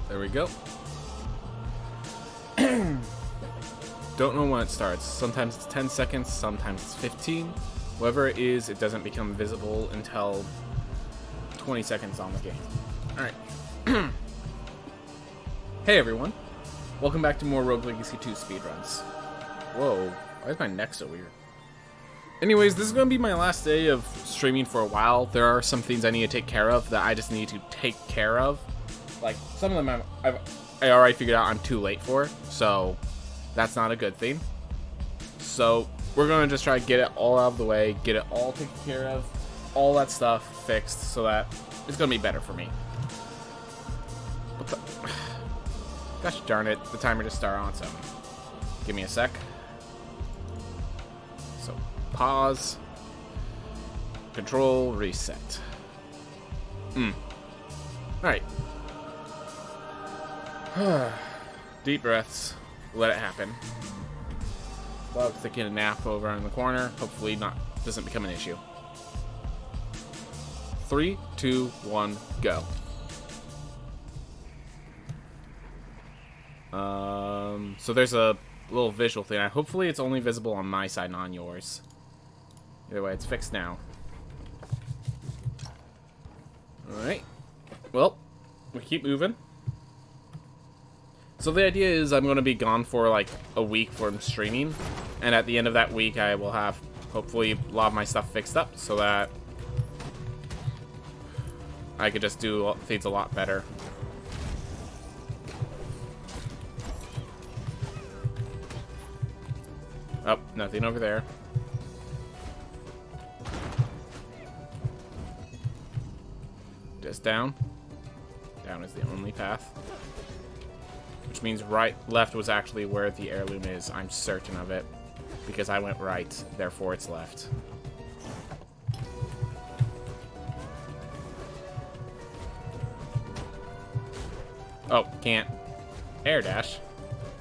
There we go. Don't know when it starts. Sometimes it's 10 seconds, sometimes it's 15. Whatever it is, it doesn't become visible until 20 seconds on the game. Alright. Hey everyone. Welcome back to more Rouge Legacy 2 speedruns. Whoa, why is my neck so weird? Anyways, this is going to be my last day of streaming for a while. There are some things I need to take care of that I just need to take care of. Like, some of them I already figured out I'm too late for, so that's not a good thing. So we're going to just try to get it all out of the way, get it all taken care of, all that stuff fixed, so that it's going to be better for me. What the... Gosh darn it, the timer just started on its own. Give me a sec. So, pause. Control, reset. Alright. Deep breaths. Let it happen. Bug's taking a nap over in the corner. Hopefully doesn't become an issue. 3, 2, 1, go. So there's a little visual thing. Hopefully it's only visible on my side, not on yours. Either way, it's fixed now. Alright. Well, we keep moving. So the idea is I'm going to be gone for like a week from streaming. And at the end of that week, I will have, hopefully, a lot of my stuff fixed up so that I could just do things a lot better. Oh, nothing over there. Just down. Down is the only path. Which means left was actually where the heirloom is. I'm certain of it. Because I went right, therefore it's left. Oh, can't. Air dash.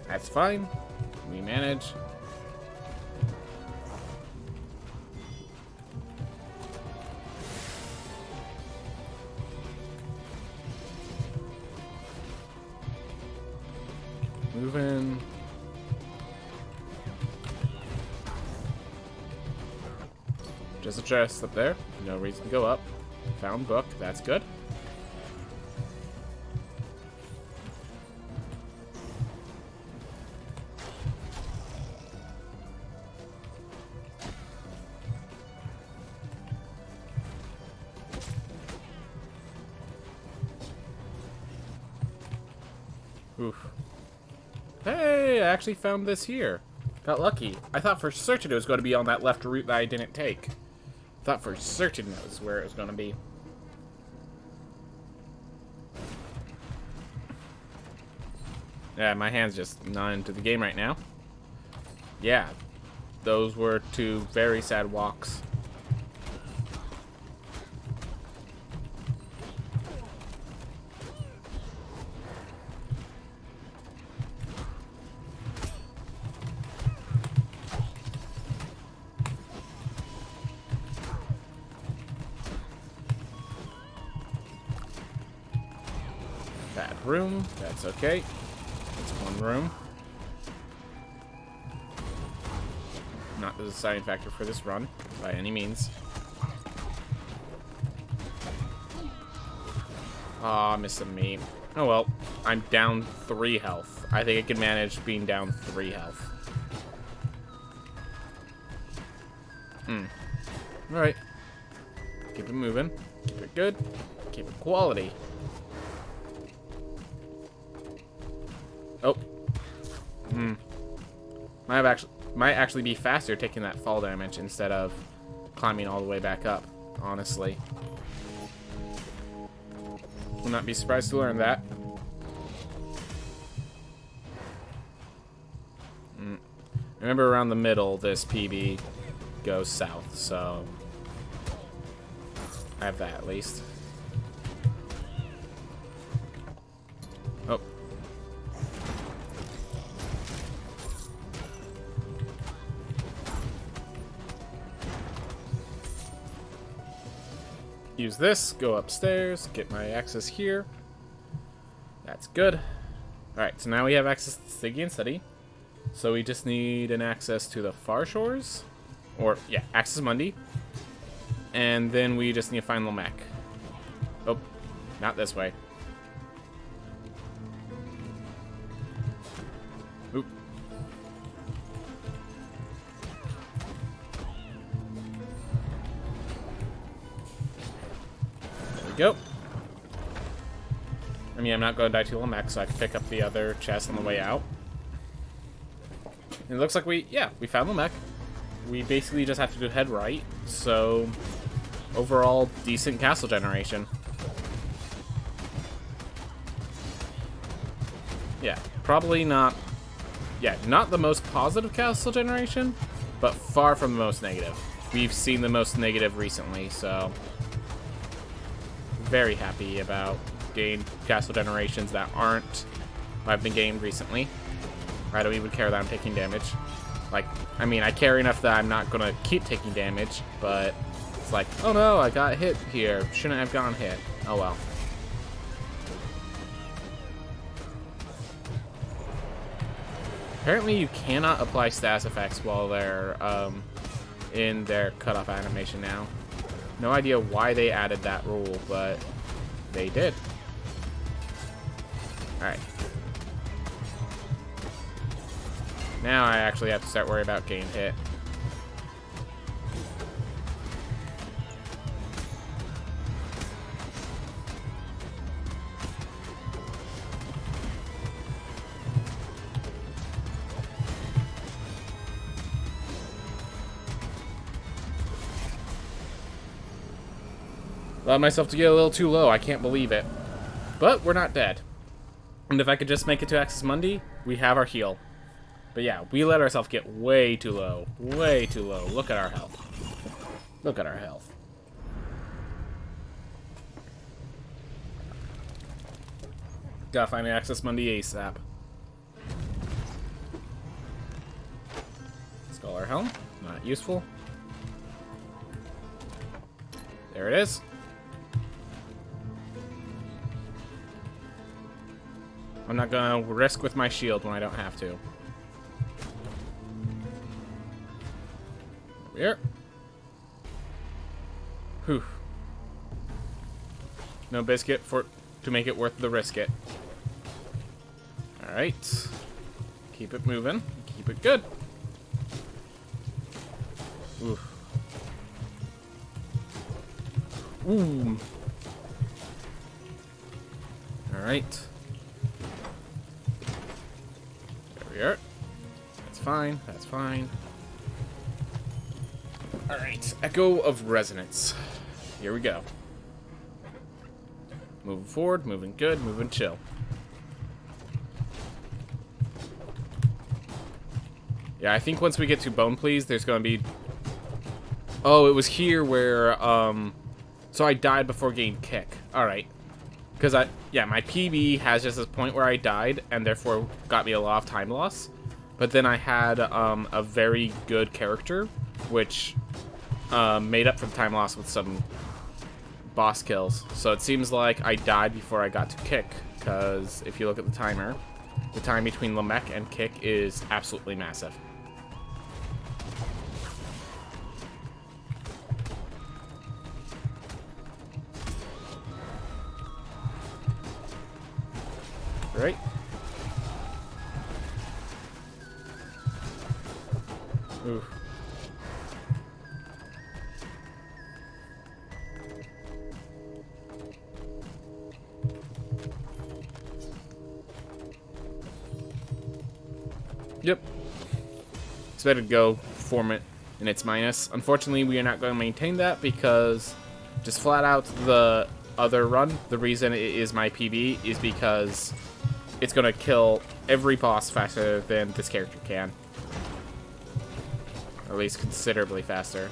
That's fine. We manage. Moving. Just a chest up there. No reason to go up. Found book. That's good. Oof. Hey, I actually found this here. Got lucky. I thought for certain it was going to be on that left route that I didn't take. Thought for certain that was where it was going to be. Yeah, my hand's just not into the game right now. Yeah, those were two very sad walks. Bad room. That's okay. It's one room. Not the deciding factor for this run, by any means. Aw, missing me. Oh well, I'm down 3 health. I think I can manage being down 3 health. Alright. Keep it moving. Keep it good. Keep it quality. Oh. Might actually be faster taking that fall damage instead of climbing all the way back up, honestly. Will not be surprised to learn that. Remember, around the middle, this PB goes south, so I have that at least. Oh. Use this, go upstairs, get my access here. That's good. Alright, so now we have access to Stygian City. So we just need an access to the Far Shores. Or, yeah, Access Mundi. And then we just need to find Lamech. Oh, not this way. Oop. There we go. I mean, I'm not going to die to Lamech, so I can pick up the other chest on the way out. And it looks like we found Lamech. We basically just have to do head right, so overall decent castle generation. Yeah, probably not, not the most positive castle generation, but far from the most negative. We've seen the most negative recently, so very happy about getting castle generations that aren't what I've been getting recently. I don't even care that I'm taking damage. Like, I mean, I care enough that I'm not gonna keep taking damage, but it's like, oh no, I got hit here. Shouldn't have gone hit. Oh well. Apparently you cannot apply status effects while they're in their cutoff animation now. No idea why they added that rule, but they did. Alright. Now I actually have to start worrying about getting hit. Allowed myself to get a little too low. I can't believe it. But we're not dead. And if I could just make it to Access Mundi, we have our heal. But yeah, we let ourselves get way too low. Way too low. Look at our health. Look at our health. Gotta find an Access Mundi ASAP. Scholar Helm. Not useful. There it is. I'm not gonna risk with my shield when I don't have to. Here. Whew. No biscuit to make it worth the risk it. Alright. Keep it moving. Keep it good. Oof. Ooh. Alright. There we are. That's fine. That's fine. Alright, Echo of Resonance. Here we go. Moving forward, moving good, moving chill. Yeah, I think once we get to Bone Please, there's gonna be... Oh, it was here where, so I died before getting Kick. Alright. Because my PB has just this point where I died, and therefore got me a lot of time loss. But then I had, a very good character, which... made up for the time loss with some boss kills. So it seems like I died before I got to Kick, because if you look at the timer, the time between Lamech and Kick is absolutely massive. Right? Oof. Yep. It's better to go form it in its minus. Unfortunately, we are not going to maintain that because just flat out the other run, the reason it is my PB is because it's going to kill every boss faster than this character can. Or at least considerably faster.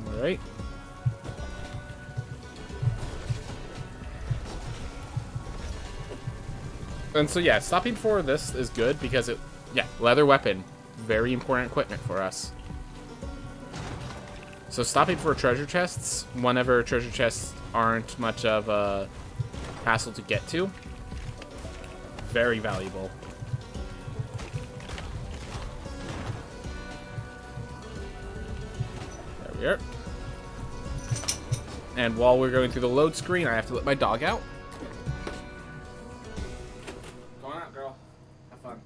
Alright. And so yeah, stopping for this is good because leather weapon, very important equipment for us. So stopping for treasure chests, whenever treasure chests aren't much of a hassle to get to, very valuable. There we are. And while we're going through the load screen, I have to let my dog out. Go on out, girl. Have fun.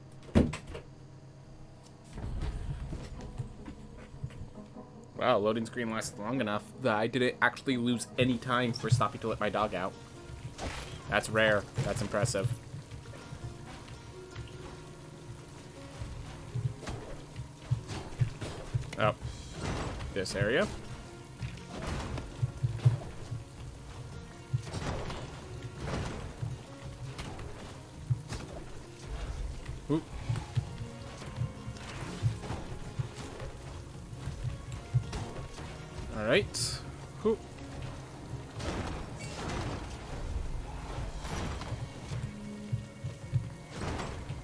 Wow, loading screen lasted long enough that I didn't actually lose any time for stopping to let my dog out. That's rare. That's impressive. Oh. This area. Oop. All right. Oop.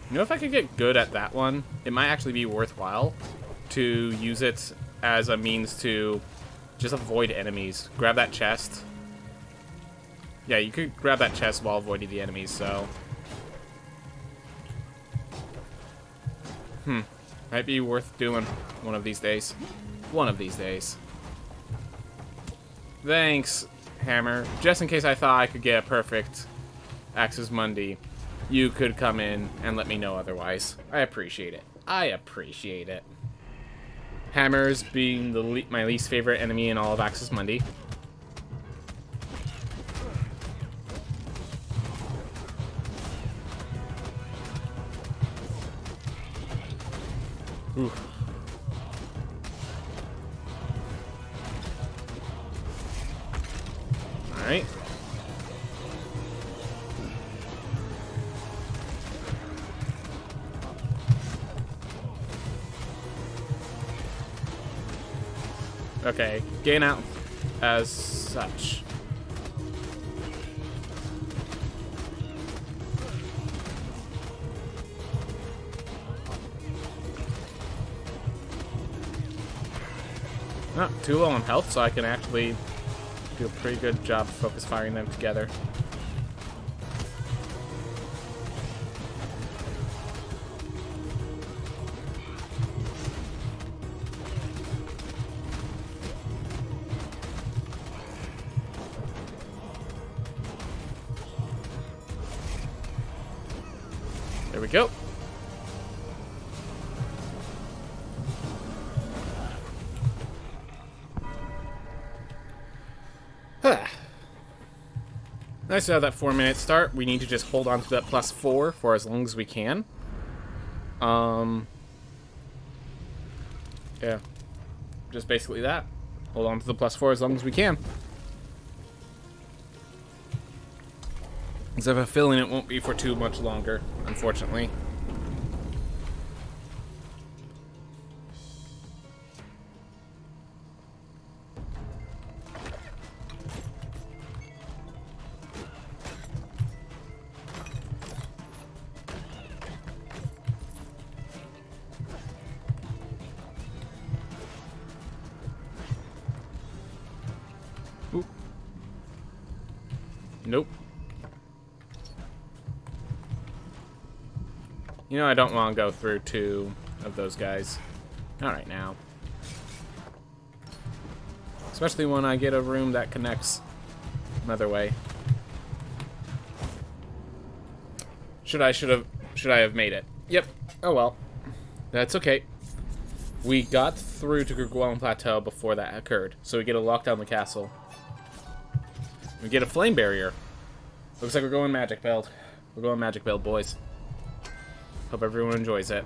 You know, if I could get good at that one, it might actually be worthwhile to use it as a means to just avoid enemies. Grab that chest. Yeah, you could grab that chest while avoiding the enemies, so... Might be worth doing one of these days. One of these days. Thanks, Hammer. Just in case I thought I could get a perfect Axis Mundi, you could come in and let me know otherwise. I appreciate it. I appreciate it. Hammers being my least favorite enemy in all of Axis Mundi. Ooh. Alright. Okay, gain out as such. Not too low on health, so I can actually do a pretty good job focus firing them together. There we go. Nice to have that 4-minute start. We need to just hold on to that +4 for as long as we can. Yeah. Just basically that. Hold on to the +4 as long as we can. Because I have a feeling it won't be for too much longer, unfortunately. Oop. Nope. You know, I don't want to go through 2 of those guys. Not right now. Especially when I get a room that connects another way. Should I have made it? Yep. Oh well. That's okay. We got through to Gurguelin Plateau before that occurred, so we get to lock down the castle. We get a flame barrier. Looks like we're going magic build. We're going magic build, boys. Hope everyone enjoys it.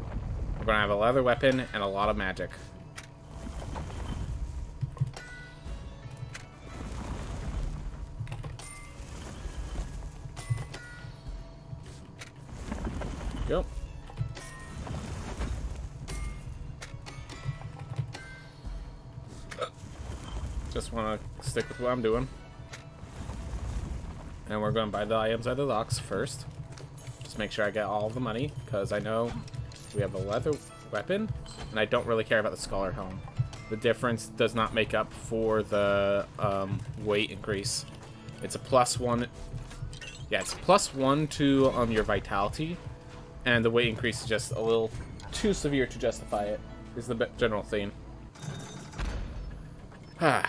We're gonna have a leather weapon and a lot of magic. Go. Just want to stick with what I'm doing. And we're going to buy the items at the docks first. Just make sure I get all the money, because I know we have a leather weapon, and I don't really care about the Scholar Helm. the difference does not make up for the weight increase. It's a +1. Yeah, it's +1 to your vitality, and the weight increase is just a little too severe to justify it, is the general theme. Ah.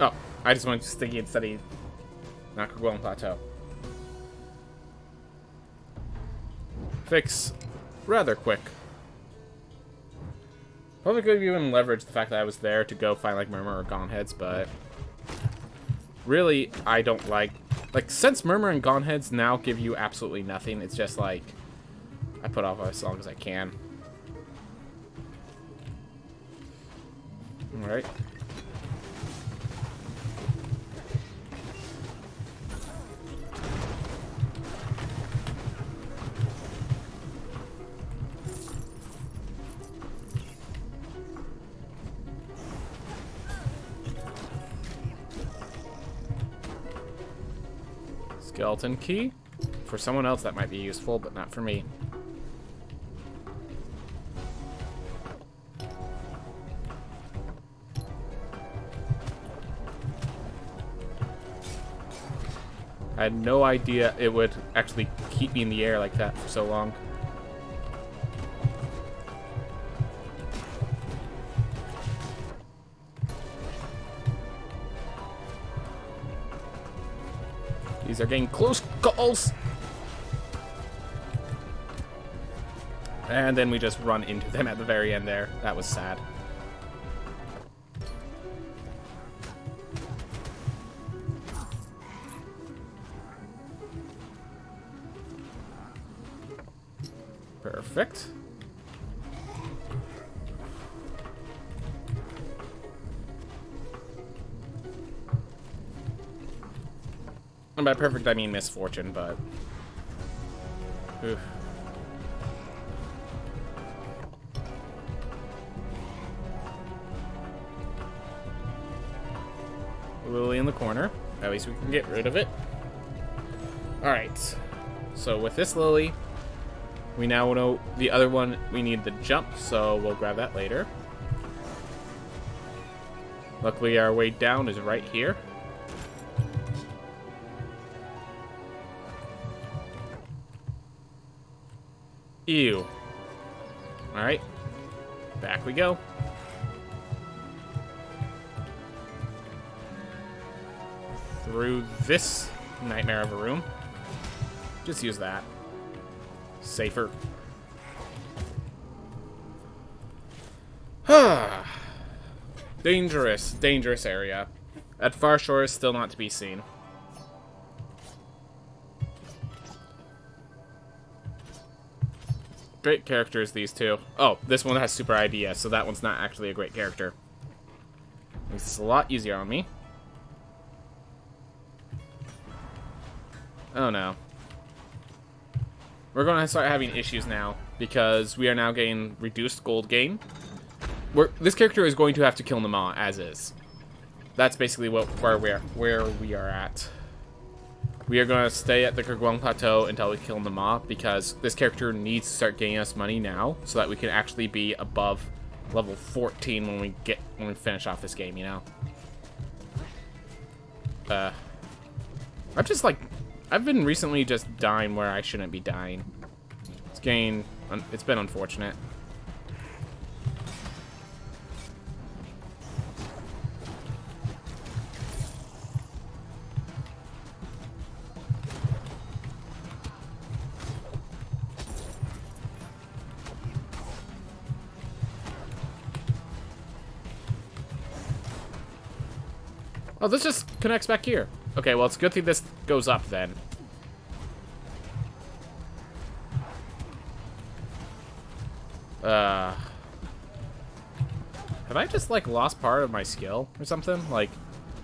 Oh, I just went sticky and study Rouge Plateau. Fix rather quick. Probably could have even leveraged the fact that I was there to go find like Murmur or Gauntheads, but really I don't like since Murmur and Gauntheads now give you absolutely nothing, it's just like I put off as long as I can. Alright. Skeleton key? For someone else that might be useful, but not for me. I had no idea it would actually keep me in the air like that for so long. These are getting close calls. And then we just run into them at the very end there. That was sad. Perfect. And by perfect, I mean misfortune, but... Oof. Lily in the corner. At least we can get rid of it. Alright. So with this Lily, we now know the other one, we need the jump, so we'll grab that later. Luckily, our way down is right here. Ew. Alright. Back we go. Through this nightmare of a room. Just use that. Safer. Dangerous, dangerous area. At far shore is still not to be seen. Great characters, these two. Oh, this one has super IDS, so that one's not actually a great character. Makes this a lot easier on me. Oh no. We're going to start having issues now, because we are now getting reduced gold gain. This character is going to have to kill Nama, as is. That's basically where we are at. We are going to stay at the Rouge Plateau until we kill Nama, because this character needs to start getting us money now, so that we can actually be above level 14 when we finish off this game, you know? I've been recently just dying where I shouldn't be dying. It's been unfortunate. Oh, this just connects back here. Okay, well, it's a good thing this goes up then. Have I just, like, lost part of my skill or something? Like,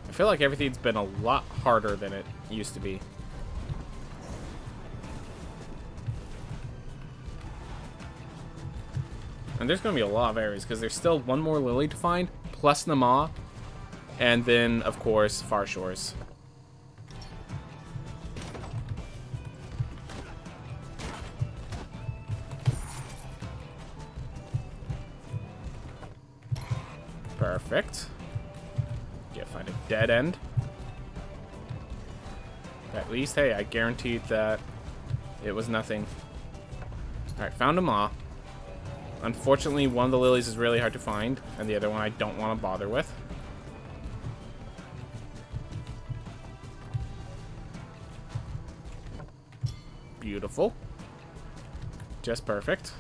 I feel like everything's been a lot harder than it used to be. And there's going to be a lot of areas, because there's still one more Lily to find, plus Nama, and then, of course, Far Shores. Perfect. Yeah, find a dead end. At least, hey, I guaranteed that it was nothing. Alright, found a maw. Unfortunately, one of the lilies is really hard to find, and the other one I don't want to bother with. Beautiful. Just perfect.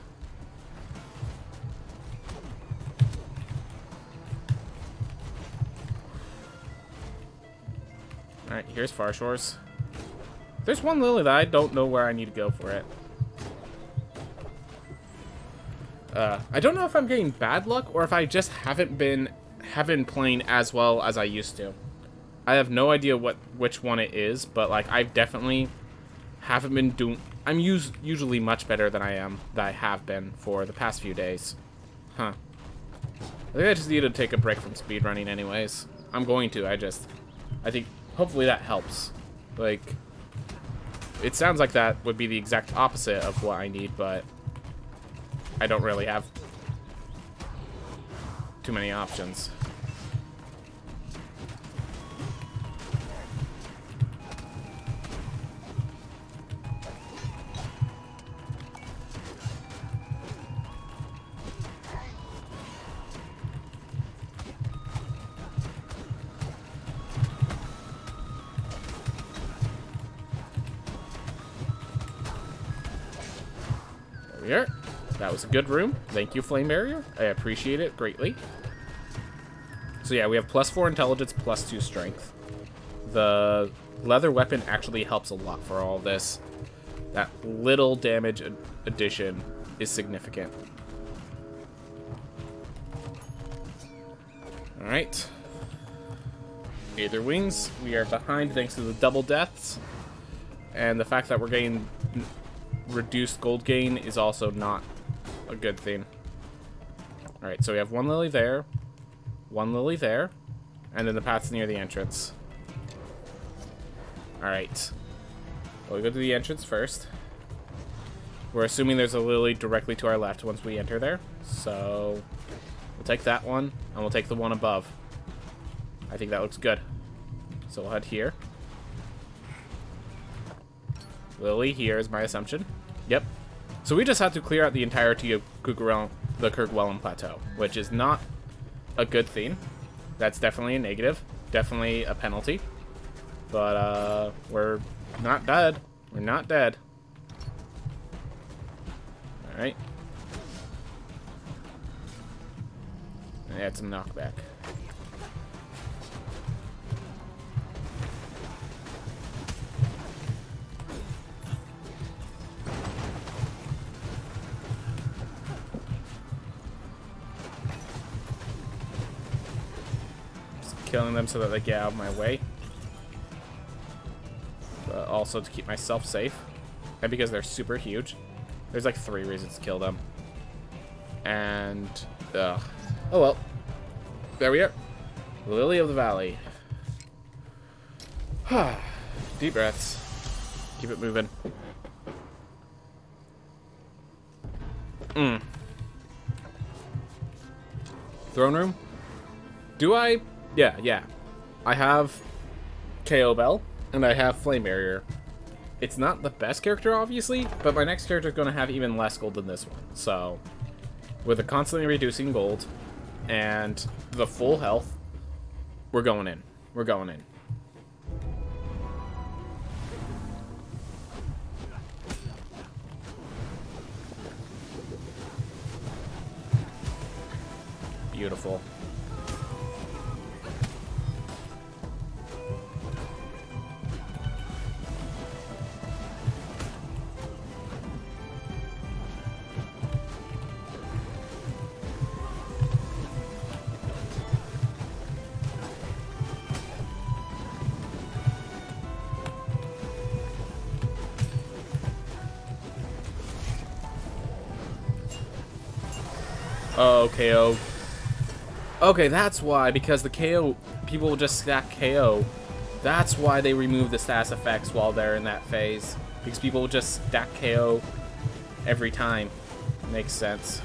Alright, here's Far Shores. There's one lily that I don't know where I need to go for it. I don't know if I'm getting bad luck or if I just haven't been playing as well as I used to. I have no idea which one it is, but like I've definitely haven't been doing. I'm usually much better than I have been for the past few days. Huh. I think I just need to take a break from speedrunning anyways. I'm going to. I think hopefully that helps. Like, it sounds like that would be the exact opposite of what I need, but I don't really have too many options. There we are. That was a good room. Thank you, Flame Barrier. I appreciate it greatly. So yeah, we have +4 intelligence, +2 strength. The leather weapon actually helps a lot for all this. That little damage addition is significant. Alright. Aether Wings. We are behind thanks to the double deaths. And the fact that we're getting reduced gold gain is also not a good thing. Alright, so we have one lily there, one lily there, and then the path's near the entrance. Alright. Well, we go to the entrance first. We're assuming there's a lily directly to our left once we enter there. So we'll take that one, and we'll take the one above. I think that looks good. So we'll head here. Lily here is my assumption. Yep. So we just have to clear out the entirety of the Kerguelen Plateau, which is not a good thing. That's definitely a negative. Definitely a penalty. But, we're not dead. We're not dead. Alright. And add some knockback. Killing them so that they get out of my way. But also to keep myself safe. And because they're super huge. There's like 3 reasons to kill them. And, oh well. There we are. Lily of the Valley. Deep breaths. Keep it moving. Throne room? Do I? Yeah. I have KO Bell, and I have Flame Barrier. It's not the best character, obviously, but my next character is going to have even less gold than this one. So, with a constantly reducing gold and the full health, we're going in. We're going in. Beautiful. Oh, KO. Okay, that's why, because the KO, people will just stack KO. That's why they remove the status effects while they're in that phase. Because people will just stack KO every time. Makes sense.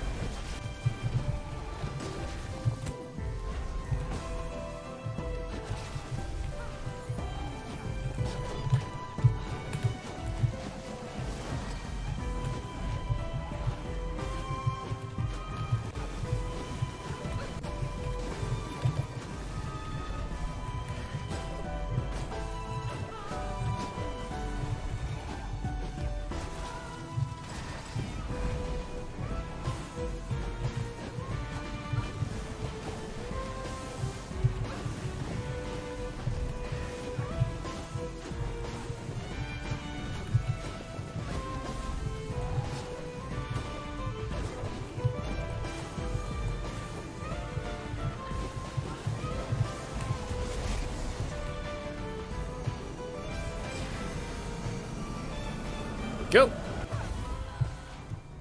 go.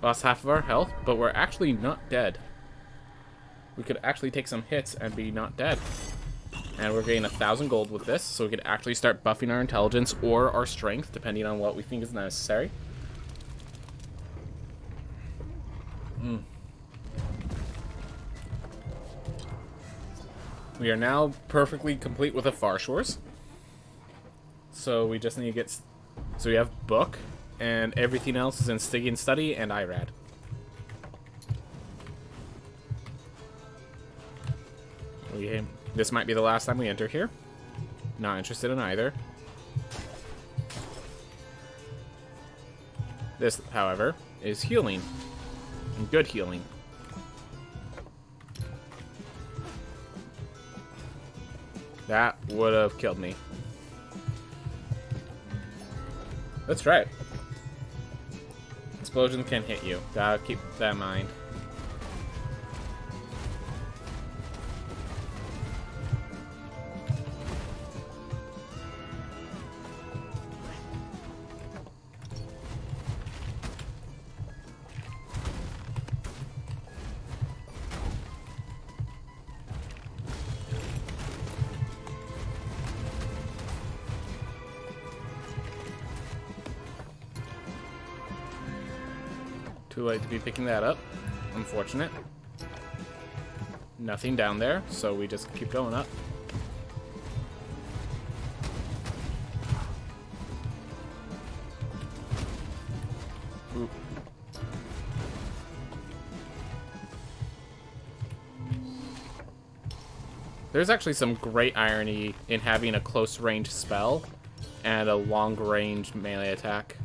Lost half of our health, but we're actually not dead. We could actually take some hits and be not dead. And we're getting 1,000 gold with this, so we could actually start buffing our intelligence or our strength, depending on what we think is necessary. We are now perfectly complete with the Far Shores. So we just need to get... So we have Book, and everything else is in Stygian Study and IRAD. This might be the last time we enter here. Not interested in either. This, however, is healing. And good healing. That would have killed me. Let's try it. Explosion can hit you. Gotta keep that in mind. Too late to be picking that up. Unfortunate. Nothing down there, so we just keep going up. Ooh. There's actually some great irony in having a close range spell and a long range melee attack.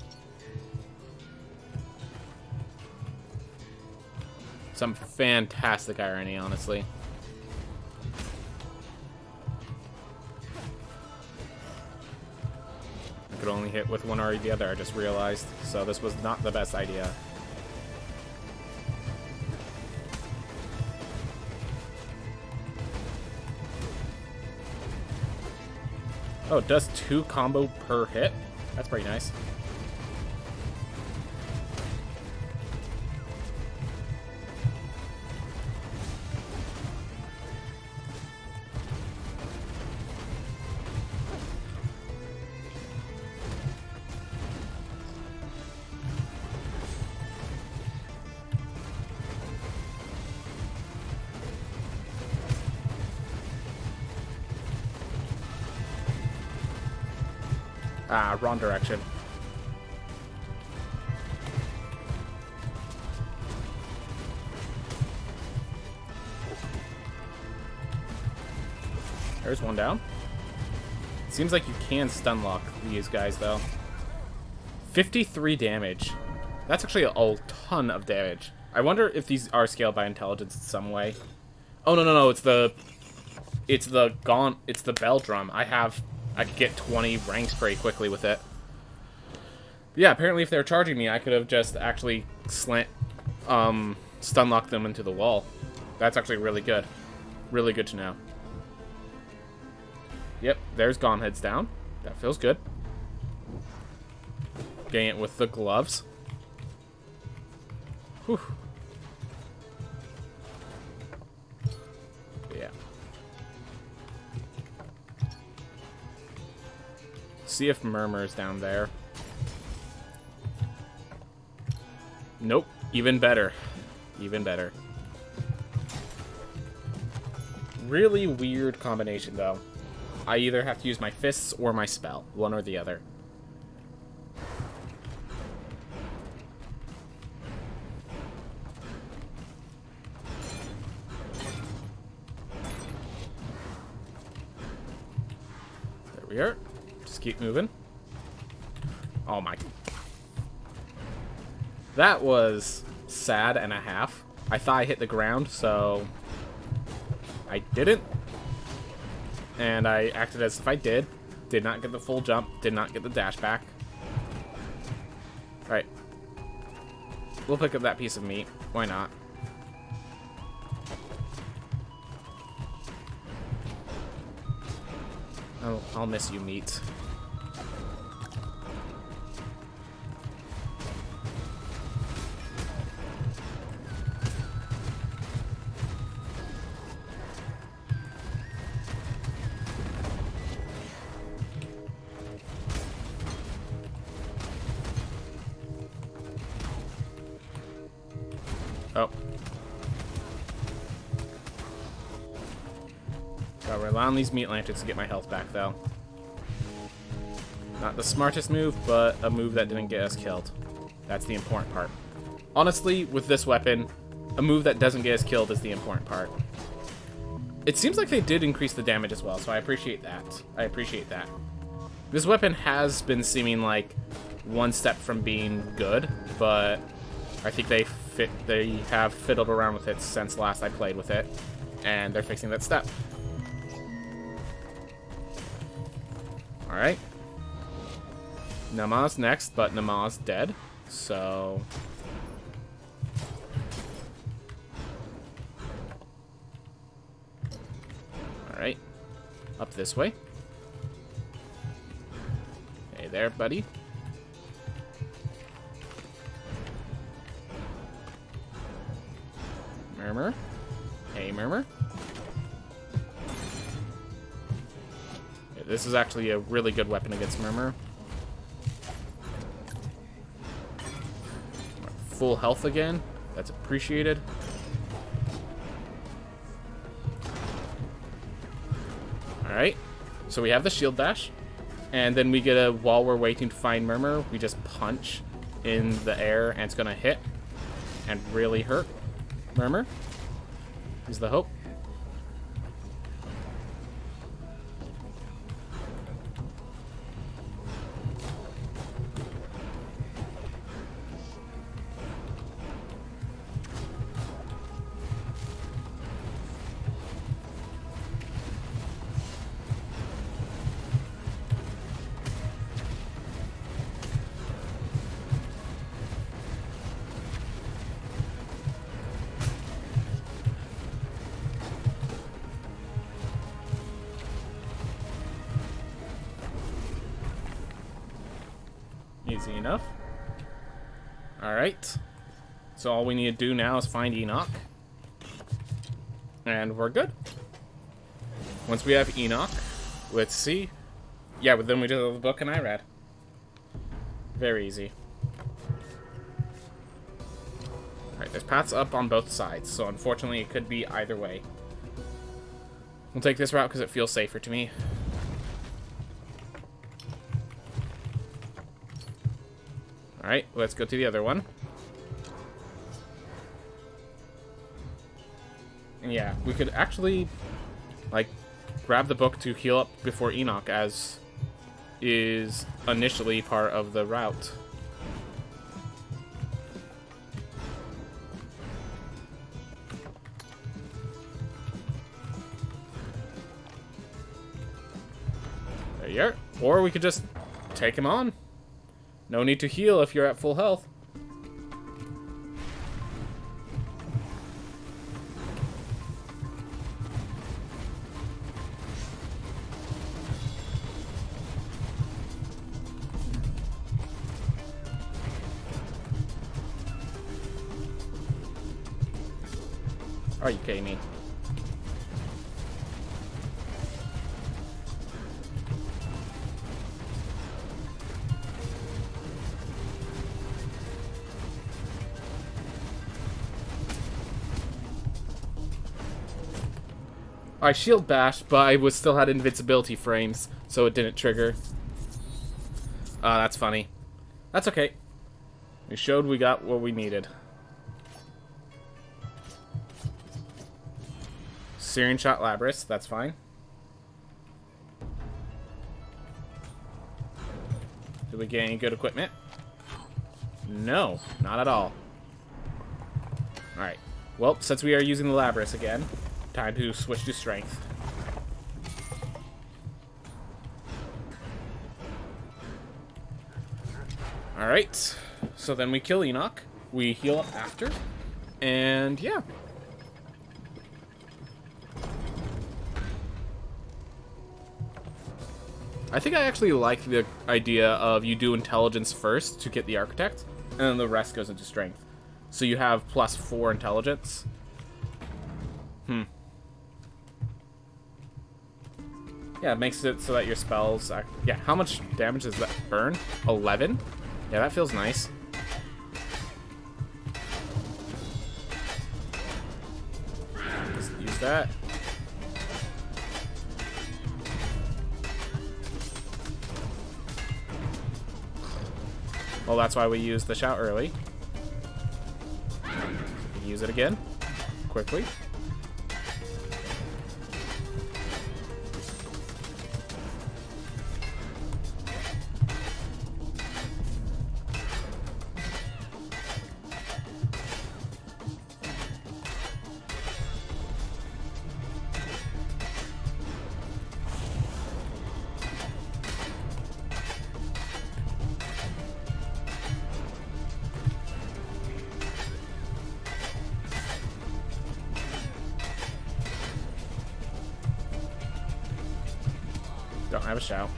Some fantastic irony, honestly. I could only hit with one or the other, I just realized. So this was not the best idea. Oh, it does 2 combo per hit? That's pretty nice. Ah, wrong direction. There's one down. Seems like you can stun lock these guys, though. 53 damage. That's actually a ton of damage. I wonder if these are scaled by intelligence in some way. Oh, no, it's the bell drum. I could get 20 ranks pretty quickly with it. Yeah, apparently if they're charging me, I could have just actually stun locked them into the wall. That's actually really good. Really good to know. Yep, there's Gone Heads down. That feels good. Getting it with the gloves. Whew. Yeah. See if Murmur's down there. Nope. Even better. Even better. Really weird combination, though. I either have to use my fists or my spell. One or the other. There we are. Just keep moving. Oh my. That was sad and a half. I thought I hit the ground, so I didn't. And I acted as if I did. Did not get the full jump. Did not get the dash back. Alright. We'll pick up that piece of meat. Why not? Oh, I'll miss you, meat. Oh. Gotta rely on these meat lanterns to get my health back, though. Not the smartest move, but a move that didn't get us killed. That's the important part. Honestly, with this weapon, a move that doesn't get us killed is the important part. It seems like they did increase the damage as well, so I appreciate that. I appreciate that. This weapon has been seeming like one step from being good, but I think they have fiddled around with it since last I played with it, and they're fixing that step. Alright. Nama's next, but Nama's dead, so... Alright. Up this way. Hey there, buddy. Murmur. Hey, Murmur. Yeah, this is actually a really good weapon against Murmur. Full health again. That's appreciated. Alright. So we have the shield dash. And then we get a, while we're waiting to find Murmur, we just punch in the air and it's gonna hit and really hurt Murmur. He's the hope. Easy enough. Alright. So all we need to do now is find Enoch. And we're good. Once we have Enoch, let's see. Yeah, but then we just have the book and IRAD. Very easy. Alright, there's paths up on both sides, so unfortunately it could be either way. We'll take this route because it feels safer to me. Alright, let's go to the other one. And yeah, we could actually, like, grab the book to heal up before Enoch, as is initially part of the route. There you are. Or we could just take him on. No need to heal if you're at full health. Are you kidding me? I shield bashed, but I still had invincibility frames, so it didn't trigger. That's funny. That's okay. We showed we got what we needed. Syrian Shot Labrys, that's fine. Did we get any good equipment? No, not at all. Alright. Well, since we are using the Labrys again, time to switch to strength. Alright, so then we kill Enoch. We heal up after. And yeah. I think I actually like the idea of you do intelligence first to get the architect, and then the rest goes into strength. So you have +4 intelligence. Yeah, it makes it so that your spells... yeah, how much damage does that burn? 11? Yeah, that feels nice. that. Well, that's why we used the shout early. Use it again. Quickly. Don't have a shout.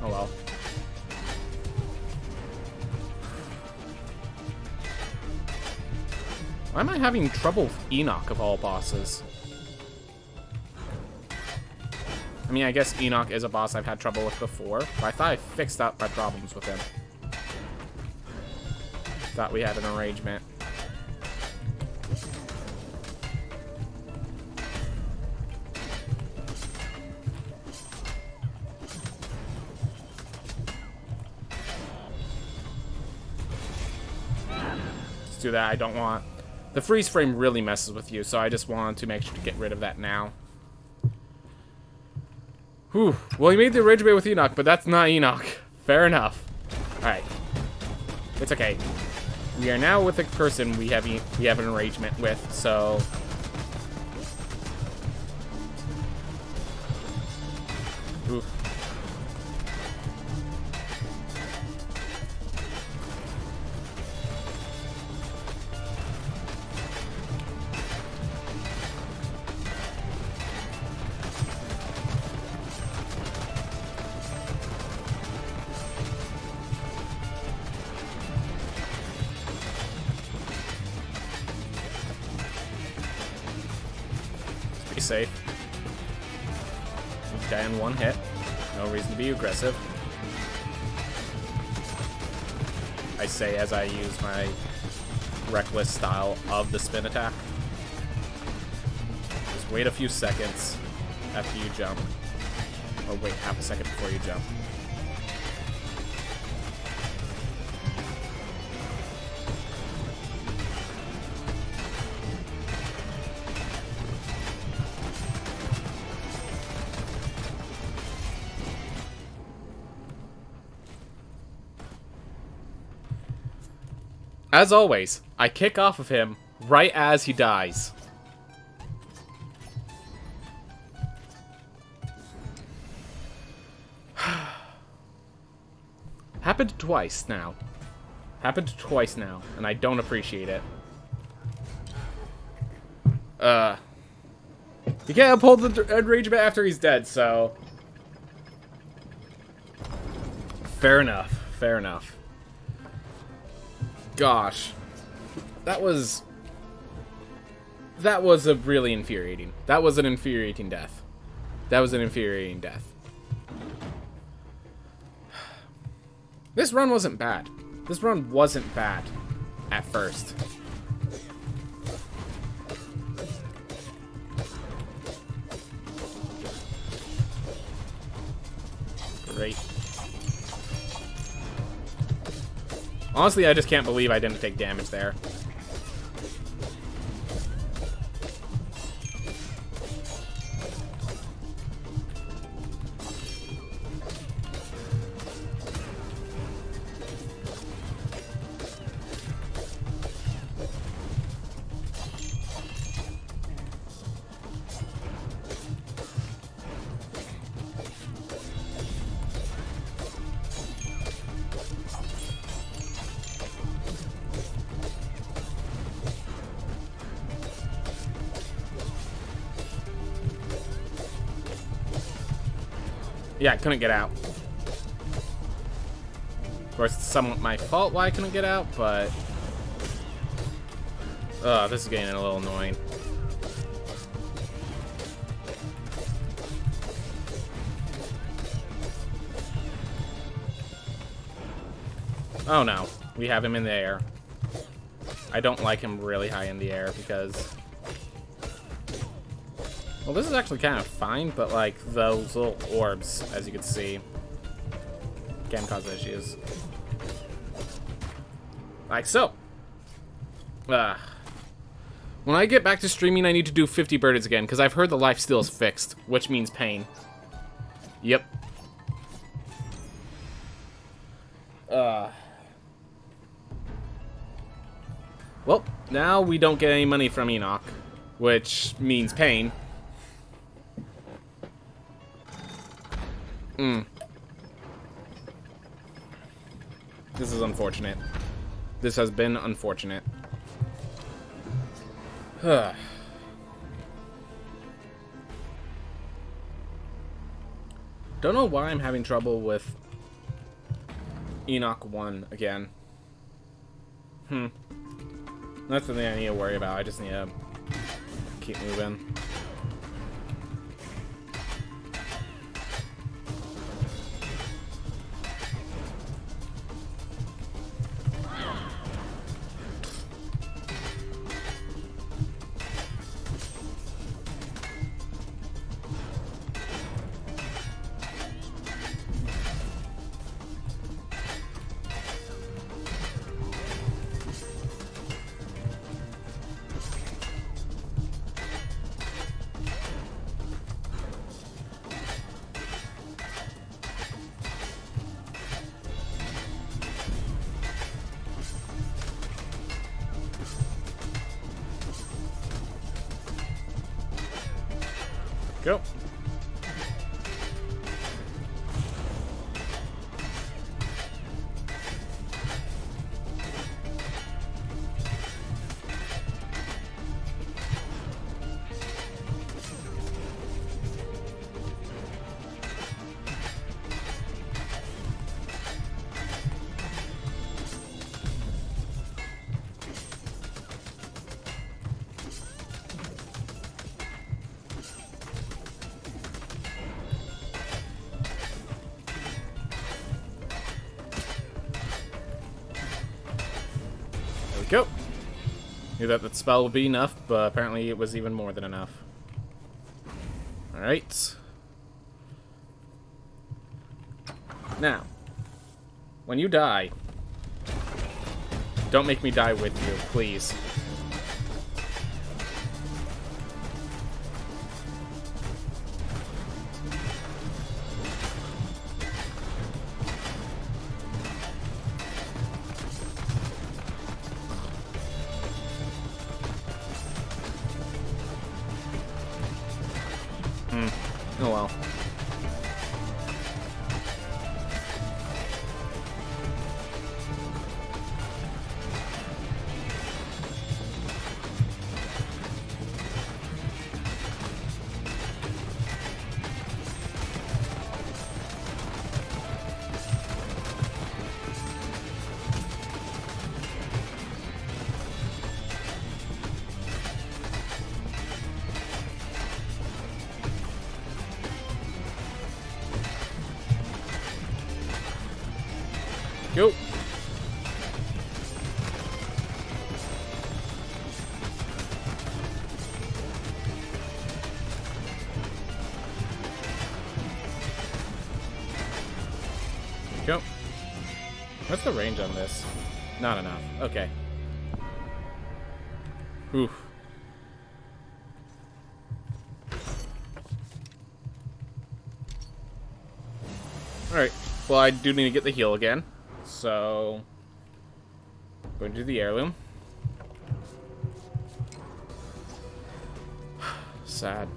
Oh well. Why am I having trouble with Enoch of all bosses? I mean, I guess Enoch is a boss I've had trouble with before, but I thought I fixed up my problems with him. Thought we had an arrangement. Do that. I don't want the freeze frame really messes with you, so I just wanted to make sure to get rid of that now. Whew. Well, he made the arrangement with Enoch, but that's not Enoch. Fair enough. Alright. It's okay. We are now with a person we have an arrangement with, so oof. Be safe. Die in one hit. No reason to be aggressive. I say as I use my reckless style of the spin attack. Just wait a few seconds after you jump. Or wait half a second before you jump. As always, I kick off of him right as he dies. Happened twice now. Happened twice now, and I don't appreciate it. You can't uphold the arrangement after he's dead, so fair enough. Fair enough. Gosh, that was a really infuriating. That was an infuriating death. That was an infuriating death. This run wasn't bad. This run wasn't bad at first. Great. Honestly, I just can't believe I didn't take damage there. Yeah, I couldn't get out. Of course, it's somewhat my fault why I couldn't get out, but this is getting a little annoying. Oh no, we have him in the air. I don't like him really high in the air because Well, this is actually kind of fine, but like those little orbs, as you can see, can cause issues. Like so. When I get back to streaming, I need to do 50 birdies again, because I've heard the lifesteal is fixed, which means pain. Yep. Well, now we don't get any money from Enoch, which means pain. This is unfortunate. This has been unfortunate. Don't know why I'm having trouble with Enoch 1 again. That's the thing I need to worry about. I just need to keep moving. Go. Go. Knew that the spell would be enough, but apparently it was even more than enough. Alright. Now, when you die, don't make me die with you, please. Oh well. Go. Go. What's the range on this? Not enough. Okay. Oof. Alright. Well, I do need to get the heal again. So, going to do the heirloom. Sad.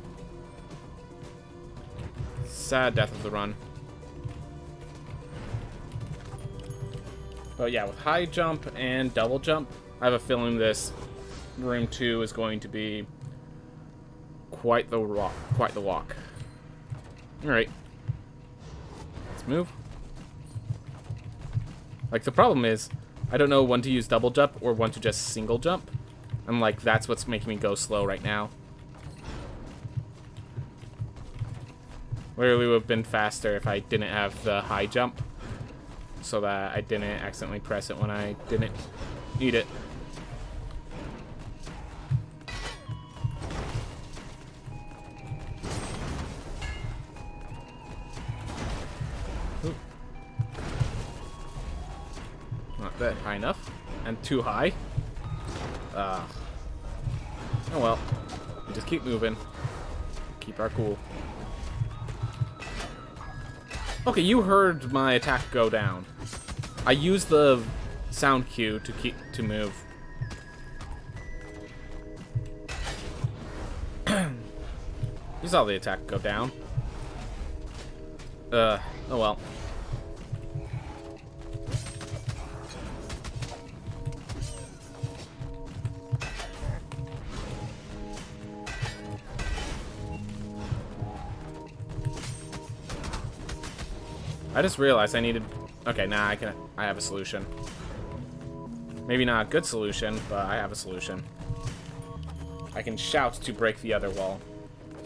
Sad death of the run. But yeah, with high jump and double jump, I have a feeling this room 2 is going to be quite the walk. Alright. Let's move. Like, the problem is, I don't know when to use double jump or when to just single jump. And, like, that's what's making me go slow right now. Literally would have been faster if I didn't have the high jump. So that I didn't accidentally press it when I didn't need it. And too high. Oh well. We just keep moving. Keep our cool. Okay, you heard my attack go down. I used the sound cue to move. You saw the attack go down. Oh well. I just realized I needed... Okay, now I have a solution. Maybe not a good solution, but I have a solution. I can shout to break the other wall.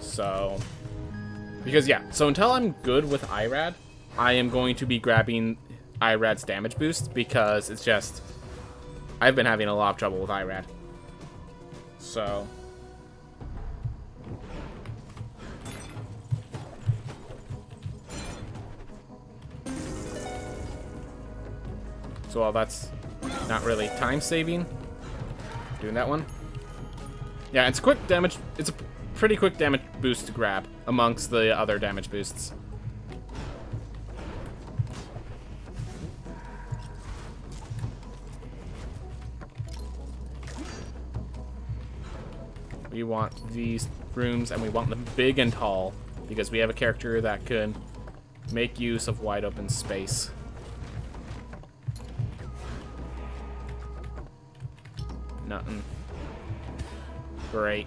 So... Because, yeah. So until I'm good with Irad, I am going to be grabbing Irad's damage boost, because it's just... I've been having a lot of trouble with Irad. So... So while that's not really time-saving, doing that one. Yeah, it's quick damage. It's a pretty quick damage boost to grab amongst the other damage boosts. We want these rooms, and we want them big and tall, because we have a character that can make use of wide open space. Nothing. Great.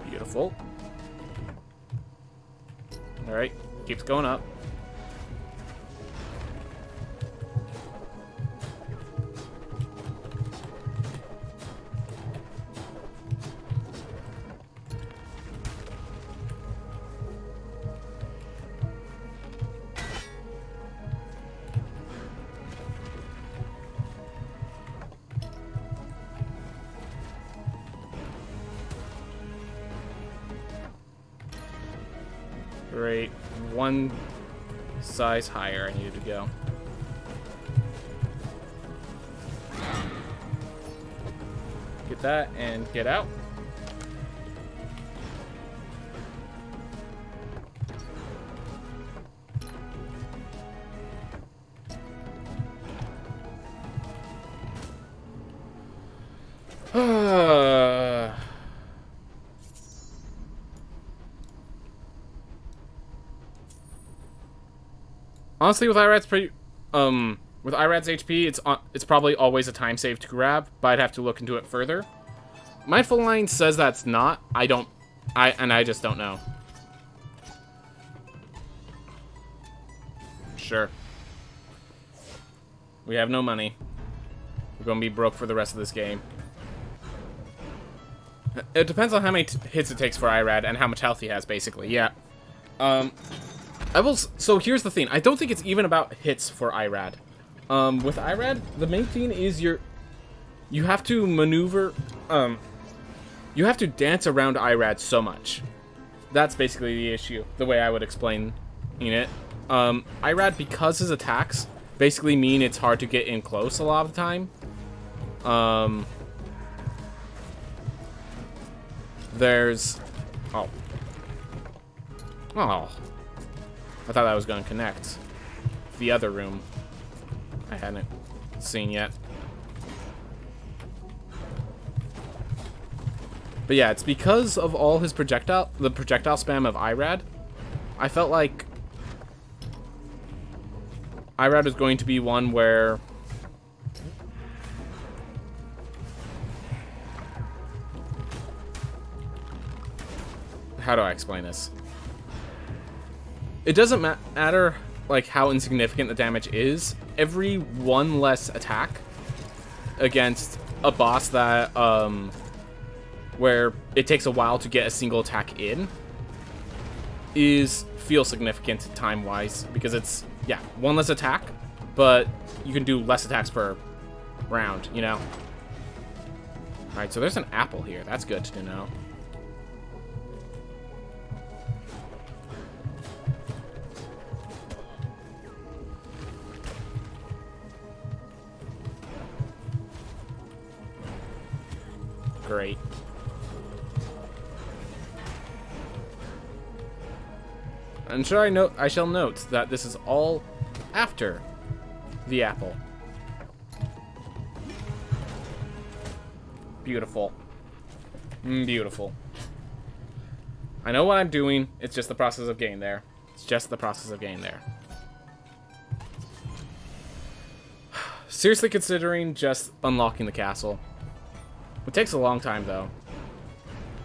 Beautiful. Alright, keeps going up. Great. One size higher I needed to go. Get that and get out. Honestly, with Irad's with Irad's HP, it's probably always a time save to grab, but I'd have to look into it further. Mindful Line says that's not. I just don't know. Sure. We have no money. We're gonna be broke for the rest of this game. It depends on how many hits it takes for Irad and how much health he has, basically. Yeah. So here's the thing. I don't think it's even about hits for Irad. With Irad, the main thing is you have to maneuver, you have to dance around Irad so much. That's basically the issue, the way I would explain it. Irad, because his attacks basically mean it's hard to get in close a lot of the time. There's... Oh. I thought that was going to connect. The other room I hadn't seen yet. But yeah, it's because of all his the projectile spam of Irad. I felt like Irad was going to be one where how do I explain this? It doesn't matter like how insignificant the damage is. Every one less attack against a boss that where it takes a while to get a single attack in, feels significant time-wise, because it's, yeah, one less attack, but you can do less attacks per round, you know? Alright, so there's an apple here. That's good to know. Great. And I shall note that this is all after the apple. Beautiful. Beautiful. I know what I'm doing. It's just the process of getting there. It's just the process of getting there. Seriously considering just unlocking the castle. It takes a long time, though.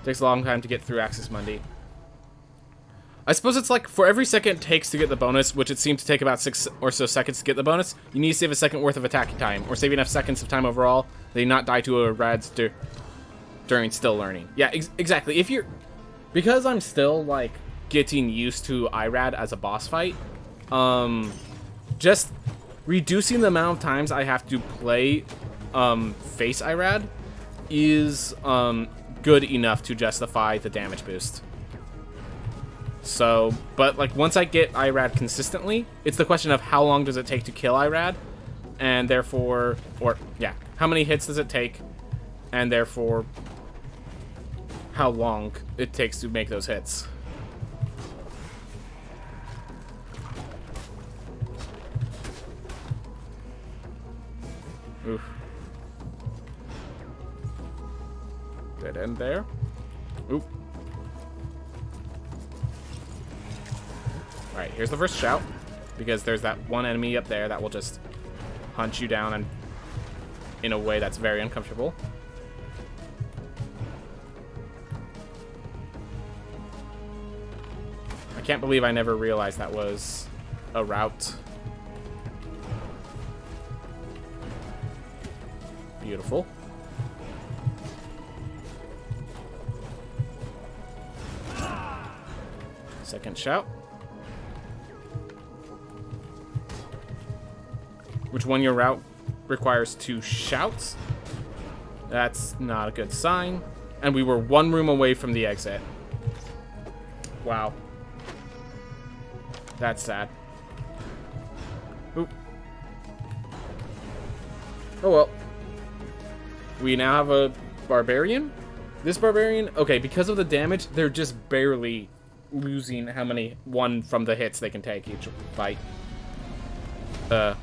It takes a long time to get through Axis Mundi. I suppose it's like, for every second it takes to get the bonus, which it seems to take about 6 or so seconds to get the bonus, you need to save a second worth of attacking time, or save enough seconds of time overall that you not die to a rads during still learning. Yeah, exactly. Because I'm still, like, getting used to IRAD as a boss fight, just reducing the amount of times I have to play face IRAD is good enough to justify the damage boost. So, but like once I get IRAD consistently, it's the question of how long does it take to kill IRAD, and therefore, or yeah, how many hits does it take, and therefore how long it takes to make those hits. Oof. Dead end there. Oop. Alright, here's the first shout, because there's that one enemy up there that will just hunt you down and in a way that's very uncomfortable. I can't believe I never realized that was a route. Beautiful. Second shout. Which one your route requires 2 shouts. That's not a good sign. And we were 1 room away from the exit. Wow. That's sad. Oop. Oh well. We now have a barbarian. This barbarian, okay, because of the damage, they're just barely losing how many one from the hits they can take each fight. Yeah.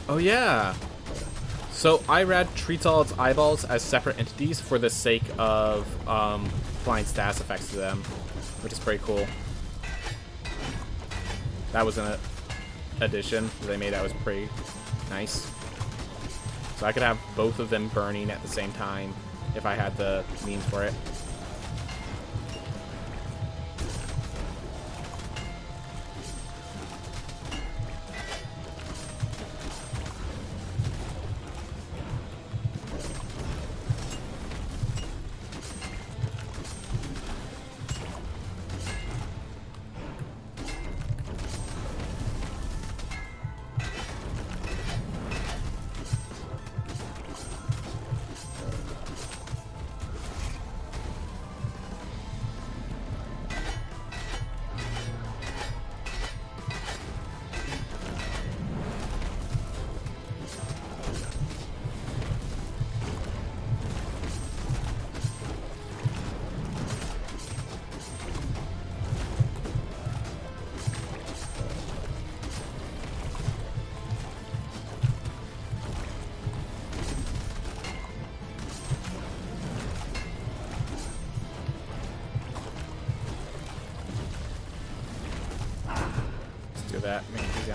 Oh yeah. So IRAD treats all its eyeballs as separate entities for the sake of applying status effects to them, which is pretty cool. That was an addition they made that was pretty nice. So I could have both of them burning at the same time if I had the means for it.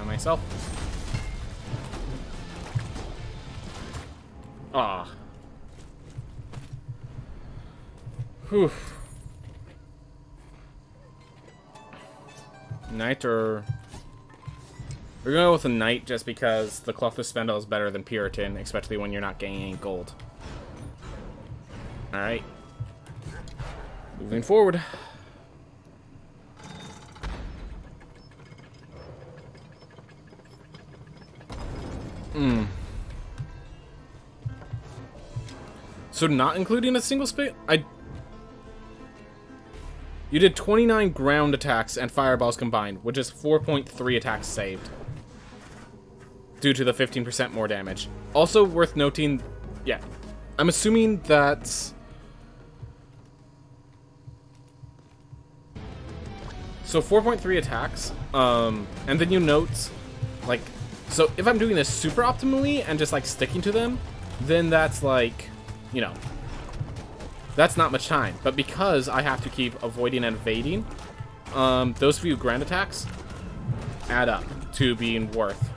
myself. Ah. Whew. Knight or... We're gonna go with a Knight just because the Clothless Spindle is better than Puritan, especially when you're not gaining any gold. Alright. Moving forward. So not including a single space? You did 29 ground attacks and fireballs combined, which is 4.3 attacks saved. Due to the 15% more damage. Also worth noting, yeah, I'm assuming that... So 4.3 attacks, and then you note, like, so if I'm doing this super optimally and just, like, sticking to them, then that's, like, you know, that's not much time. But because I have to keep avoiding and evading, those few grand attacks add up to being worth.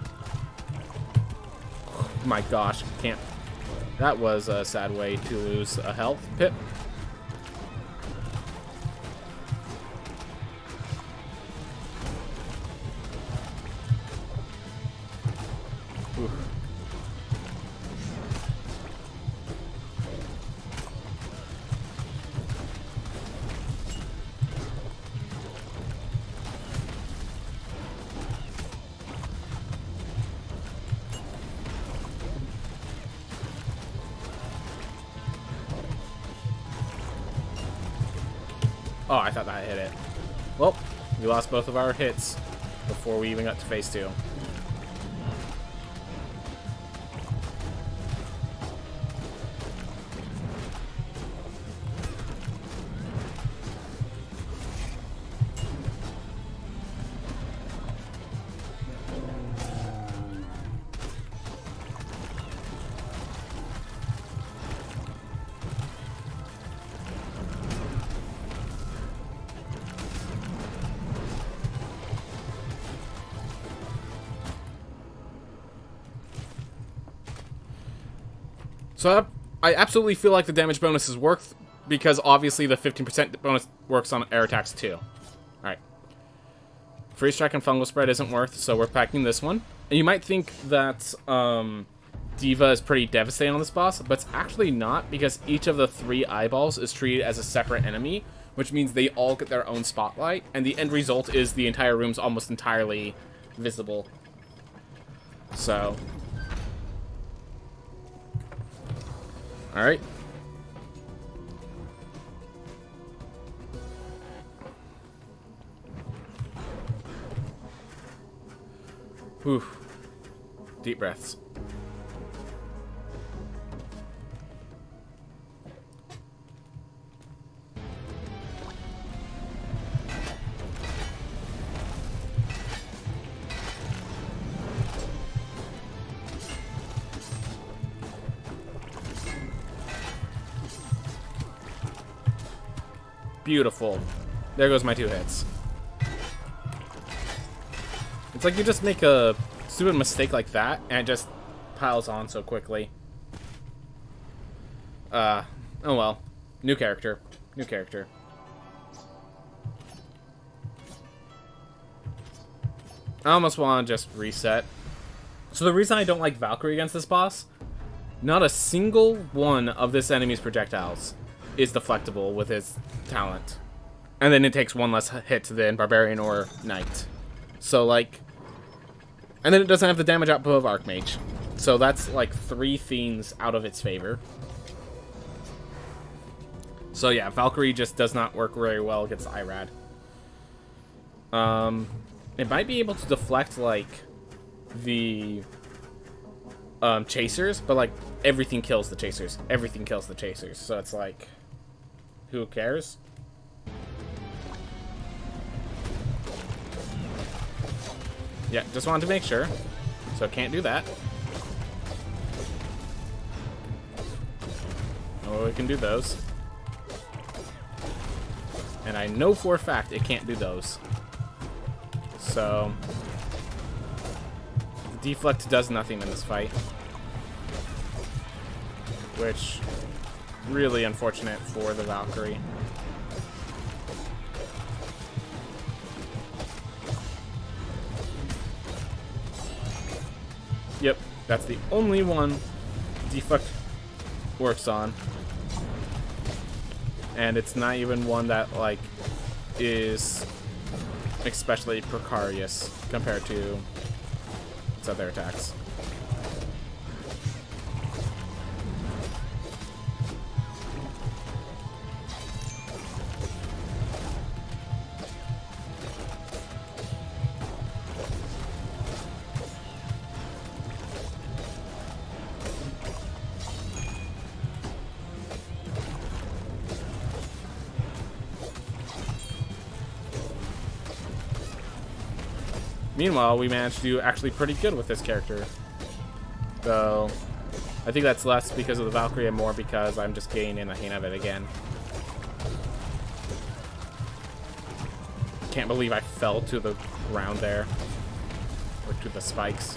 Oh my gosh, can't. That was a sad way to lose a health pip. Oof. Oh, I thought that hit it. Well, we lost both of our hits before we even got to phase 2. So I absolutely feel like the damage bonus is worth, because obviously the 15% bonus works on air attacks too. Alright. Free Strike and Fungal Spread isn't worth, so we're packing this one. And you might think that Diva is pretty devastating on this boss, but it's actually not, because each of the 3 eyeballs is treated as a separate enemy, which means they all get their own spotlight, and the end result is the entire room's almost entirely visible. So... Alright. Whew. Deep breaths. Beautiful. There goes my 2 hits. It's like you just make a stupid mistake like that, and it just piles on so quickly. Oh well. New character. New character. I almost want to just reset. So the reason I don't like Valkyrie against this boss, not a single one of this enemy's projectiles is deflectable with his talent. And then it takes 1 less hit than Barbarian or Knight. So, like... And then it doesn't have the damage output of Archmage. So that's, like, 3 things out of its favor. So, yeah, Valkyrie just does not work very well against Irad. It might be able to deflect, like, the... chasers, but, like, everything kills the chasers. Everything kills the chasers. So it's like... Who cares? Yeah, just wanted to make sure. So can't do that. Oh, it can do those. And I know for a fact it can't do those. So... Deflect does nothing in this fight, which really unfortunate for the Valkyrie. Yep, that's the only one Deflect works on. And it's not even one that, like, is especially precarious compared to its other attacks. Meanwhile, we managed to do actually pretty good with this character. Though, I think that's less because of the Valkyrie and more because I'm just getting in the hang of it again. Can't believe I fell to the ground there. Or to the spikes.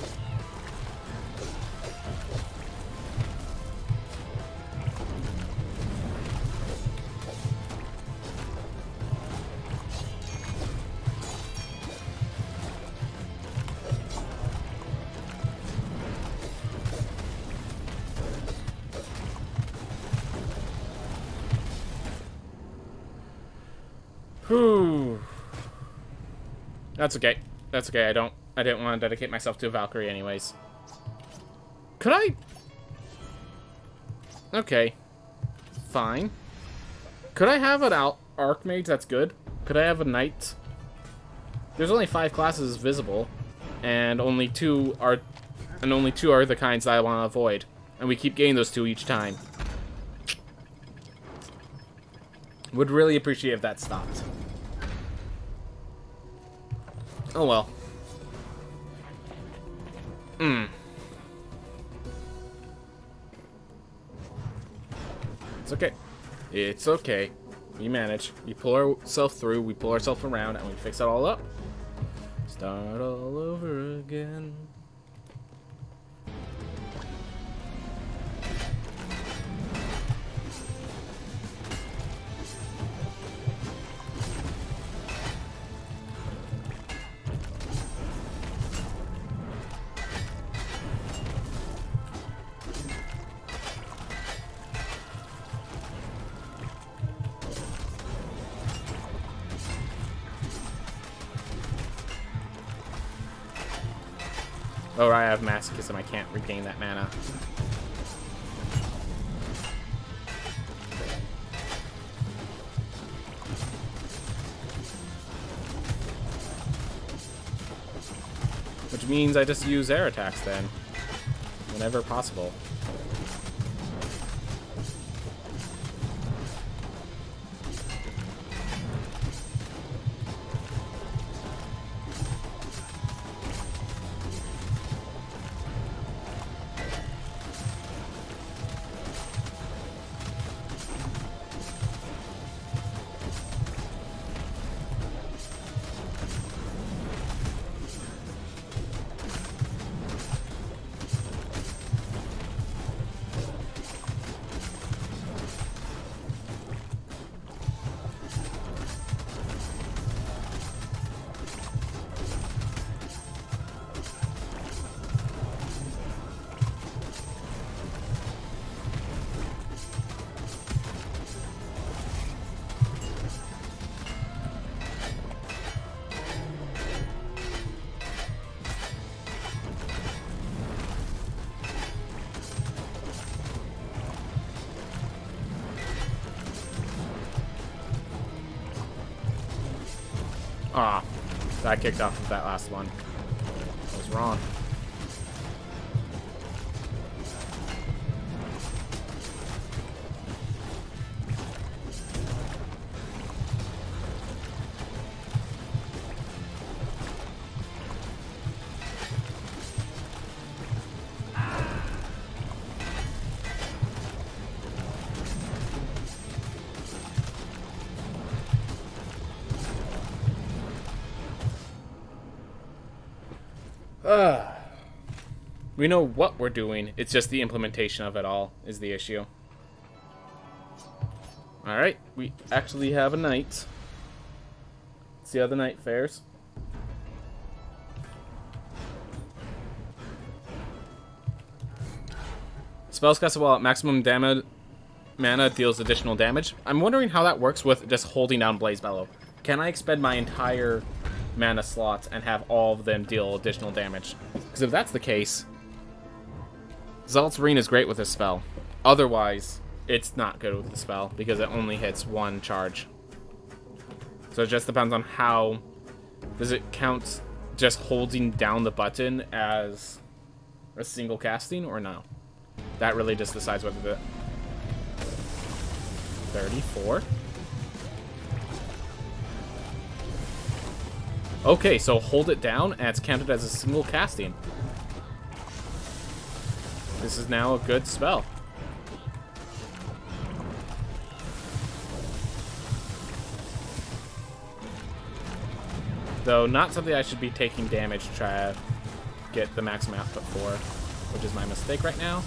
Whew. That's okay. That's okay. I didn't want to dedicate myself to a Valkyrie anyways. Could I? Okay. Fine. Could I have an Archmage that's good? Could I have a Knight? There's only 5 classes visible, and only two are the kinds that I want to avoid. And we keep getting those 2 each time. Would really appreciate if that stopped. Oh well. It's okay. It's okay. We manage. We pull ourselves through, we pull ourselves around, and we fix it all up. Start all over again. Oh, I have Masochism. I can't regain that mana. Which means I just use air attacks then. Whenever possible. Ah, that kicked off of that last one. I was wrong. We know what we're doing. It's just the implementation of it all is the issue. Alright, we actually have a knight. Let's see how the knight fares. Spells cast while at maximum mana deals additional damage. I'm wondering how that works with just holding down Blaze Bellow. Can I expend my entire mana slots and have all of them deal additional damage? Because if that's the case, Zealot's Ring is great with this spell. Otherwise, it's not good with the spell because it only hits one charge. So it just depends on how... Does it count just holding down the button as a single casting or no? That really just decides whether the... 34? Okay, so hold it down and it's counted as a single casting. This is now a good spell. Though not something I should be taking damage to try to get the maximum output for, which is my mistake right now.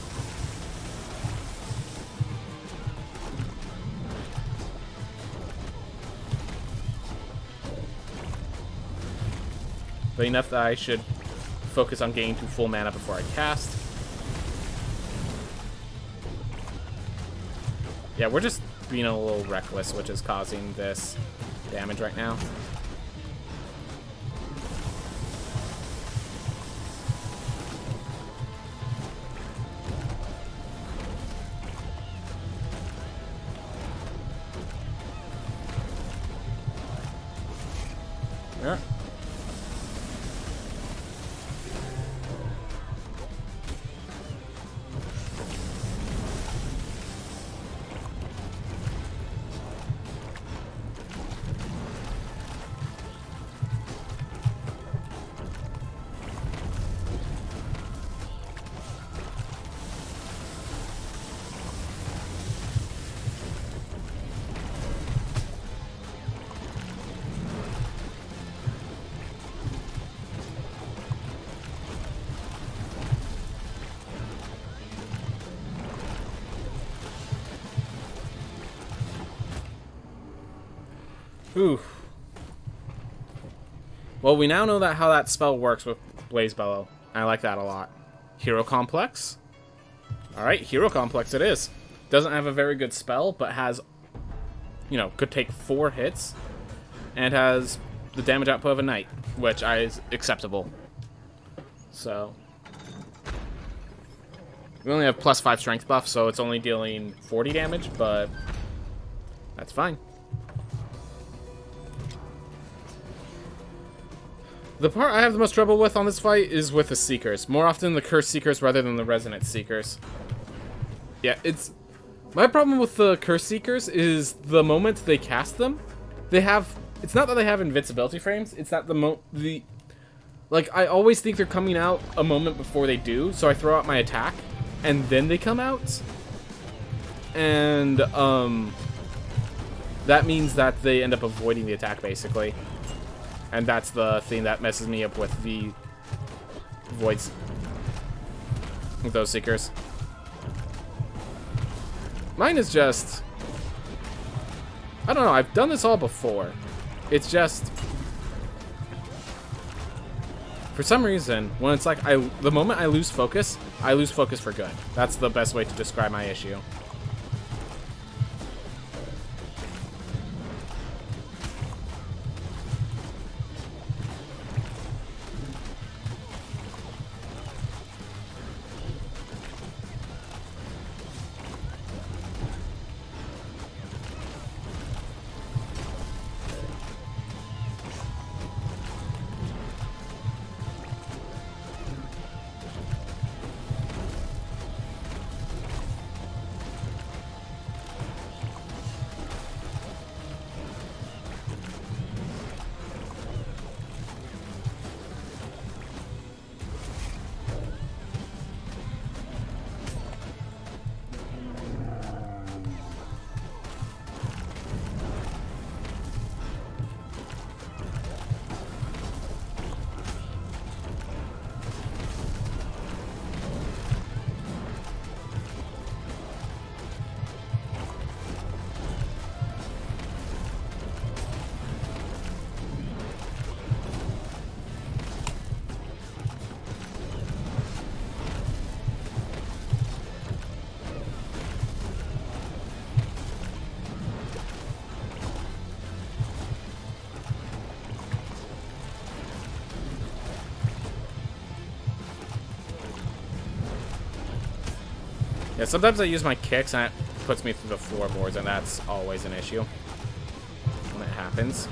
But enough that I should focus on getting to full mana before I cast. Yeah, we're just being a little reckless, which is causing this damage right now. Yeah. Ooh. Well, we now know that how that spell works with Blaze Bellow. I like that a lot. Hero Complex. Alright, Hero Complex it is. Doesn't have a very good spell, but has, you know, could take 4 hits. And has the damage output of a knight, which is acceptable. So. We only have +5 strength buff, so it's only dealing 40 damage, but that's fine. The part I have the most trouble with on this fight is with the Seekers. More often the Curse Seekers rather than the Resonance Seekers. Yeah, it's... My problem with the Curse Seekers is the moment they cast them, they have... It's not that they have invincibility frames, it's that like, I always think they're coming out a moment before they do, so I throw out my attack, and then they come out. And, that means that they end up avoiding the attack, basically. And that's the thing that messes me up with the voids with those Seekers. Mine is just... I don't know, I've done this all before. It's just... For some reason, when it's like, the moment I lose focus for good. That's the best way to describe my issue. Yeah, sometimes I use my kicks and it puts me through the floorboards, and that's always an issue when it happens.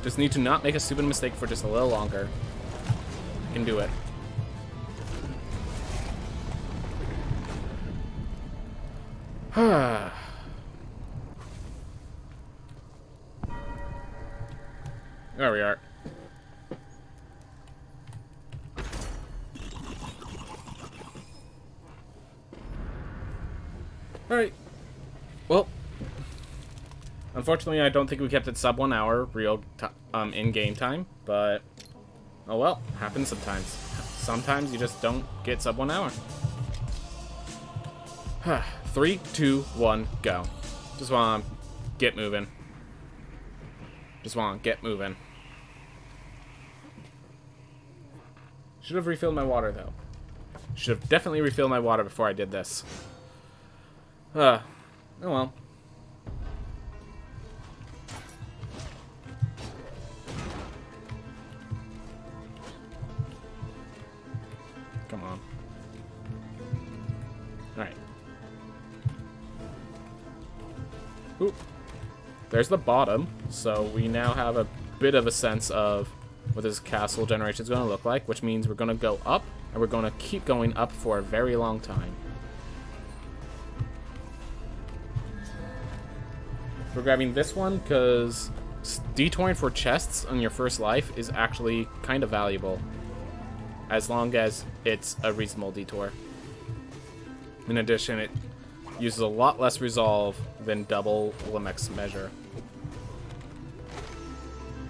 Just need to not make a stupid mistake for just a little longer. I can do it. There we are. Alright. Well, unfortunately, I don't think we kept it sub 1 hour in-game time, but oh well, happens sometimes. Sometimes you just don't get sub 1 hour. 3, 2, 1, go. Just want to get moving. Just want to get moving. Should have refilled my water, though. Should have definitely refilled my water before I did this. Oh well. Come on. Alright. Ooh. There's the bottom, so we now have a bit of a sense of what this castle generation is going to look like, which means we're going to go up, and we're going to keep going up for a very long time. We're grabbing this one because detouring for chests on your first life is actually kind of valuable, as long as it's a reasonable detour. In addition, it uses a lot less resolve than double Limek's measure.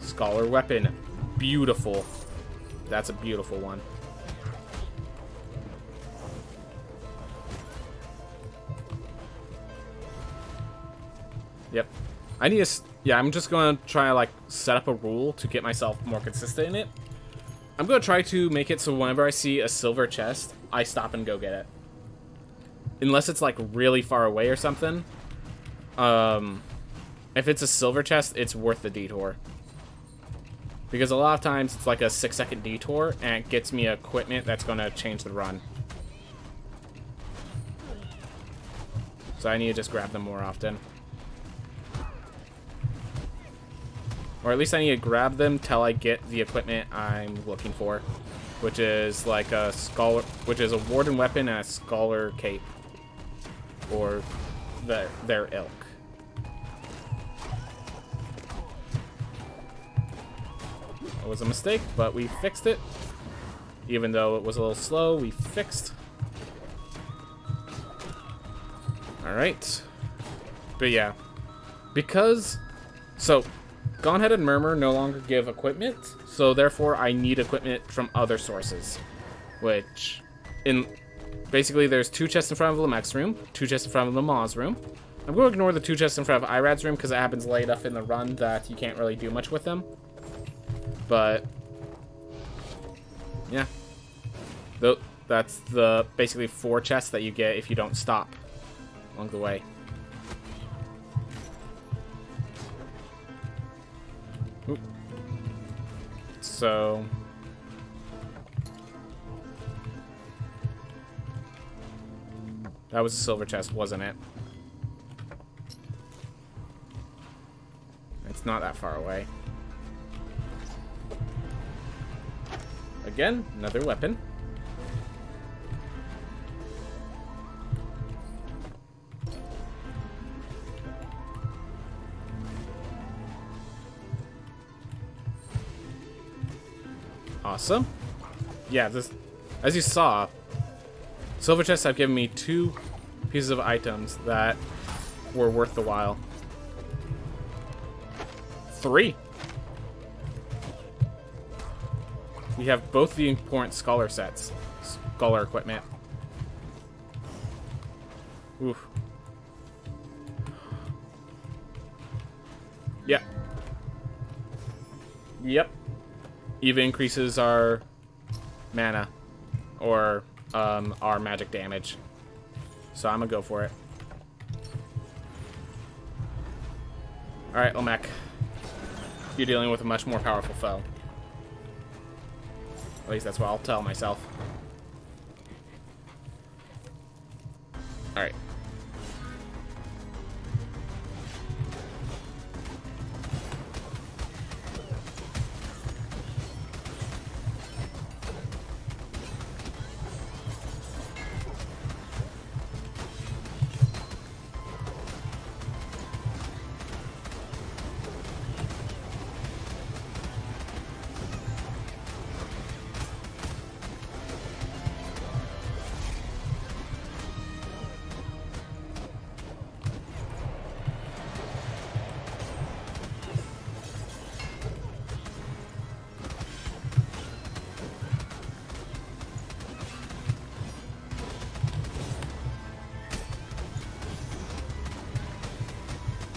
Scholar weapon. Beautiful. That's a beautiful one. Yep. I need to... Yeah, I'm just going to try to, like, set up a rule to get myself more consistent in it. I'm going to try to make it so whenever I see a silver chest, I stop and go get it. Unless it's, like, really far away or something. If it's a silver chest, it's worth the detour. Because a lot of times, it's like a 6-second detour, and it gets me equipment that's going to change the run. So I need to just grab them more often. Or at least I need to grab them till I get the equipment I'm looking for. Which is like a scholar, which is a warden weapon and a scholar cape. Or their ilk. It was a mistake, but we fixed it. Even though it was a little slow, we fixed. Alright. But yeah. Because... So, Gauntlet and Murmur no longer give equipment, so therefore I need equipment from other sources. Which... Basically, there's 2 chests in front of Limek's room, 2 chests in front of Lamaw's room. I'm going to ignore the 2 chests in front of Irad's room because it happens late enough in the run that you can't really do much with them. But, yeah. That's the basically 4 chests that you get if you don't stop along the way. Oop. So... That was a silver chest, wasn't it? It's not that far away. Again, another weapon. Awesome. yeah, this, as you saw, silver chests have given me 2 pieces of items that were worth the while. 3. We have both the important scholar sets, scholar equipment. Oof. Yep. Yep. Eva increases our mana, or our magic damage. So I'm gonna go for it. Alright, Lamek. You're dealing with a much more powerful foe. At least that's what I'll tell myself. Alright.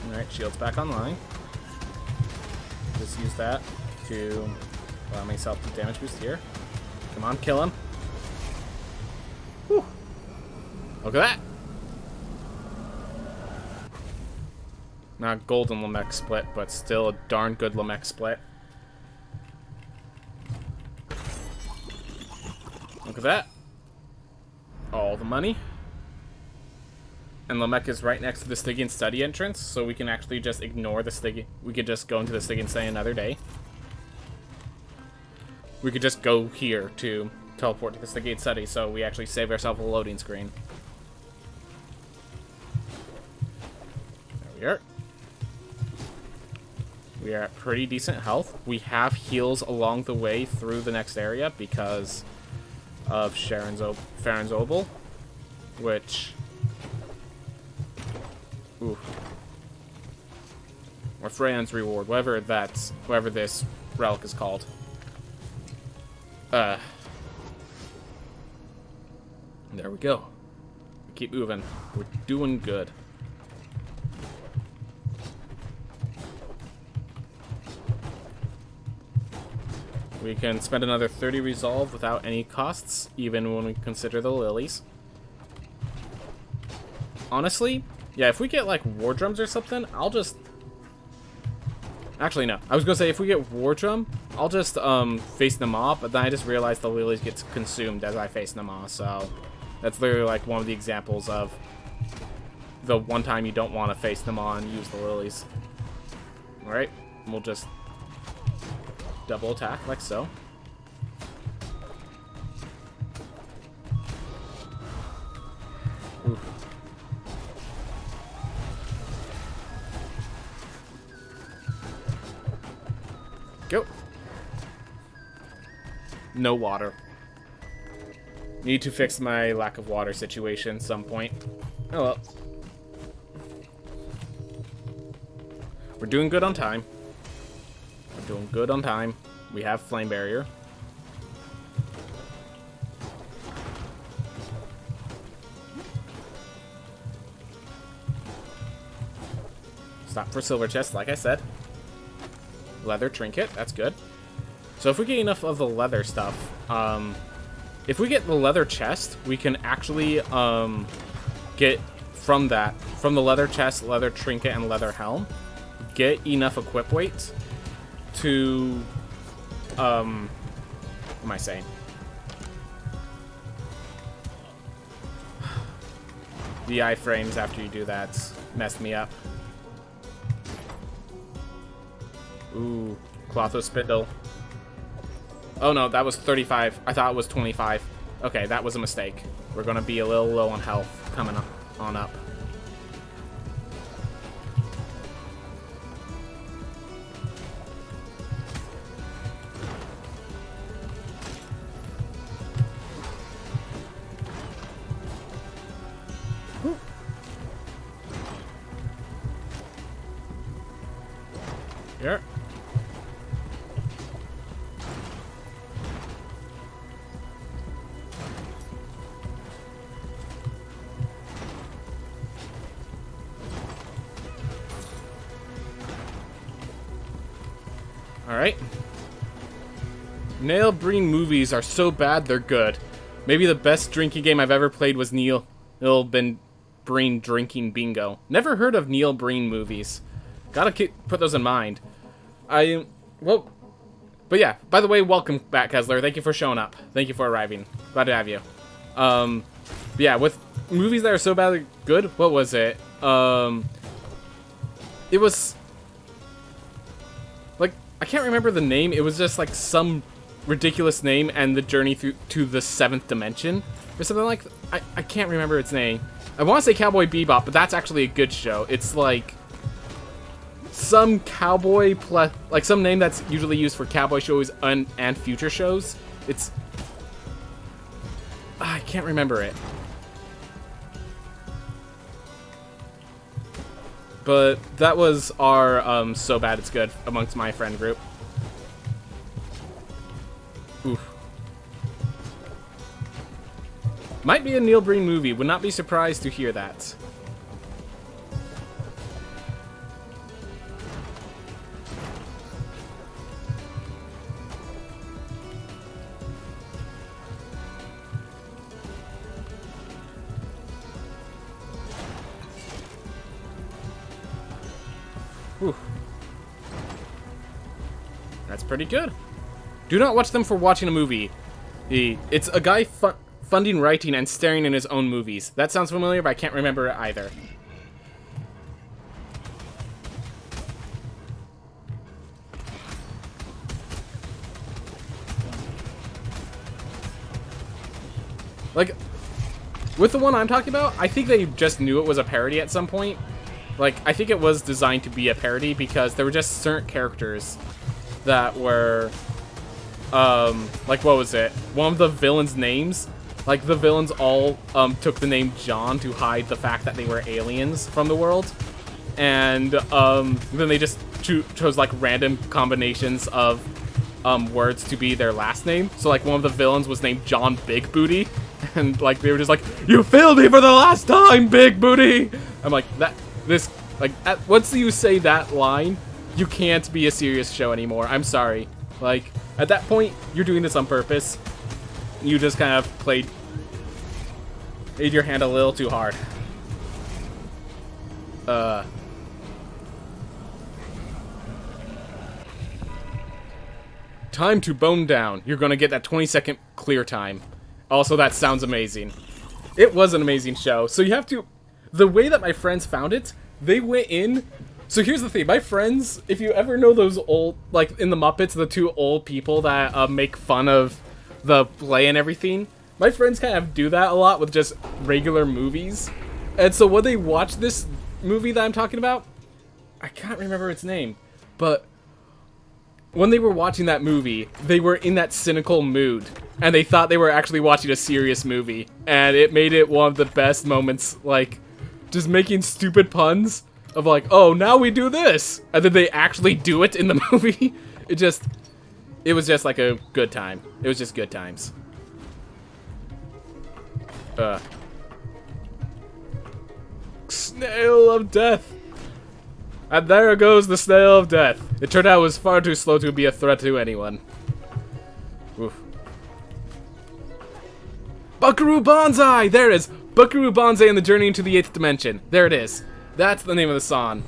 Alright, shield's back online. Just use that to allow myself the damage boost here. Come on, kill him. Whew. Look at that! Not golden Lamek split, but still a darn good Lamek split. Look at that. All the money. And Lamek is right next to the Stygian study entrance, so we can actually just ignore the Stygian. We could just go into the Stygian study another day. We could just go here to teleport to the Stygian study, so we actually save ourselves a loading screen. There we are. We are at pretty decent health. We have heals along the way through the next area because of Farron's Obel, which... Ooh. Or Freyan's Reward, whatever this relic is called. There we go. Keep moving. We're doing good. We can spend another 30 resolve without any costs, even when we consider the lilies. Honestly, yeah, if we get, like, War Drums or something, I'll just... Actually, no. I was gonna say, if we get War Drum, I'll just, face them off, but then I just realized the lilies get consumed as I face them off, so... That's literally, like, one of the examples of the one time you don't want to face them on, use the lilies. Alright, we'll just double attack, like so. Oof. Go. No water. Need to fix my lack of water situation at some point. Oh well. We're doing good on time. We're doing good on time. We have flame barrier. Stop for silver chest, like I said. Leather trinket, that's good. So if we get enough of the leather stuff, if we get the leather chest, we can actually get from the leather chest, leather trinket, and leather helm, get enough equip weight to, what am I saying? The iframes after you do that messed me up. Ooh, Clotho Spindle. Oh no, that was 35. I thought it was 25. Okay, that was a mistake. We're gonna be a little low on health coming on up. Alright. Neil Breen movies are so bad, they're good. Maybe the best drinking game I've ever played was Neil Breen Drinking Bingo. Never heard of Neil Breen movies. Gotta put those in mind. Well, but yeah, by the way, welcome back, Kessler. Thank you for showing up. Thank you for arriving. Glad to have you. Yeah, with movies that are so badly good, what was it? It was, like, I can't remember the name. It was just, like, some ridiculous name and the journey through to the 7th dimension. Or something like, I can't remember its name. I want to say Cowboy Bebop, but that's actually a good show. It's, like, some cowboy plus, like, some name that's usually used for cowboy shows and future shows. It's, I can't remember it. But that was our, so bad it's good amongst my friend group. Oof. Might be a Neil Breen movie. Would not be surprised to hear that. Whew. That's pretty good. Do not watch them for watching a movie. It's a guy funding writing and staring in his own movies. That sounds familiar, but I can't remember it either. Like, with the one I'm talking about, I think they just knew it was a parody at some point. Like, I think it was designed to be a parody because there were just certain characters that were, like, what was it? One of the villains' names, like, the villains all, took the name John to hide the fact that they were aliens from the world. And, then they just chose, like, random combinations of, words to be their last name. So, like, one of the villains was named John Big Booty. And, like, they were just like, "You failed me for the last time, Big Booty!" I'm like, once you say that line, you can't be a serious show anymore. I'm sorry. Like, at that point, you're doing this on purpose. You just kind of played your hand a little too hard. Time to bone down. You're gonna get that 20-second clear time. Also, that sounds amazing. It was an amazing show. So you have to... The way that my friends found it, they went in... So here's the thing. My friends, if you ever know those old... Like, in the Muppets, the two old people that make fun of the play and everything. My friends kind of do that a lot with just regular movies. And so when they watch this movie that I'm talking about... I can't remember its name. But... when they were watching that movie, they were in that cynical mood, and they thought they were actually watching a serious movie, and it made it one of the best moments, like, just making stupid puns of like, "Oh, now we do this," and then they actually do it in the movie. It was just like a good time. It was just good times. Snail of Death. And there goes the Snail of Death. It turned out it was far too slow to be a threat to anyone. Oof. Buckaroo Banzai! There it is! Buckaroo Banzai and the Journey into the 8th Dimension. There it is. That's the name of the song.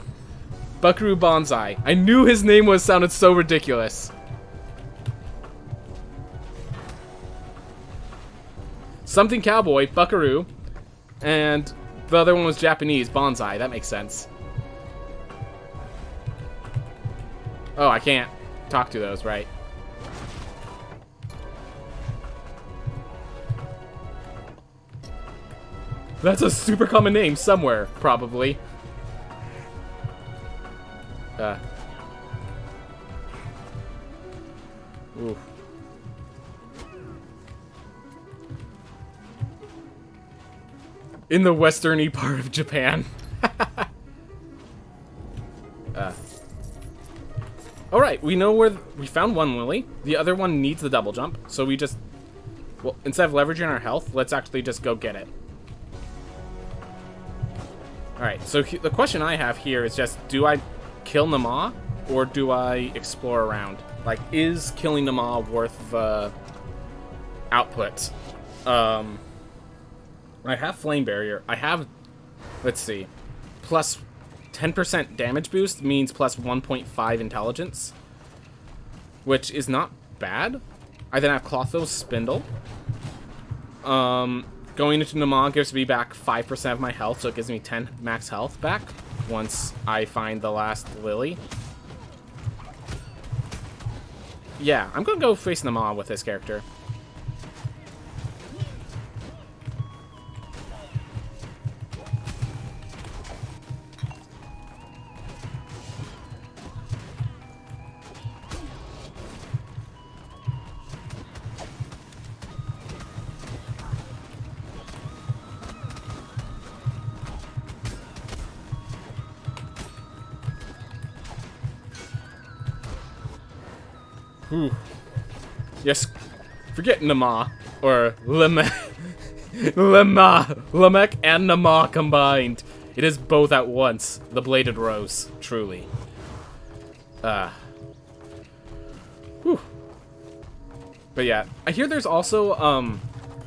Buckaroo Banzai. I knew his name sounded so ridiculous. Something Cowboy, Buckaroo. And the other one was Japanese, Banzai. That makes sense. Oh, I can't talk to those, right? That's a super common name somewhere, probably. Oof. In the westerny part of Japan. Alright, we know where... We found one Lily. The other one needs the double jump. So we just... Well, instead of leveraging our health, let's actually just go get it. Alright, so the question I have here is just... Do I kill Nama? Or do I explore around? Like, is killing them all worth the output? I have Flame Barrier. I have, let's see, plus 10% damage boost means plus 1.5 intelligence, which is not bad. I then have Clothos Spindle. Going into Nama gives me back 5% of my health, so it gives me 10 max health back once I find the last Lily. Yeah, I'm gonna go face Nama with this character. Ooh. Yes, forget Nama, or Lemek and Nama combined. It is both at once, the Bladed Rose, truly. Whew. But yeah, I hear there's also,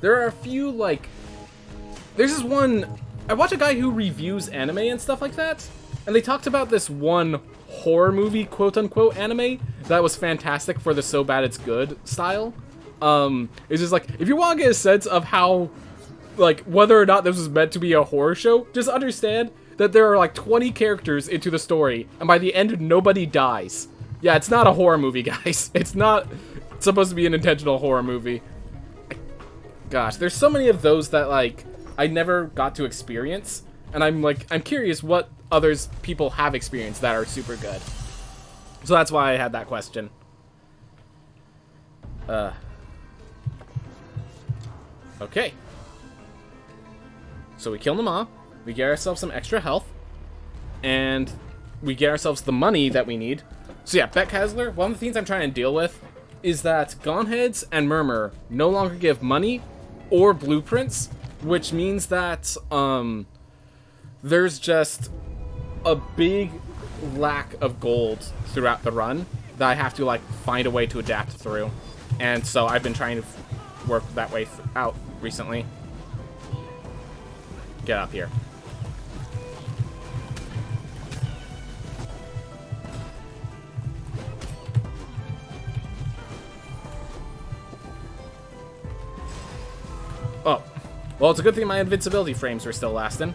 there are a few, like, there's this one, I watch a guy who reviews anime and stuff like that, and they talked about this one horror movie, quote-unquote, anime that was fantastic for the so bad it's good style. It's just like, if you want to get a sense of how, like, whether or not this was meant to be a horror show, just understand that there are like 20 characters into the story, and by the end, nobody dies. Yeah, it's not a horror movie, guys. It's not supposed to be an intentional horror movie. Gosh, there's so many of those that, like, I never got to experience, and I'm curious what others people have experienced that are super good. So that's why I had that question. Okay. So we kill Nama, we get ourselves some extra health, and we get ourselves the money that we need. So yeah, Bet Kessler, one of the things I'm trying to deal with is that Goneheads and Murmur no longer give money or blueprints, which means that there's just a big lack of gold throughout the run that I have to, like, find a way to adapt through. And so I've been trying to work that way out recently. Get up here. Oh. Well, it's a good thing my invincibility frames were still lasting.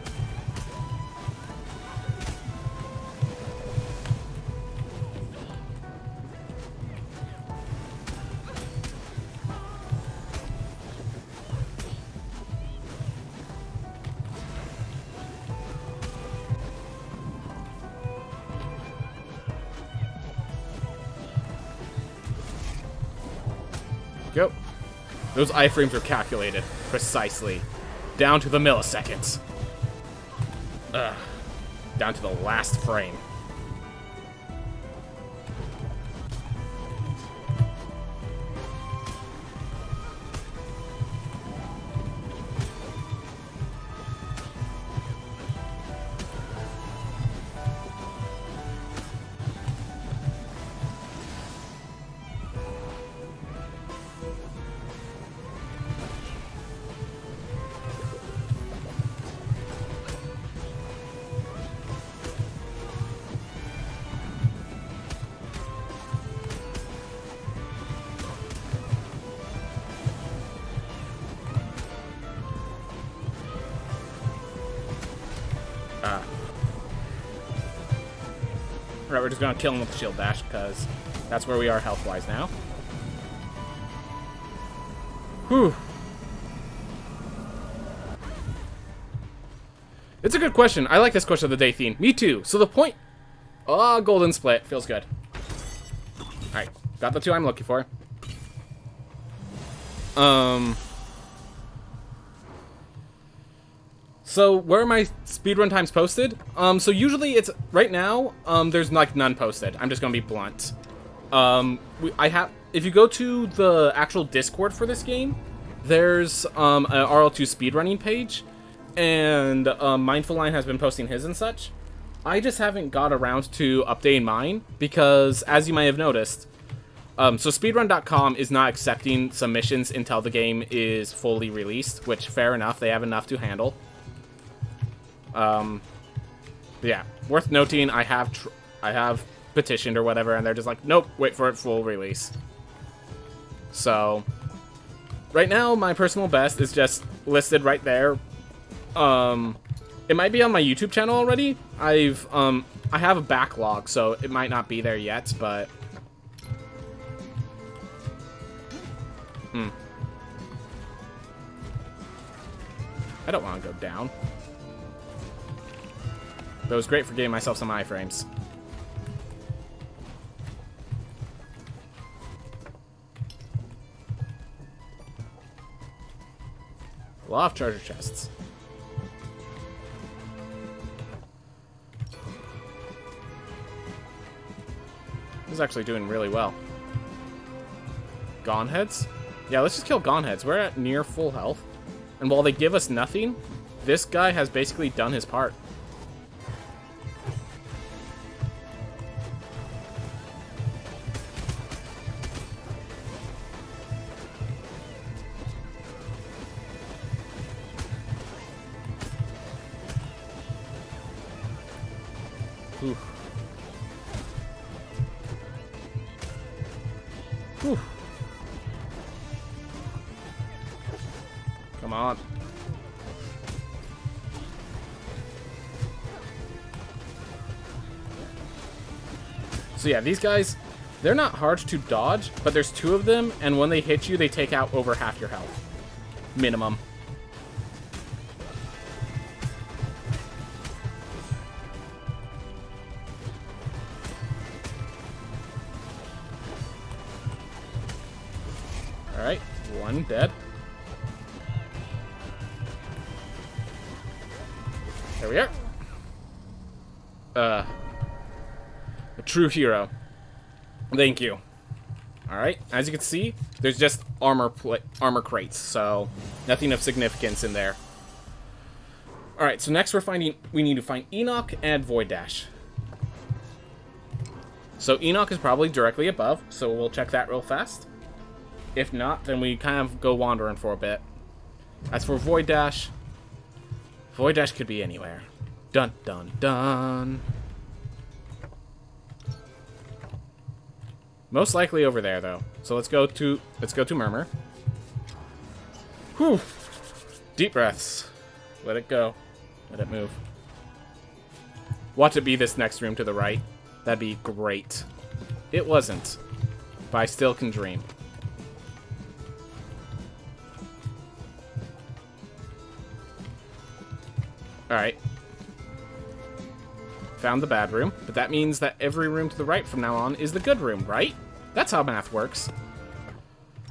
Go. Those iframes were calculated precisely, down to the milliseconds. Down to the last frame. Right, we're just gonna kill him with the shield dash, because that's where we are health-wise now. Whew. It's a good question. I like this question of the day theme. Me too. So the point... Oh, golden split. Feels good. Alright, got the two I'm looking for. So, where are my speedrun times posted? So usually it's, right now, there's like none posted. I'm just gonna be blunt. If you go to the actual Discord for this game, there's an RL2 speedrunning page, and Mindful Line has been posting his and such. I just haven't got around to updating mine, because, as you might have noticed, So speedrun.com is not accepting submissions until the game is fully released, which, fair enough, they have enough to handle. Yeah, worth noting, I have petitioned or whatever, and they're just like, nope, wait for it full release. So, right now, my personal best is just listed right there. It might be on my YouTube channel already. I have a backlog, so it might not be there yet, but... I don't want to go down. But it was great for getting myself some iframes. A lot of treasure chests. This is actually doing really well. Gone heads? Yeah, let's just kill gone heads. We're at near full health. And while they give us nothing, this guy has basically done his part. Oof. Oof. Come on. So yeah, these guys, they're not hard to dodge, but there's two of them, and when they hit you, they take out over half your health. Minimum. Alright, one dead. There we are. A true hero. Thank you. Alright, as you can see, there's just armor crates, so nothing of significance in there. Alright, so next we need to find Enoch and Void Dash. So Enoch is probably directly above, so we'll check that real fast. If not, then we kind of go wandering for a bit. As for Void Dash could be anywhere. Dun dun dun. Most likely over there though. So let's go to Murmur. Whew. Deep breaths. Let it go. Let it move. Watch it be this next room to the right. That'd be great. It wasn't. But I still can dream. Alright. Found the bad room, but that means that every room to the right from now on is the good room, right? That's how math works.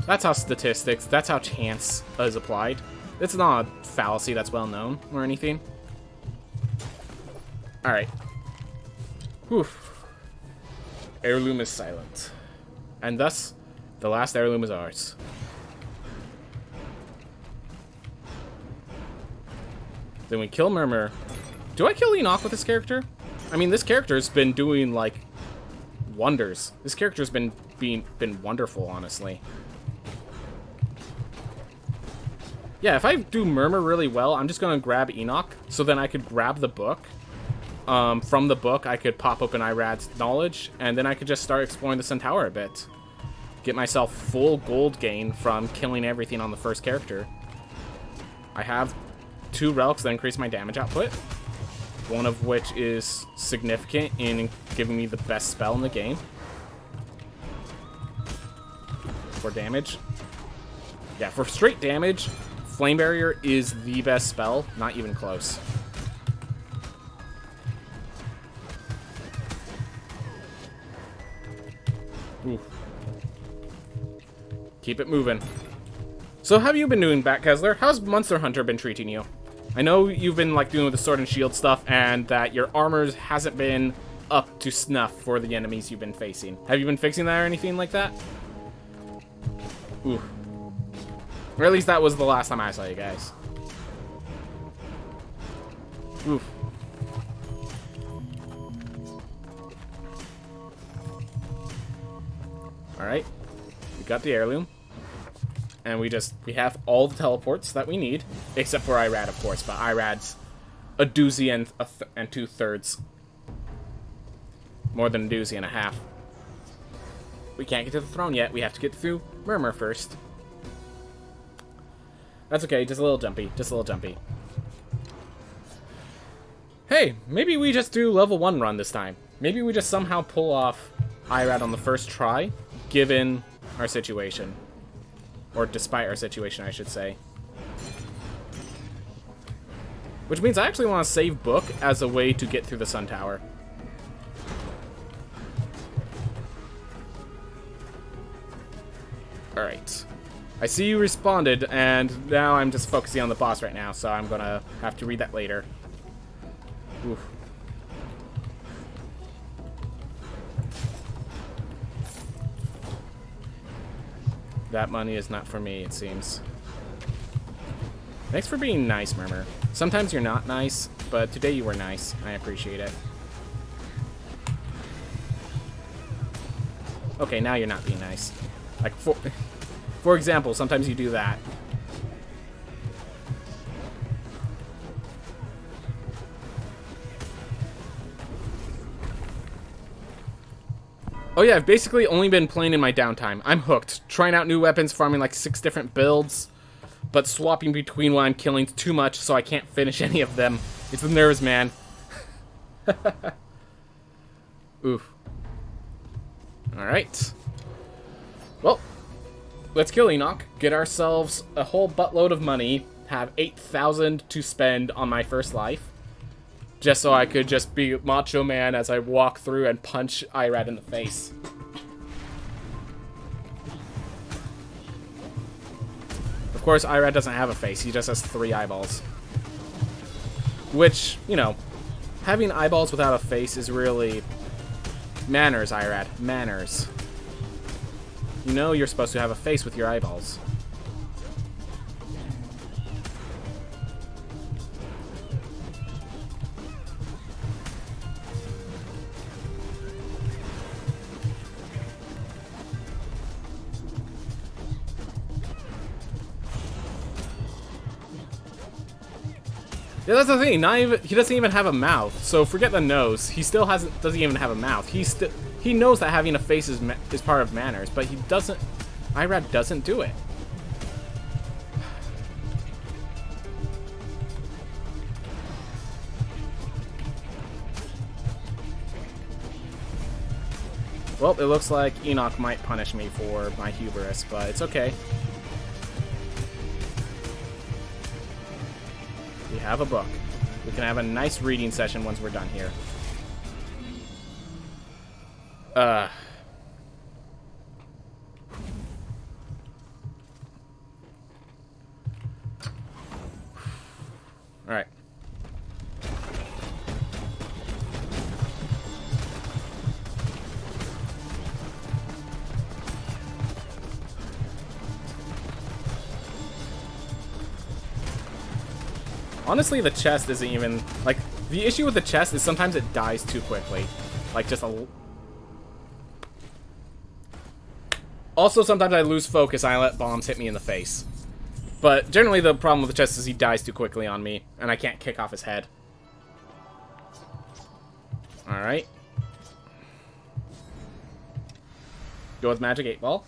That's how statistics, that's how chance is applied. It's not a fallacy that's well known or anything. Alright. Whew. Heirloom is silent. And thus, the last heirloom is ours. Then we kill Murmur. Do I kill Enoch with this character? I mean, this character's been doing, like, wonders. This character's been wonderful, honestly. Yeah, if I do Murmur really well, I'm just going to grab Enoch, so then I could grab the book. From the book, I could pop open Irad's knowledge, and then I could just start exploring the Centaur a bit. Get myself full gold gain from killing everything on the first character. I have 2 relics that increase my damage output. One of which is significant in giving me the best spell in the game. For damage. Yeah, for straight damage, Flame Barrier is the best spell. Not even close. Ooh. Keep it moving. So how have you been doing, Bat Kessler? How's Monster Hunter been treating you? I know you've been like doing with the sword and shield stuff, and that your armor hasn't been up to snuff for the enemies you've been facing. Have you been fixing that or anything like that? Ooh. Or at least that was the last time I saw you guys. Oof. Alright. We got the heirloom. And we have all the teleports that we need. Except for Irad, of course. But Irad's a doozy and 2/3. More than a doozy and a half. We can't get to the throne yet. We have to get through Murmur first. That's okay. Just a little jumpy. Just a little jumpy. Hey, maybe we just do level 1 run this time. Maybe we just somehow pull off Irad on the first try, given our situation. Or despite our situation, I should say. Which means I actually want to save Book as a way to get through the Sun Tower. Alright. I see you responded, and now I'm just focusing on the boss right now, so I'm gonna have to read that later. Oof. That money is not for me, it seems. Thanks for being nice, Murmur. Sometimes you're not nice, but today you were nice. I appreciate it. Okay, now you're not being nice. Like, for example, sometimes you do that. Oh yeah, I've basically only been playing in my downtime. I'm hooked. Trying out new weapons, farming like 6 different builds, but swapping between while I'm killing too much, so I can't finish any of them. It's the nerves, man. Oof. Alright. Well, let's kill Enoch, get ourselves a whole buttload of money, have 8,000 to spend on my first life, just so I could just be Macho Man as I walk through and punch Irad in the face. Of course, Irad doesn't have a face, he just has 3 eyeballs. Which, you know, having eyeballs without a face is really... Manners, Irad. Manners. You know you're supposed to have a face with your eyeballs. Yeah, that's the thing. He doesn't even have a mouth. So forget the nose. He still doesn't even have a mouth. He knows that having a face is part of manners, but he doesn't. Irad doesn't do it. Well, it looks like Enoch might punish me for my hubris, but it's okay. We have a book. We can have a nice reading session once we're done here. Alright. Honestly, the chest isn't even... Like, the issue with the chest is sometimes it dies too quickly. Like, just a... Also, sometimes I lose focus and I let bombs hit me in the face. But generally, the problem with the chest is he dies too quickly on me, and I can't kick off his head. Alright. Go with Magic 8 Ball.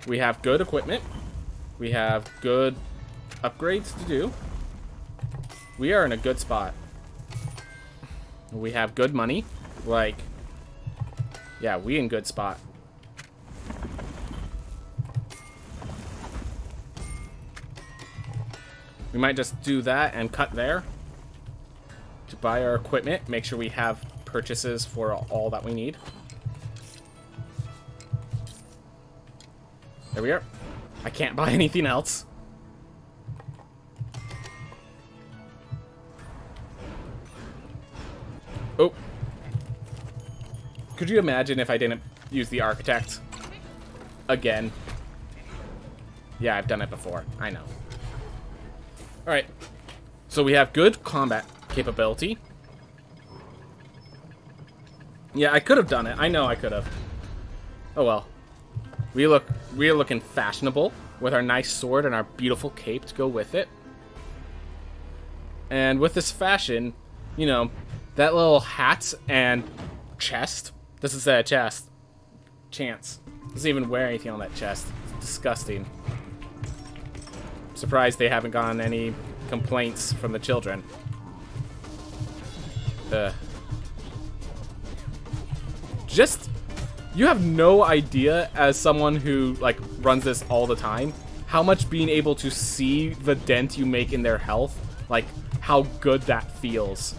We have good equipment. We have good upgrades to do. We are in a good spot. We have good money. Like, yeah, we in good spot. We might just do that and cut there to buy our equipment. Make sure we have purchases for all that we need. There we are. I can't buy anything else. Oh. Could you imagine if I didn't use the architect? Again. Yeah, I've done it before. I know. Alright. So we have good combat. capability. Yeah, I could have done it. I know I could have. Oh well. We're looking fashionable with our nice sword and our beautiful cape to go with it. And with this fashion, you know, that little hat and chest. This is a chest. Chance. Doesn't even wear anything on that chest. It's disgusting. Surprised they haven't gotten any complaints from the children. You have no idea, as someone who, like, runs this all the time, how much being able to see the dent you make in their health, like, how good that feels.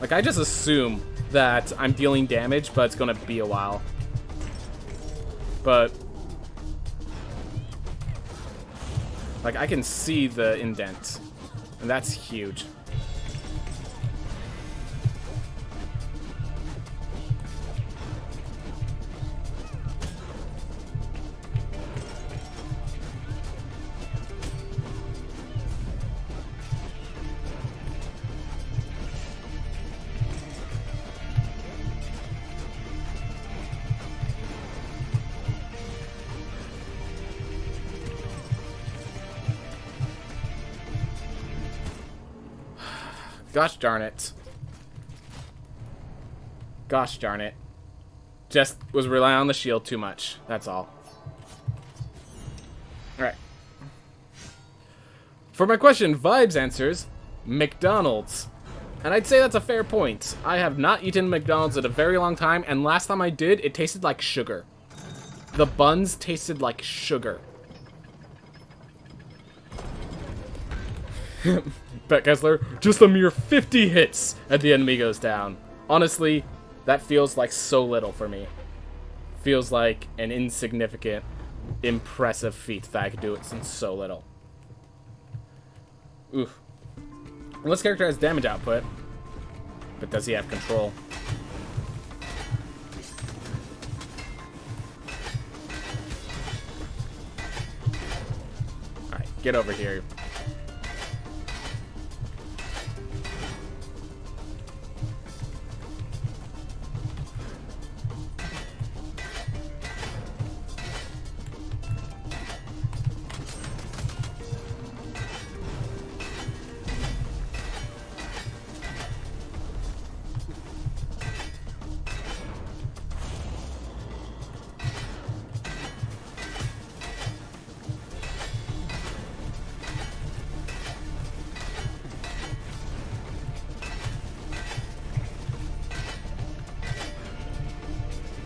Like, I just assume that I'm dealing damage, but it's gonna be a while. But, like, I can see the indent, and that's huge. Gosh darn it. Gosh darn it. Just was relying on the shield too much. That's all. Alright. For my question, Vibes answers McDonald's. And I'd say that's a fair point. I have not eaten McDonald's in a very long time, and last time I did, it tasted like sugar. The buns tasted like sugar. Bet Kessler, just a mere 50 hits and the enemy goes down. Honestly, that feels like so little for me. Feels like an insignificant, impressive feat that I could do it in so little. Oof. Well, this character has damage output, but does he have control? Alright, get over here.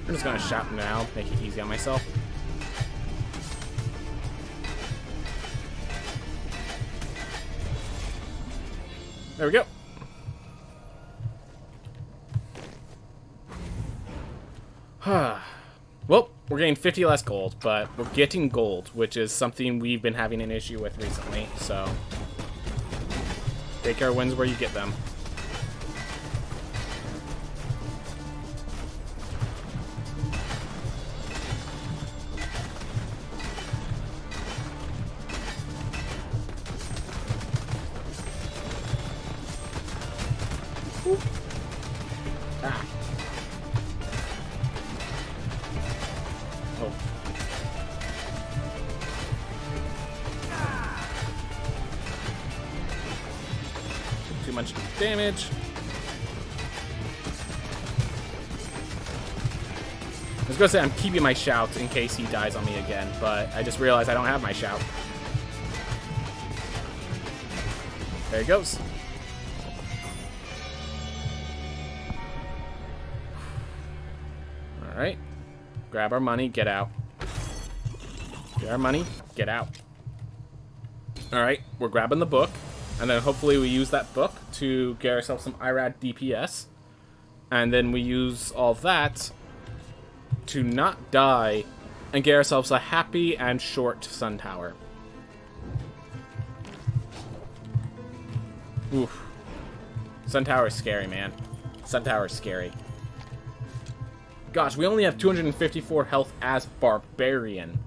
I'm just gonna shout now, make it easy on myself. There we go. Well, we're getting 50 less gold, but we're getting gold, which is something we've been having an issue with recently, so take our wins where you get them. Ah. Oh. Too much damage. I was gonna say I'm keeping my shout in case he dies on me again, but I just realized I don't have my shout. There he goes. Alright. Grab our money, get out. Get our money, get out. Alright, we're grabbing the book. And then hopefully we use that book to get ourselves some IRAD DPS. And then we use all that to not die and get ourselves a happy and short Sun Tower. Oof. Sun Tower is scary, man. Sun Tower is scary. Gosh, we only have 254 health as Barbarian.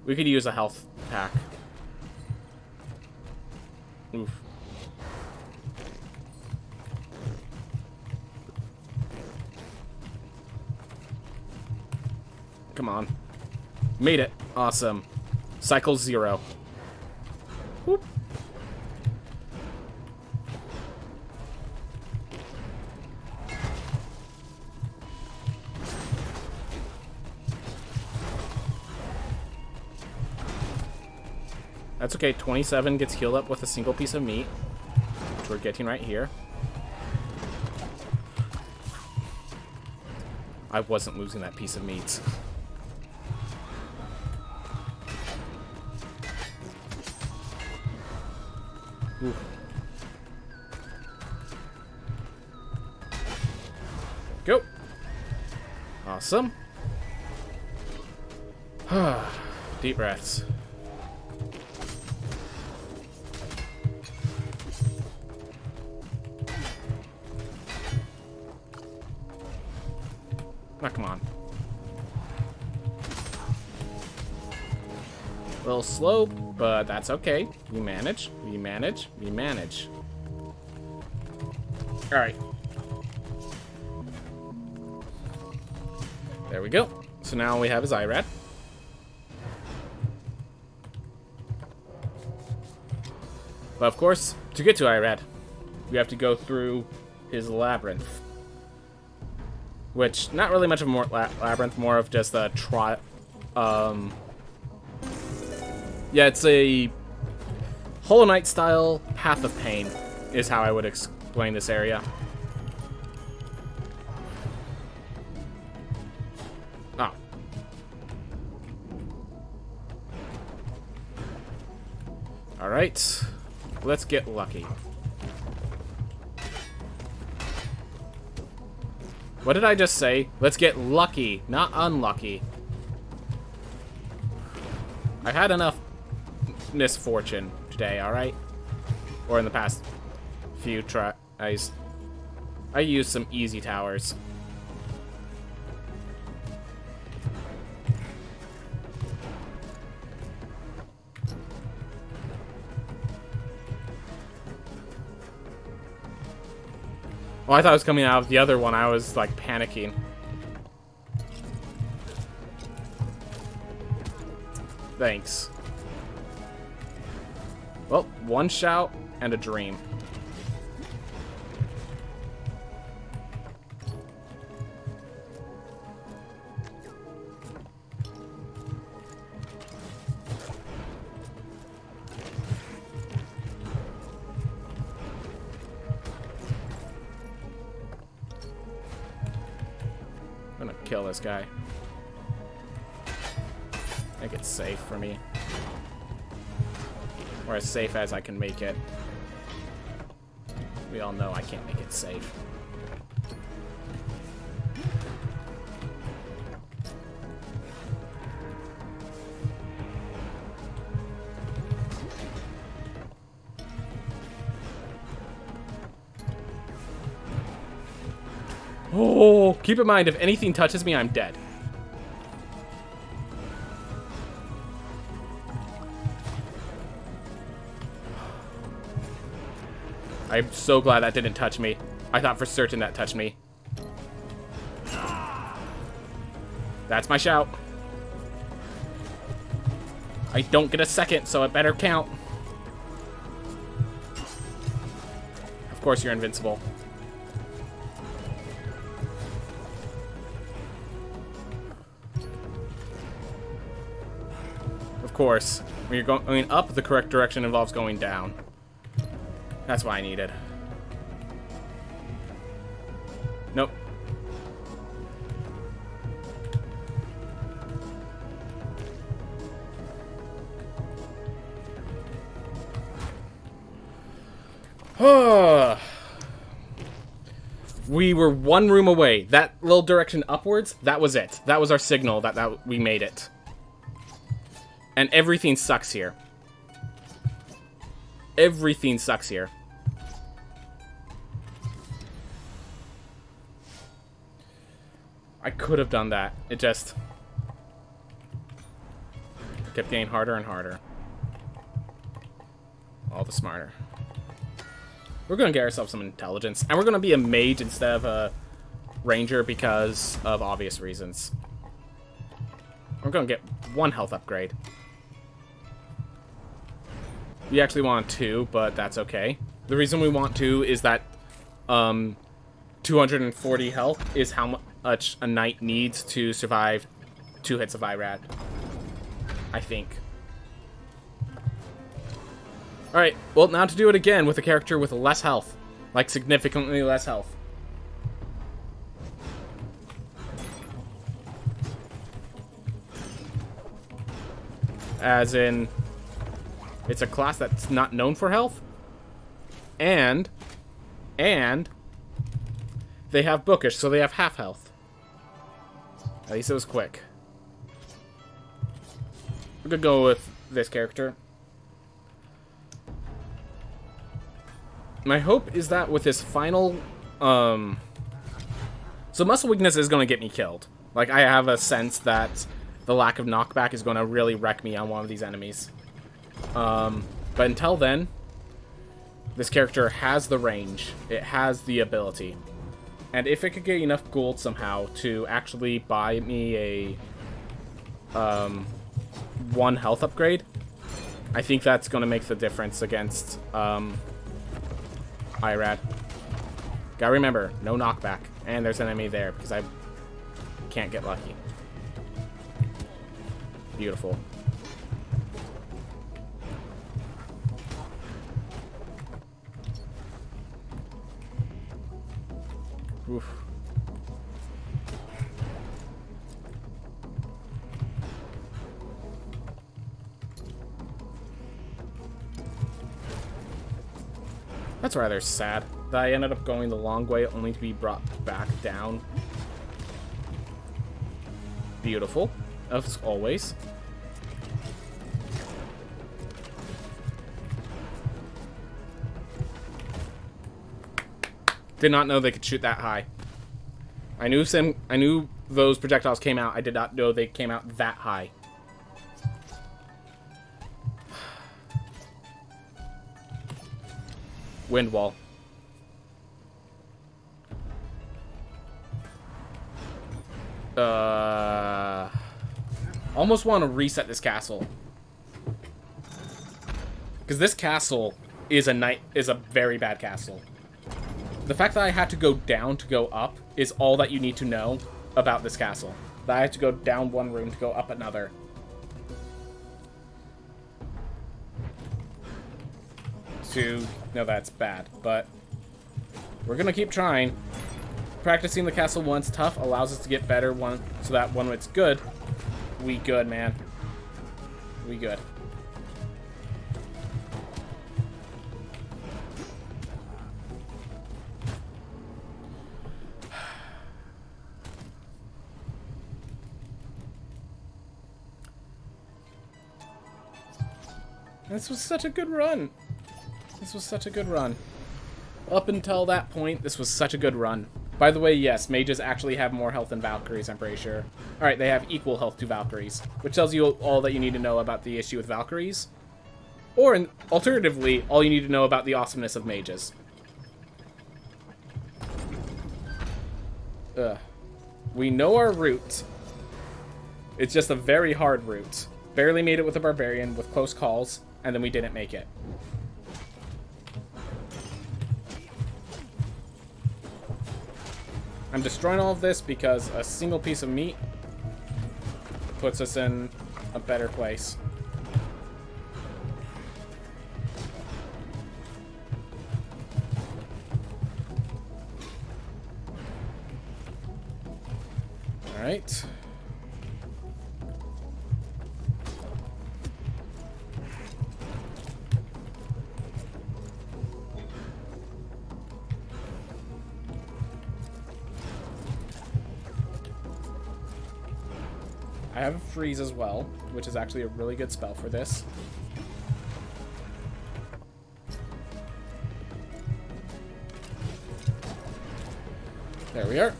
We could use a health pack. Oof. Come on. Made it. Awesome. Cycle 0. Whoop. That's okay. 27 gets healed up with a single piece of meat, which we're getting right here. I wasn't losing that piece of meat. Ooh. Go. Awesome. Deep breaths. Now, come on. A little slow, but that's okay. We manage. We manage. We manage. All right. There we go. So now all we have is Irad. But of course, to get to Irad, we have to go through his labyrinth. Which, not really much of a labyrinth, more of just a yeah, it's a Hollow Knight style Path of Pain, is how I would explain this area. Oh. Alright. Let's get lucky. What did I just say? Let's get lucky, not unlucky. I've had enough misfortune today, alright? Or in the past few tries. I used some easy towers. Well, I thought it was coming out of the other one. I was, like, panicking. Thanks. Well, one shout and a dream. I'm gonna kill this guy. Make it safe for me. Or as safe as I can make it. We all know I can't make it safe. Oh, keep in mind, if anything touches me, I'm dead. I'm so glad that didn't touch me. I thought for certain that touched me. That's my shout. I don't get a second, so it better count. Of course you're invincible. Of course. When you're going up, the correct direction involves going down. That's what I needed. Nope. We were one room away. That little direction upwards, that was it. That was our signal that we made it. And everything sucks here. Everything sucks here. I could have done that. It just kept getting harder and harder. All the smarter. We're going to get ourselves some intelligence. And we're going to be a mage instead of a ranger because of obvious reasons. We're going to get 1 health upgrade. We actually want 2, but that's okay. The reason we want 2 is that 240 health is how much a knight needs to survive 2 hits of IRAD. I think. Alright, well, now to do it again with a character with less health. Like, significantly less health. As in, it's a class that's not known for health. And they have bookish, so they have half health. At least it was quick. We're gonna go with this character. My hope is that with this final, so muscle weakness is going to get me killed. Like, I have a sense that the lack of knockback is going to really wreck me on one of these enemies. But until then, this character has the range. It has the ability. And if it could get enough gold somehow to actually buy me a 1 health upgrade, I think that's going to make the difference against IRAD. Gotta remember, no knockback. And there's an enemy there because I can't get lucky. Beautiful. Oof. That's rather sad that I ended up going the long way only to be brought back down. Beautiful, as always. Did not know they could shoot that high. I knew those projectiles came out. I did not know they came out that high. Wind wall. Almost want to reset this castle. Because this castle is a very bad castle. The fact that I had to go down to go up is all that you need to know about this castle. That I had to go down 1 room to go up another. To know that's bad, but we're gonna keep trying. Practicing the castle once tough allows us to get better so that when it's good, we good, man. We good. This was such a good run. This was such a good run. Up until that point, this was such a good run. By the way, yes, mages actually have more health than Valkyries, I'm pretty sure. Alright, they have equal health to Valkyries, which tells you all that you need to know about the issue with Valkyries. Or, alternatively, all you need to know about the awesomeness of mages. Ugh. We know our route. It's just a very hard route. Barely made it with a barbarian with close calls, and then we didn't make it. I'm destroying all of this because a single piece of meat puts us in a better place. All right. I have a freeze as well, which is actually a really good spell for this. There we are.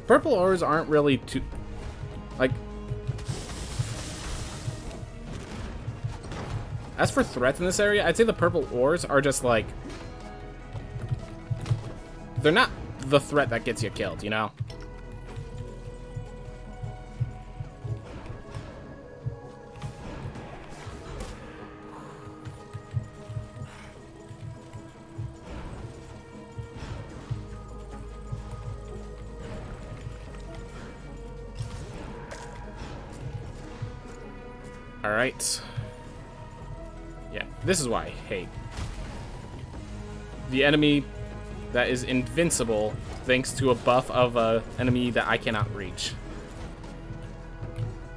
Purple ores aren't really too... like... As for threats in this area, I'd say the purple ores are just like... they're not the threat that gets you killed, you know? Alright. Yeah, this is why I hate the enemy that is invincible thanks to a buff of a enemy that I cannot reach.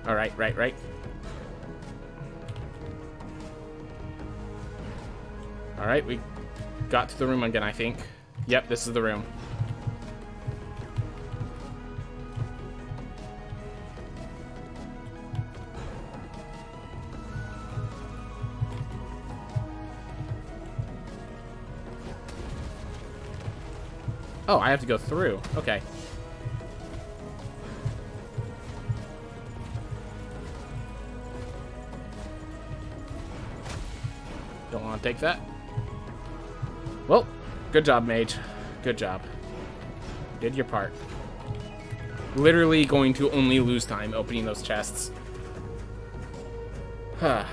Alright, right. Alright, we got to the room again, I think. Yep, this is the room. Oh, I have to go through. Okay. Don't want to take that. Well, good job, mage. Good job. Did your part. Literally going to only lose time opening those chests. Huh.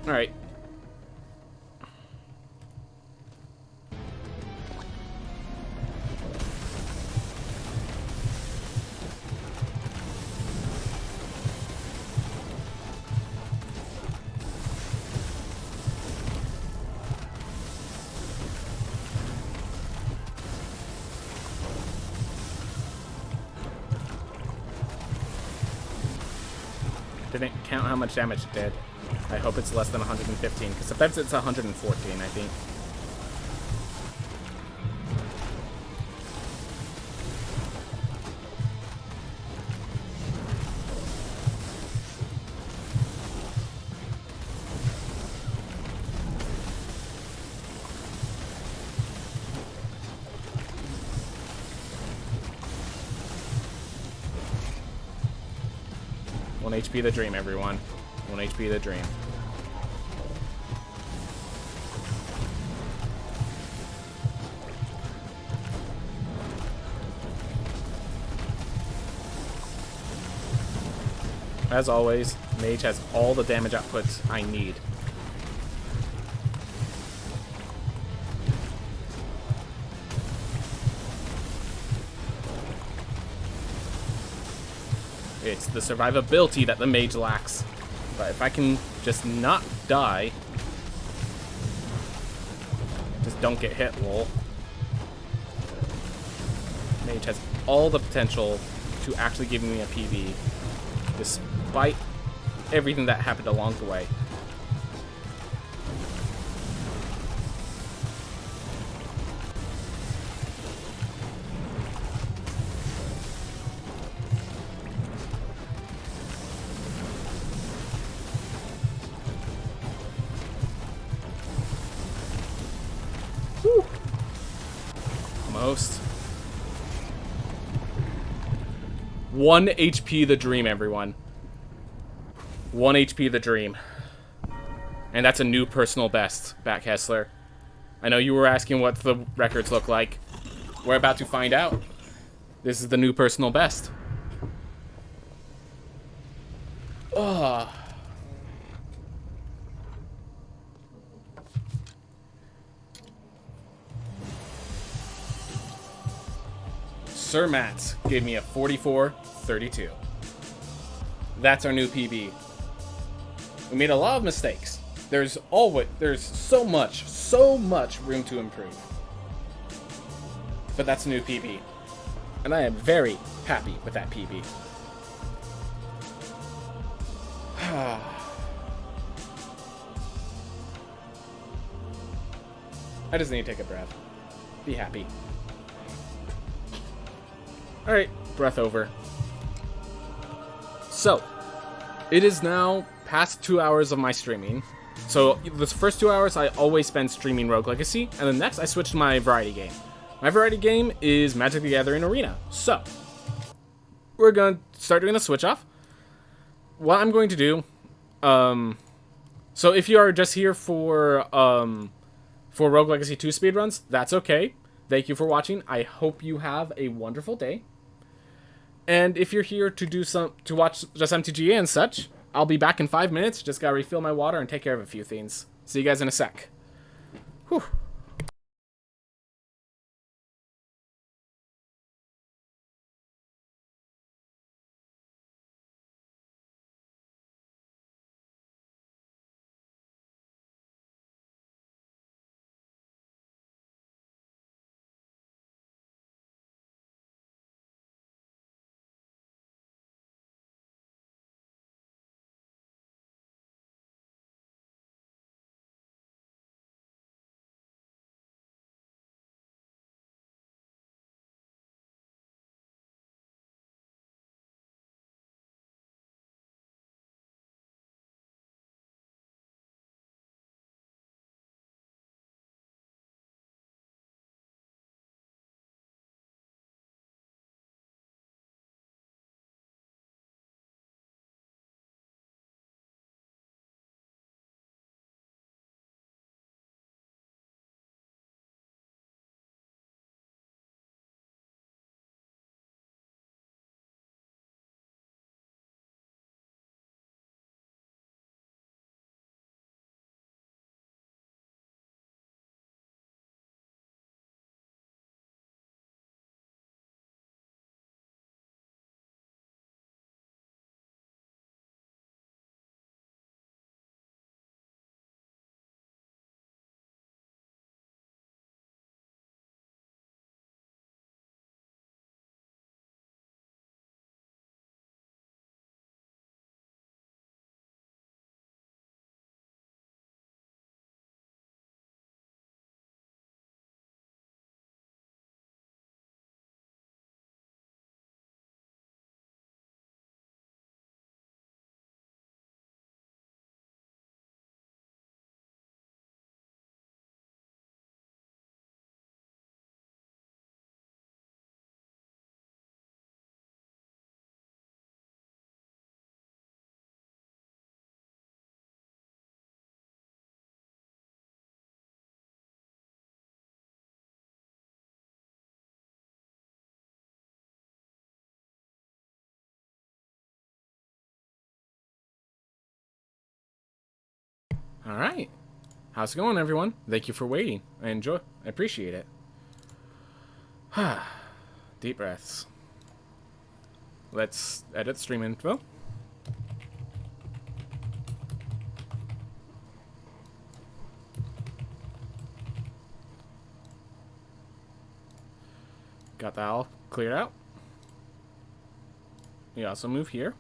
Alright. Didn't count how much damage it did. I hope it's less than 115, because sometimes it's 114, I think. One HP the dream, everyone. 1 HP the dream. As always, mage has all the damage outputs I need. It's the survivability that the mage lacks. But if I can just not die, just don't get hit, lol. Mage has all the potential to actually give me a PB, despite everything that happened along the way. Whew. Almost. 1 HP the dream, everyone. 1 HP the dream. And that's a new personal best, Bat Kessler. I know you were asking what the records look like. We're about to find out. This is the new personal best. Ugh. Sir Matt gave me a 44-32. That's our new PB. We made a lot of mistakes. There's so much room to improve. But that's a new PB. And I am very happy with that PB. I just need to take a breath. Be happy. Alright, breath over. So, it is now past 2 hours of my streaming. So, the first 2 hours I always spend streaming Rouge Legacy, and then next I switch to my variety game. My variety game is Magic the Gathering Arena. So, we're going to start doing the switch off. What I'm going to do, So if you are just here for Rogue Legacy 2 speedruns, that's okay. Thank you for watching. I hope you have a wonderful day. And if you're here to watch just MTGA and such, I'll be back in 5 minutes. Just gotta refill my water and take care of a few things. See you guys in a sec. Whew. All right. How's it going, everyone? Thank you for waiting. I appreciate it. Deep breaths. Let's edit stream info. Got that all cleared out. We also move here.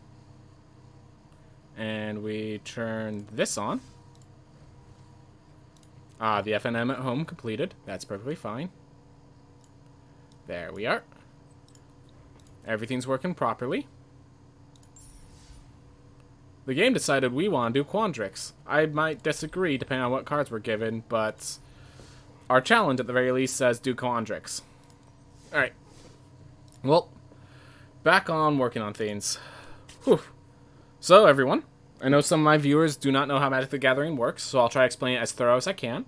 And we turn this on. The FNM at home completed. That's perfectly fine. There we are. Everything's working properly. The game decided we want to do Quandrix. I might disagree depending on what cards we're given, but our challenge at the very least says do Quandrix. Alright. Well, back on working on things. Whew. So, everyone, I know some of my viewers do not know how Magic the Gathering works, so I'll try to explain it as thorough as I can.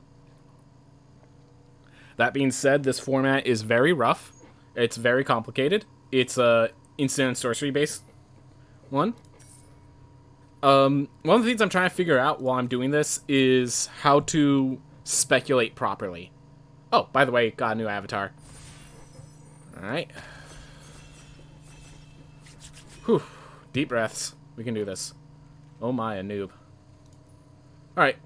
That being said, this format is very rough. It's very complicated. It's a instant and sorcery based one. One of the things I'm trying to figure out while I'm doing this is how to speculate properly. Oh, by the way, got a new avatar. Alright. Whew. Deep breaths. We can do this. Oh my, a noob. Alright.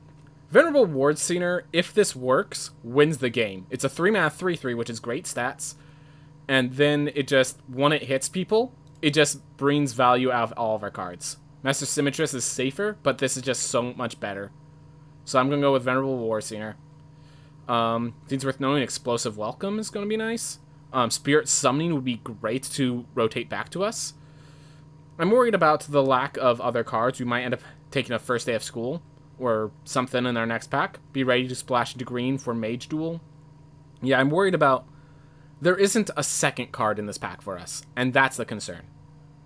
Venerable Ward Singer, if this works, wins the game. It's a 3-mana 3/3, which is great stats. And then it just, when it hits people, it just brings value out of all of our cards. Master Symmetrist is safer, but this is just so much better. So I'm going to go with Venerable War Singer. Things worth knowing, Explosive Welcome is going to be nice. Spirit Summoning would be great to rotate back to us. I'm worried about the lack of other cards. We might end up taking a First Day of School or something in our next pack. Be ready to splash into green for Mage Duel. Yeah, I'm worried about... There isn't a second card in this pack for us, and that's the concern.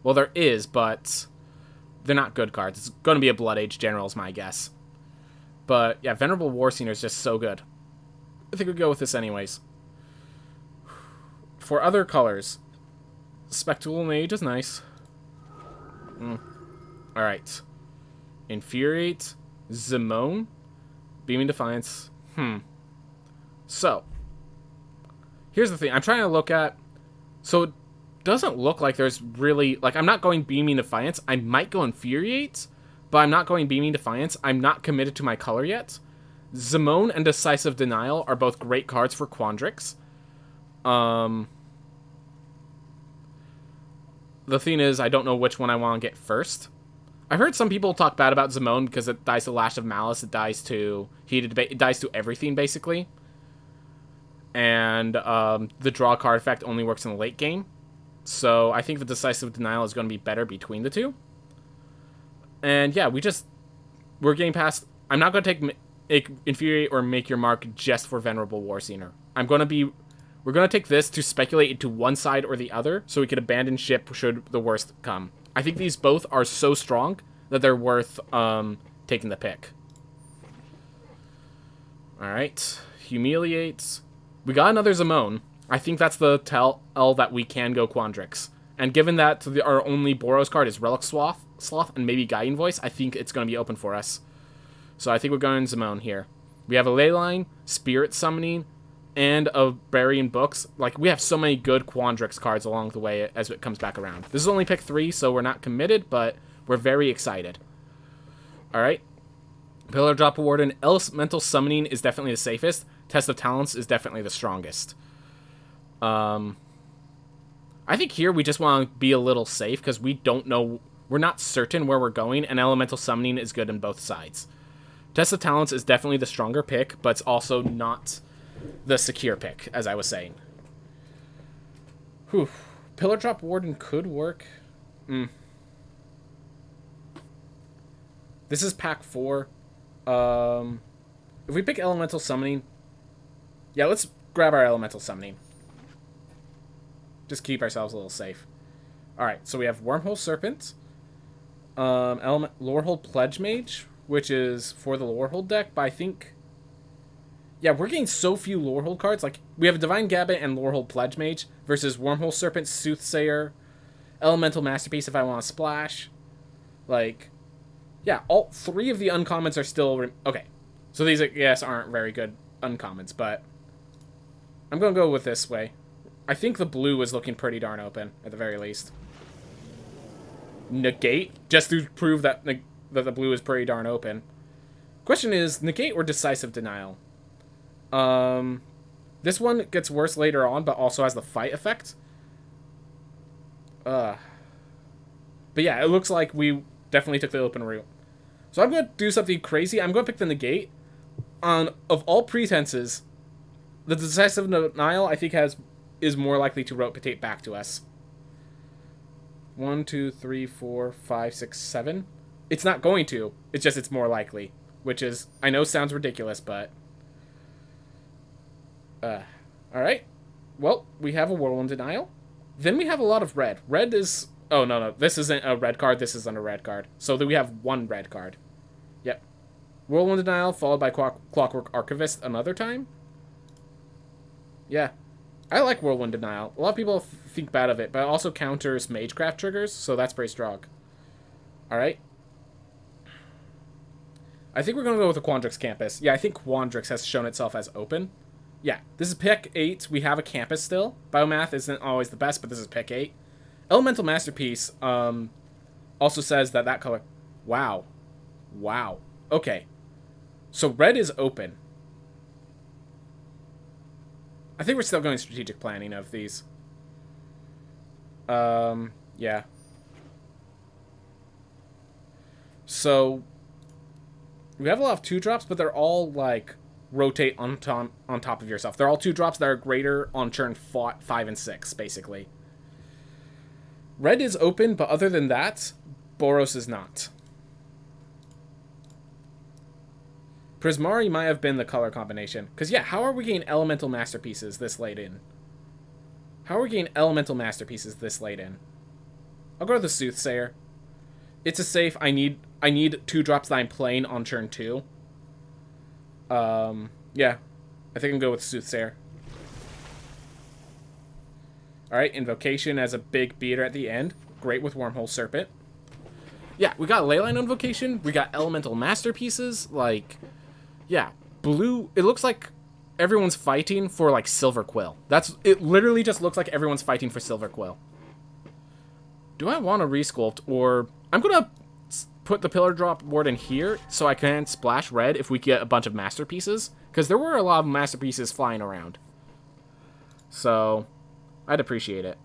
Well, there is, but they're not good cards. It's going to be a Blood Age General is my guess. But yeah, Venerable Warsinger is just so good. I think we'll go with this anyways. For other colors, Spectacle Mage is nice. Alright. Infuriate, Zimone, Beaming Defiance. So, here's the thing. I'm trying to look at... So, it doesn't look like there's really... Like, I'm not going Beaming Defiance. I might go Infuriate, but I'm not going Beaming Defiance. I'm not committed to my color yet. Zimone and Decisive Denial are both great cards for Quandrix. The thing is, I don't know which one I want to get first. I've heard some people talk bad about Zimone because it dies to Lash of Malice, it dies to Heated Debate, it dies to everything, basically. And the draw card effect only works in the late game. So I think the Decisive Denial is going to be better between the two. And yeah, we're getting past... I'm not going to take Infuriate or Make Your Mark just for Venerable Warsinger. We're going to take this to speculate into one side or the other, so we can abandon ship should the worst come. I think these both are so strong that they're worth taking the pick. Alright. Humiliates. We got another Zimone. I think that's the tell that we can go Quandrix. And given that our only Boros card is Relic Sloth and maybe Guiding Voice, I think it's going to be open for us. So I think we're going Zimone here. We have a Leyline, Spirit Summoning, and a Burying Books. Like, we have so many good Quandrix cards along the way as it comes back around. This is only pick 3, so we're not committed, but we're very excited. Alright. Pillar Drop Warden. Elemental Summoning is definitely the safest. Test of Talents is definitely the strongest. I think here we just want to be a little safe, because we don't know... We're not certain where we're going, and Elemental Summoning is good on both sides. Test of Talents is definitely the stronger pick, but it's also not... the secure pick, as I was saying. Whew. Pillar Drop Warden could work. This is pack 4. If we pick Elemental Summoning... Yeah, let's grab our Elemental Summoning. Just keep ourselves a little safe. Alright, so we have Wormhole Serpent. Lorehold Pledge Mage, which is for the Lorehold deck, but I think... Yeah, we're getting so few Lorehold cards. Like, we have a Divine Gambit and Lorehold Pledge Mage versus Wormhole Serpent, Soothsayer, Elemental Masterpiece if I want to splash. Like, yeah, all 3 of the uncommons are still... Okay, so these, I guess, aren't very good uncommons, but I'm going to go with this way. I think the blue is looking pretty darn open, at the very least. Negate, just to prove that the blue is pretty darn open. Question is, Negate or Decisive Denial? This one gets worse later on, but also has the fight effect. But yeah, it looks like we definitely took the open route. So I'm going to do something crazy. I'm going to pick the Negate. Of all pretenses, the Decisive Denial, I think, is more likely to rotate back to us. 1, 2, 3, 4, 5, 6, 7. It's not going to. It's just it's more likely. Which is, I know sounds ridiculous, but... Alright. Well, we have a Whirlwind Denial. Then we have a lot of red. Red is... Oh, no. This isn't a red card. This isn't a red card. So then we have 1 red card. Yep. Whirlwind Denial, followed by Clockwork Archivist another time. Yeah. I like Whirlwind Denial. A lot of people think bad of it, but it also counters Magecraft triggers, so that's pretty strong. Alright. I think we're going to go with the Quandrix Campus. Yeah, I think Quandrix has shown itself as open. Yeah, this is pick 8. We have a Campus still. Biomath isn't always the best, but this is pick 8. Elemental Masterpiece also says that color... Wow. Wow. Okay. So red is open. I think we're still going strategic planning of these. Yeah. So, we have a lot of 2-drops, but they're all, like, rotate on top of yourself. They're all 2-drops that are greater on turn 5 and 6, basically. Red is open, but other than that, Boros is not. Prismari might have been the color combination. Because, yeah, how are we getting Elemental Masterpieces this late in? How are we getting Elemental Masterpieces this late in? I'll go to the Soothsayer. It's a safe. I need 2-drops that I'm playing on turn 2. Yeah. I think I can go with Soothsayer. Alright, Invocation as a big beater at the end. Great with Wormhole Serpent. Yeah, we got Leyline Invocation. We got Elemental Masterpieces. Like, yeah. Blue, it looks like everyone's fighting for, like, Silver Quill. It literally just looks like everyone's fighting for Silver Quill. Do I want to resculpt, or... I'm going to put the Pillar Drop board in here so I can splash red if we get a bunch of Masterpieces. Because there were a lot of Masterpieces flying around. So, I'd appreciate it.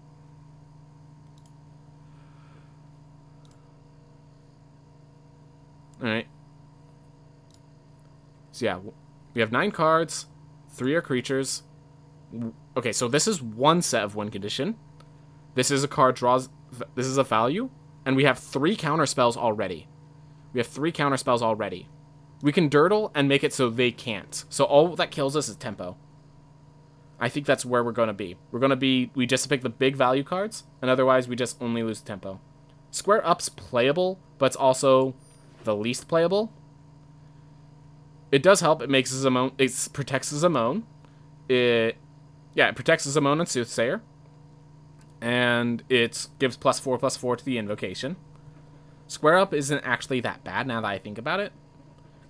Alright. So yeah, we have 9 cards. 3 are creatures. Okay, so this is one set of win condition. This is a card draws... This is a value. And we have 3 counter spells already. We can Dirtle and make it so they can't. So all that kills us is tempo. I think that's where we're going to be. We just pick the big value cards, and otherwise we just only lose tempo. Square Up's playable, but it's also the least playable. It does help. It makes Zimone. It protects Zimone. It protects Zimone and Soothsayer. And it gives +4/+4 to the invocation. Square Up isn't actually that bad now that I think about it.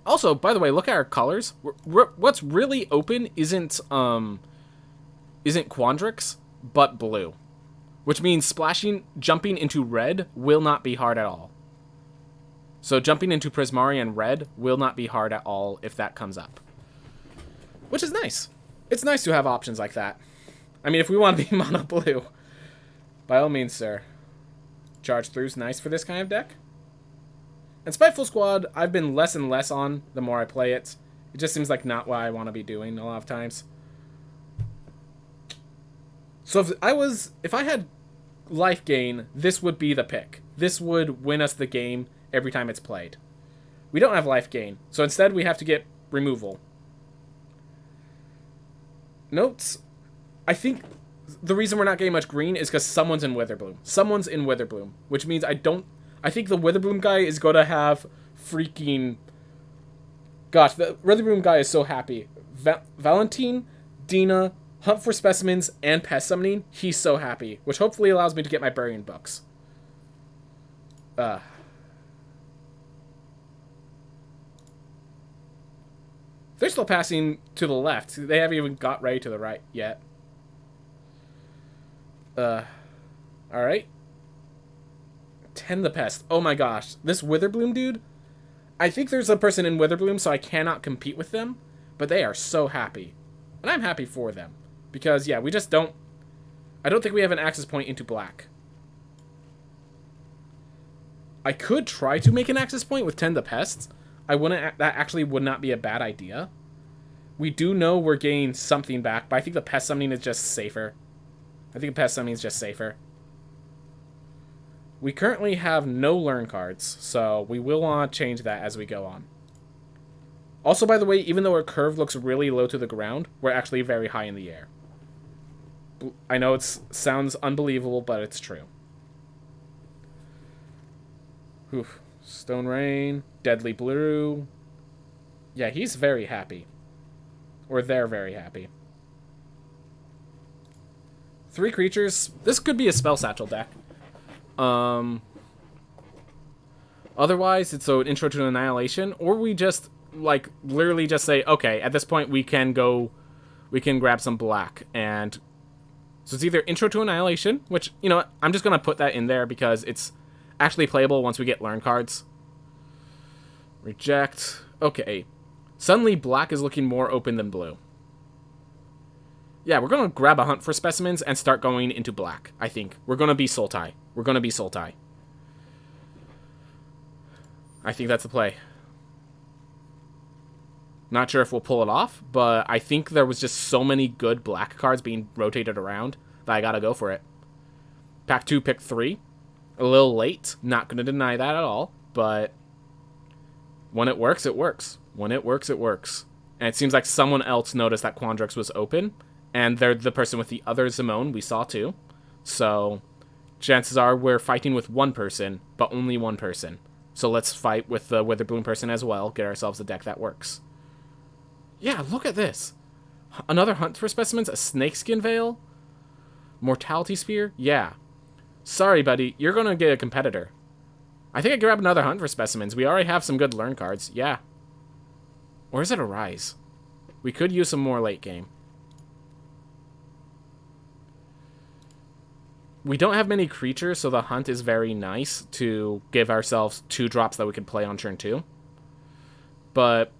Also, by the way, look at our colors. What's really open isn't Quandrix, but blue. Which means jumping into red will not be hard at all. So jumping into Prismari red will not be hard at all if that comes up. Which is nice. It's nice to have options like that. I mean, if we want to be mono blue, by all means, sir. Charge Through's nice for this kind of deck. And Spiteful Squad, I've been less and less on the more I play it. It just seems like not what I want to be doing a lot of times. So if I had life gain, this would be the pick. This would win us the game every time it's played. We don't have life gain, so instead we have to get removal. Notes. I think the reason we're not getting much green is because someone's in Witherbloom. Which means I think the Witherbloom guy is going to have freaking... Gosh, the Witherbloom guy is so happy. Valentine, Dina, Hunt for Specimens, and Pest Summoning. He's so happy. Which hopefully allows me to get my Burying Books. They're still passing to the left. They haven't even got ready to the right yet. Alright. Tend the Pest. Oh my gosh. This Witherbloom dude, I think there's a person in Witherbloom, so I cannot compete with them. But they are so happy. And I'm happy for them. Because, yeah, we just don't... I don't think we have an access point into black. I could try to make an access point with Tend the Pests. That actually would not be a bad idea. We do know we're getting something back, but I think the Pest Summoning is just safer. We currently have no Learn cards, so we will want to change that as we go on. Also, by the way, even though our curve looks really low to the ground, we're actually very high in the air. I know it sounds unbelievable, but it's true. Oof. Stone Rain, Deadly Blue. Yeah, he's very happy. Or they're very happy. 3 creatures. This could be a Spell Satchel deck. Otherwise, it's an Intro to Annihilation. Or we just, like, literally just say, okay, at this point we can grab some black. And so it's either Intro to Annihilation, which, you know what, I'm just going to put that in there because it's actually playable once we get Learn cards. Reject. Okay. Suddenly, black is looking more open than blue. Yeah, we're going to grab a Hunt for Specimens and start going into black, I think. We're going to be Sultai. I think that's the play. Not sure if we'll pull it off, but I think there was just so many good black cards being rotated around that I got to go for it. Pack 2, pick 3. A little late. Not going to deny that at all, but when it works, it works. And it seems like someone else noticed that Quandrix was open, and they're the person with the other Zimone we saw too. So chances are we're fighting with one person, but only one person. So let's fight with the Witherbloom person as well, get ourselves a deck that works. Yeah, look at this. Another Hunt for Specimens, a Snakeskin Veil, Mortality Spear. Yeah. Sorry, buddy. You're going to get a competitor. I think I grab another Hunt for Specimens. We already have some good learn cards. Yeah. Or is it a Rise? We could use some more late game. We don't have many creatures, so the Hunt is very nice to give ourselves 2 drops that we could play on turn 2. But,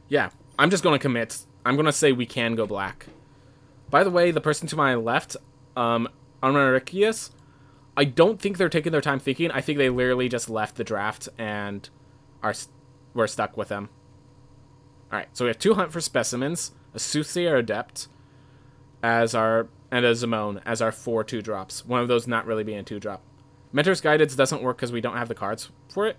yeah, I'm just going to commit. I'm going to say we can go black. By the way, the person to my left, Amaricius, I don't think they're taking their time thinking. I think they literally just left the draft and we're stuck with them. Alright, so we have 2 Hunt for Specimens, a Soothsayer Adept, and a Zimone as our 4 2-drops. One of those not really being a 2-drop. Mentor's Guidance doesn't work because we don't have the cards for it.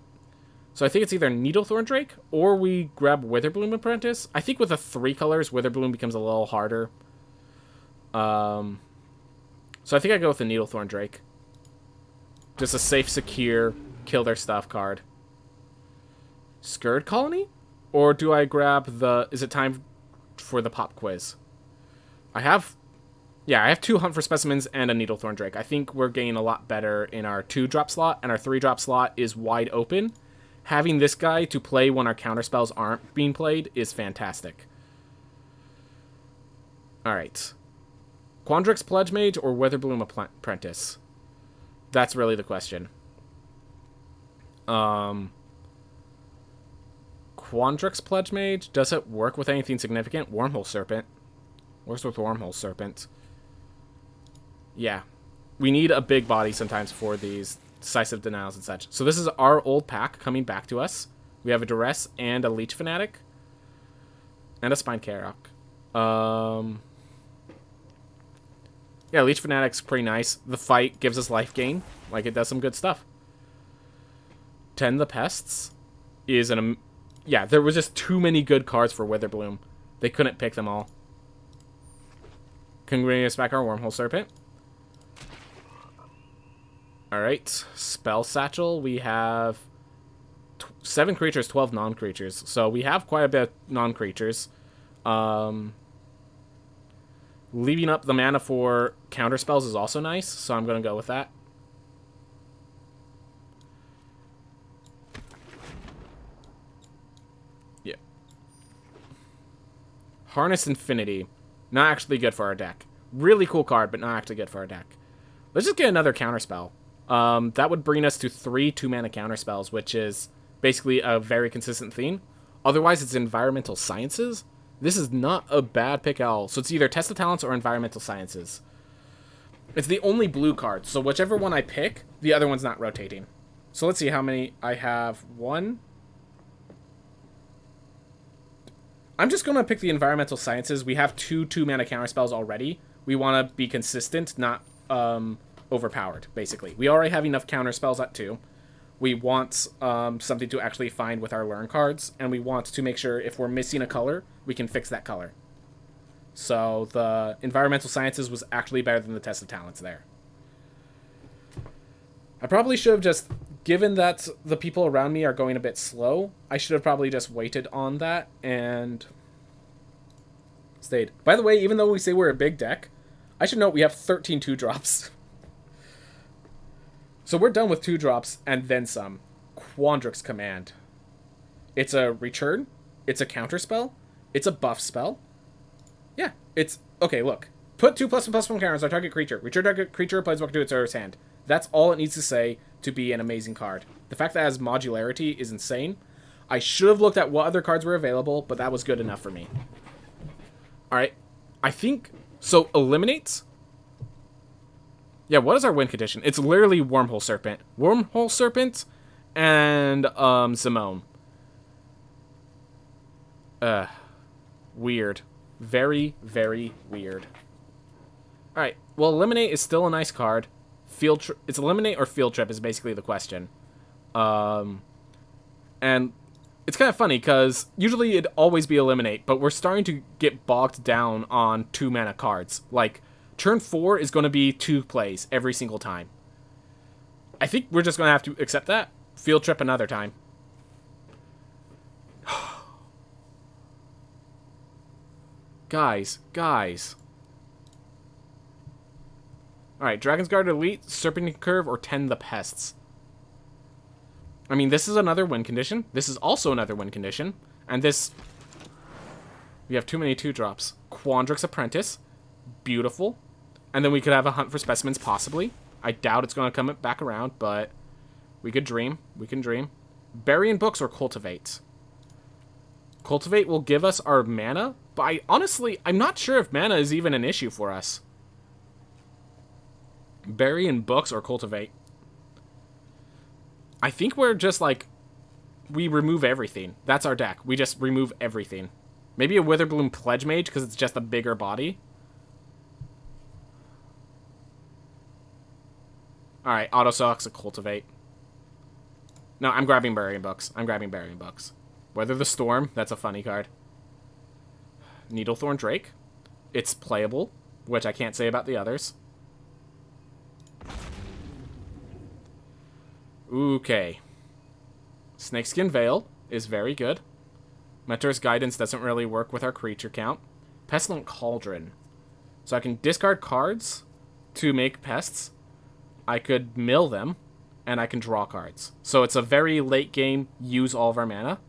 So I think it's either Needlethorn Drake or we grab Witherbloom Apprentice. I think with the 3 colors, Witherbloom becomes a little harder. So I think I go with the Needlethorn Drake. Just a safe, secure, kill their stuff card. Scourge Colony? Or do I grab the... Is it time for the pop quiz? I have 2 Hunt for Specimens and a Needlethorn Drake. I think we're getting a lot better in our 2-drop slot, and our 3-drop slot is wide open. Having this guy to play when our counterspells aren't being played is fantastic. Alright. Quandrix Pledge Mage or Witherbloom Apprentice? That's really the question. Quandrix Pledge Mage, does it work with anything significant? Wormhole Serpent. Works with Wormhole Serpent. Yeah. We need a big body sometimes for these decisive denials and such. So this is our old pack coming back to us. We have a Duress and a Leech Fanatic. And a Spine Carrock. Yeah, Leech Fanatic's pretty nice. The fight gives us life gain. Like, it does some good stuff. Tend the Pests is an... Yeah, there was just too many good cards for Witherbloom. They couldn't pick them all. Can we bring us back our Wormhole Serpent? Alright. Spell Satchel. We have 7 creatures, 12 non-creatures. So we have quite a bit of non-creatures. Leaving up the mana for counterspells is also nice, so I'm going to go with that. Yeah. Harness Infinity. Not actually good for our deck. Really cool card, but not actually good for our deck. Let's just get another counterspell. That would bring us to 3 2-mana counterspells, which is basically a very consistent theme. Otherwise, it's Environmental Sciences. This is not a bad pick at all. So it's either Test of Talents or Environmental Sciences. It's the only blue card, so whichever one I pick, the other one's not rotating. So let's see how many I have. 1. I'm just going to pick the Environmental Sciences. We have 2 2-mana counterspells already. We want to be consistent, not overpowered, basically. We already have enough counterspells at 2. We want something to actually find with our learn cards, and we want to make sure if we're missing a color, we can fix that color. So the Environmental Sciences was actually better than the Test of Talents there. I probably should have just, given that the people around me are going a bit slow, I should have probably just waited on that and stayed. By the way, even though we say we're a big deck, I should note we have 13 2-drops. So we're done with 2-drops and then some. Quandrix Command. It's a return. It's a counterspell. It's a buff spell. Yeah, it's... Okay, look. Put 2+1/+1 counters on target creature. Return target creature, planeswalker to its owner's hand. That's all it needs to say to be an amazing card. The fact that it has modularity is insane. I should have looked at what other cards were available, but that was good enough for me. Alright. I think... So, eliminates... Yeah, what is our win condition? It's literally Wormhole Serpent. Wormhole Serpent and Zimone. Weird. Very, very weird. Alright, well, Eliminate is still a nice card. It's Eliminate or Field Trip is basically the question. And it's kind of funny, because usually it'd always be Eliminate, but we're starting to get bogged down on 2-mana cards. Like... Turn 4 is going to be 2 plays every single time. I think we're just going to have to accept that. Field trip another time. Guys. Alright, Dragon's Guard Elite, Serpentine Curve, or Tend the Pests. I mean, this is another win condition. This is also another win condition. And this... We have too many 2-drops. Quandrix Apprentice. Beautiful. And then we could have a Hunt for Specimens, possibly. I doubt it's going to come back around, but... We could dream. We can dream. Burying Books or Cultivate? Cultivate will give us our mana, but honestly, I'm not sure if mana is even an issue for us. Burying Books or Cultivate? I think we're just like... We remove everything. That's our deck. We just remove everything. Maybe a Witherbloom Pledge Mage, because it's just a bigger body. Alright, Auto Sucks a Cultivate. No, I'm grabbing Burying Books. Weather the Storm, that's a funny card. Needlethorn Drake. It's playable, which I can't say about the others. Okay. Snakeskin Veil is very good. Mentor's Guidance doesn't really work with our creature count. Pestilent Cauldron. So I can discard cards to make pests. I could mill them. And I can draw cards. So it's a very late game, use all of our mana.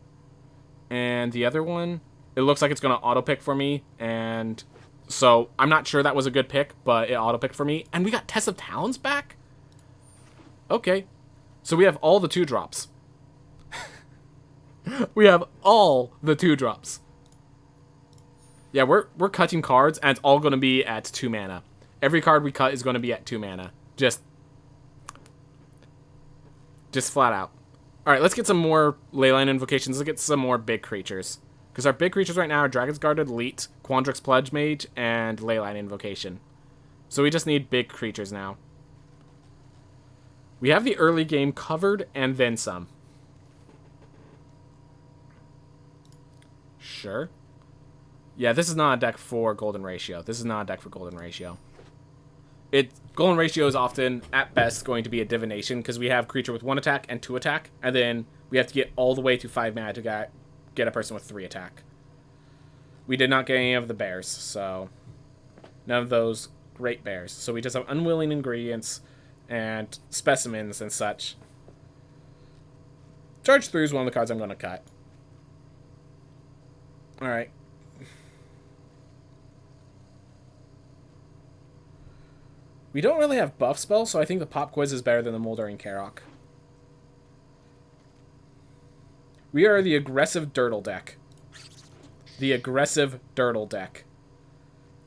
And the other one, it looks like it's going to auto-pick for me. And so I'm not sure that was a good pick, but it auto-picked for me. And we got Test of Talons back? Okay. So we have all the 2-drops. We have all the 2-drops. Yeah, we're cutting cards, and it's all going to be at 2 mana. Every card we cut is going to be at 2 mana. Just flat out. Alright, let's get some more Leyline Invocations. Let's get some more big creatures. Because our big creatures right now are Dragon's Guard Elite, Quandrix Pledge Mage, and Leyline Invocation. So we just need big creatures now. We have the early game covered, and then some. Sure. Yeah, this is not a deck for Golden Ratio. Golden Ratio is often, at best, going to be a divination, because we have creature with 1 attack and 2 attack, and then we have to get all the way to 5 mana to get a person with 3 attack. We did not get any of the bears, so... None of those great bears. So we just have Unwilling Ingredients and Specimens and such. Charge 3 is one of the cards I'm going to cut. Alright. We don't really have buff spells, so I think the Pop Quiz is better than the Moldering Karok. We are the aggressive Dirtle deck.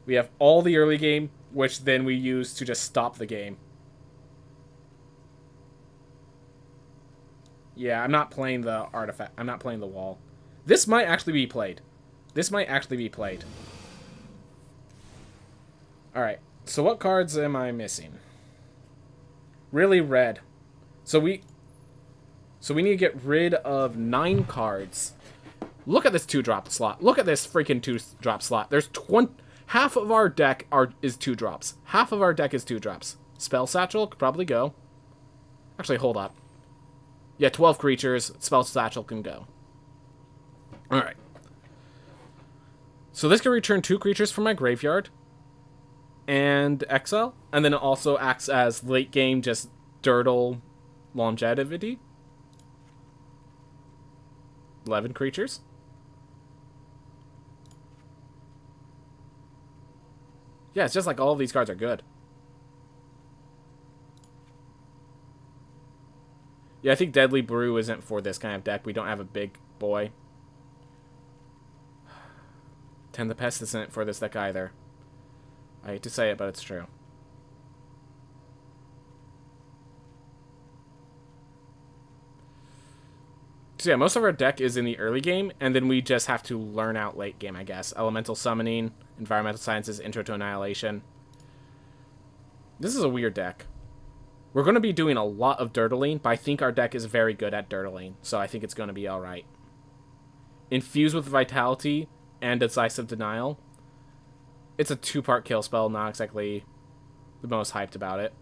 We have all the early game, which then we use to just stop the game. Yeah, I'm not playing the artifact. I'm not playing the wall. This might actually be played. Alright. So what cards am I missing? Really red. So we need to get rid of 9 cards. Look at this 2-drop slot. Look at this freaking 2-drop slot. There's half of our deck is 2-drops. Half of our deck is 2-drops. Spell Satchel could probably go. Actually, hold up. Yeah, 12 creatures. Spell Satchel can go. Alright. So this can return 2 creatures from my graveyard. And exile, and then it also acts as late game just Dirtle longevity. 11 creatures. Yeah, it's just like all of these cards are good. Yeah, I think Deadly Brew isn't for this kind of deck. We don't have a big boy. Tend the Pest isn't for this deck either. I hate to say it, but it's true. So yeah, most of our deck is in the early game, and then we just have to learn out late game, I guess. Elemental Summoning, Environmental Sciences, Intro to Annihilation. This is a weird deck. We're going to be doing a lot of Dirtling, but I think our deck is very good at Dirtling, so I think it's going to be alright. Infuse with Vitality and Decisive Denial. It's a 2-part kill spell, not exactly the most hyped about it.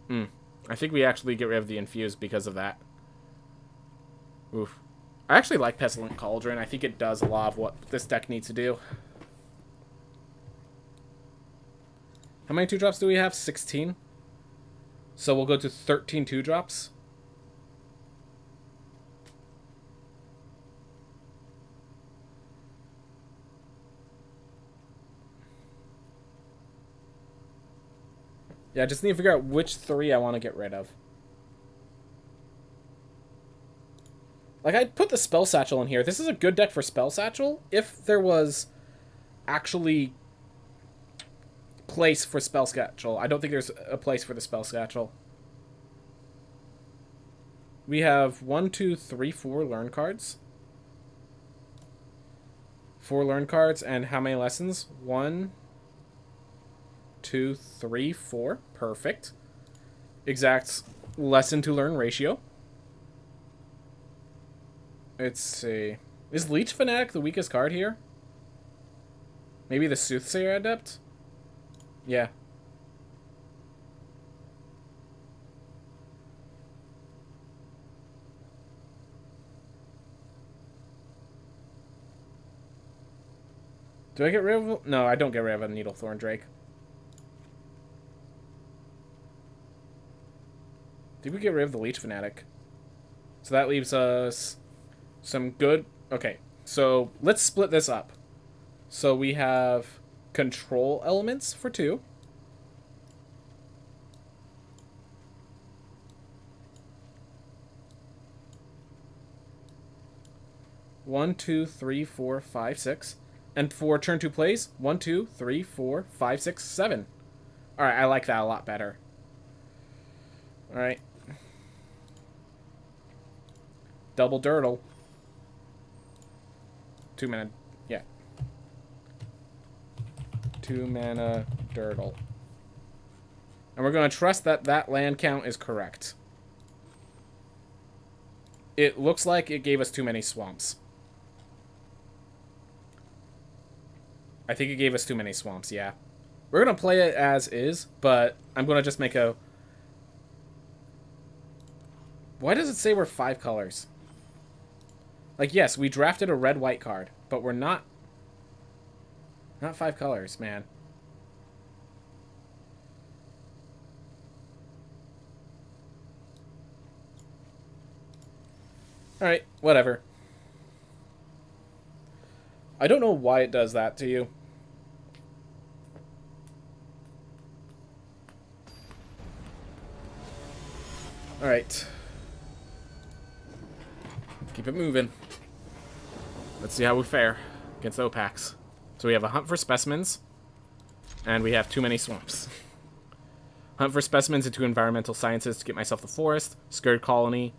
I think we actually get rid of the Infuse because of that. Oof. I actually like Pestilent Cauldron. I think it does a lot of what this deck needs to do. How many 2-drops do we have? 16? So we'll go to 13 2-drops. Yeah, I just need to figure out which 3 I want to get rid of. Like, I'd put the Spell Satchel in here. This is a good deck for Spell Satchel if there was actually place for Spell Satchel. I don't think there's a place for the Spell Satchel. We have 1, 2, 3, 4 learn cards. 4 learn cards, and how many lessons? 1, 2, 3, 4. Perfect. Exact lesson to learn ratio. Let's see. Is Leech Fanatic the weakest card here? Maybe the Soothsayer Adept? Yeah. Do I get rid of... No, I don't get rid of a Needlethorn Drake. Did we get rid of the Leech Fanatic? So that leaves us some good... Okay, so let's split this up. So we have control elements for 2. One, 2, 3, 4, 5, 6. And for turn 2 plays, 1, 2, 3, 4, 5, 6, 7. Alright, I like that a lot better. Alright. Double Dirtle. 2 mana. Yeah. 2 mana Dirtle. And we're going to trust that that land count is correct. It looks like it gave us too many swamps. I think it gave us too many swamps, yeah. We're going to play it as is, but I'm going to just make a... Why does it say we're 5 colors? Like, yes, we drafted a red-white card, but we're not... Not 5 colors, man. Alright, whatever. I don't know why it does that to you. Alright. Keep it moving. Let's see how we fare against the Opacs. So we have a Hunt for Specimens, and we have too many swamps. Hunt for Specimens into Environmental Sciences to get myself the forest. Scared Colony.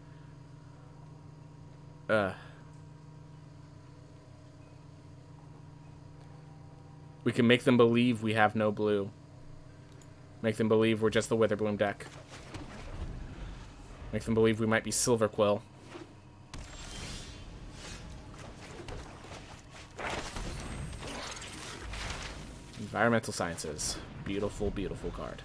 We can make them believe we have no blue. Make them believe we're just the Witherbloom deck. Make them believe we might be Silver Quill. Environmental Sciences. Beautiful, beautiful card.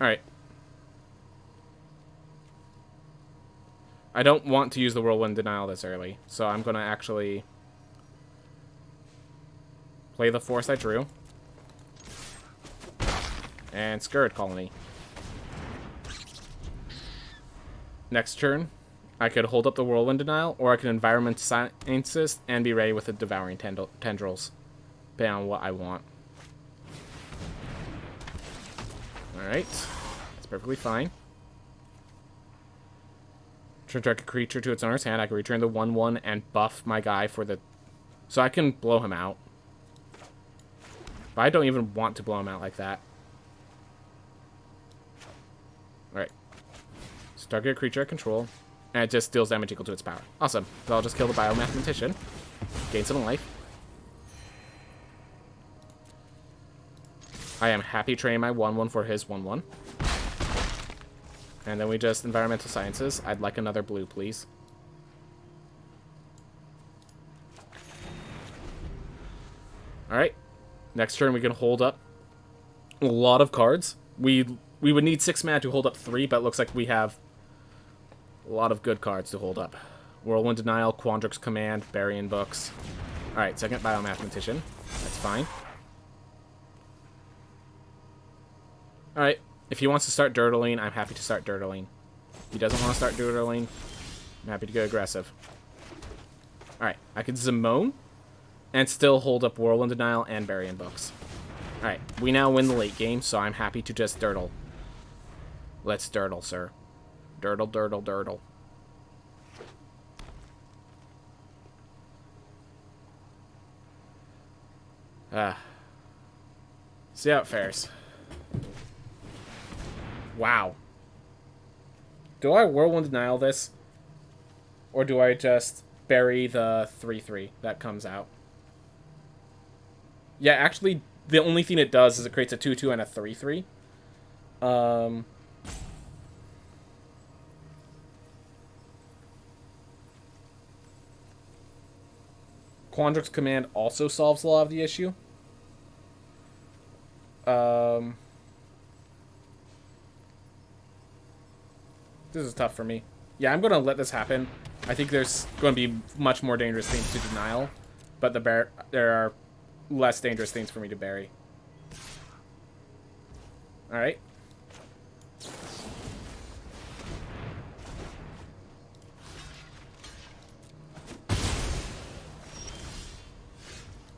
Alright. I don't want to use the Whirlwind Denial this early, so I'm going to actually play the forest I drew. And Scared Colony. Next turn, I could hold up the Whirlwind Denial, or I could Environment Scientist and be ready with the Devouring Tendrils, depending on what I want. Alright, that's perfectly fine. Turn target creature to its owner's hand. I can return the 1/1 and buff my guy for the... So I can blow him out. But I don't even want to blow him out like that. Alright. So target creature I control. And it just deals damage equal to its power. Awesome. So I'll just kill the Biomathematician. Gain some life. I am happy trading my 1/1 for his 1/1. And then we just Environmental Sciences. I'd like another blue, please. Alright. Next turn we can hold up a lot of cards. We would need 6 mana to hold up 3, but it looks like we have a lot of good cards to hold up. Whirlwind Denial, Quandrix Command, Burying Books. Alright, second Biomathematician. That's fine. Alright, if he wants to start Dirtling, I'm happy to start Dirtling. If he doesn't want to start Dirtling, I'm happy to go aggressive. Alright, I could Zimone and still hold up Whirlwind Denial and Burying Books. Alright, we now win the late game, so I'm happy to just Dirtle. Let's Dirtle, sir. Dirtle, Dirtle, Dirtle. See how it fares. Wow. Do I Whirlwind Denial this? Or do I just bury the 3/3 that comes out? Yeah, actually, the only thing it does is it creates a 2/2 and a 3/3. Quandrix Command also solves a lot of the issue. This is tough for me. Yeah, I'm going to let this happen. I think there's going to be much more dangerous things to denial, but there are less dangerous things for me to bury. Alright.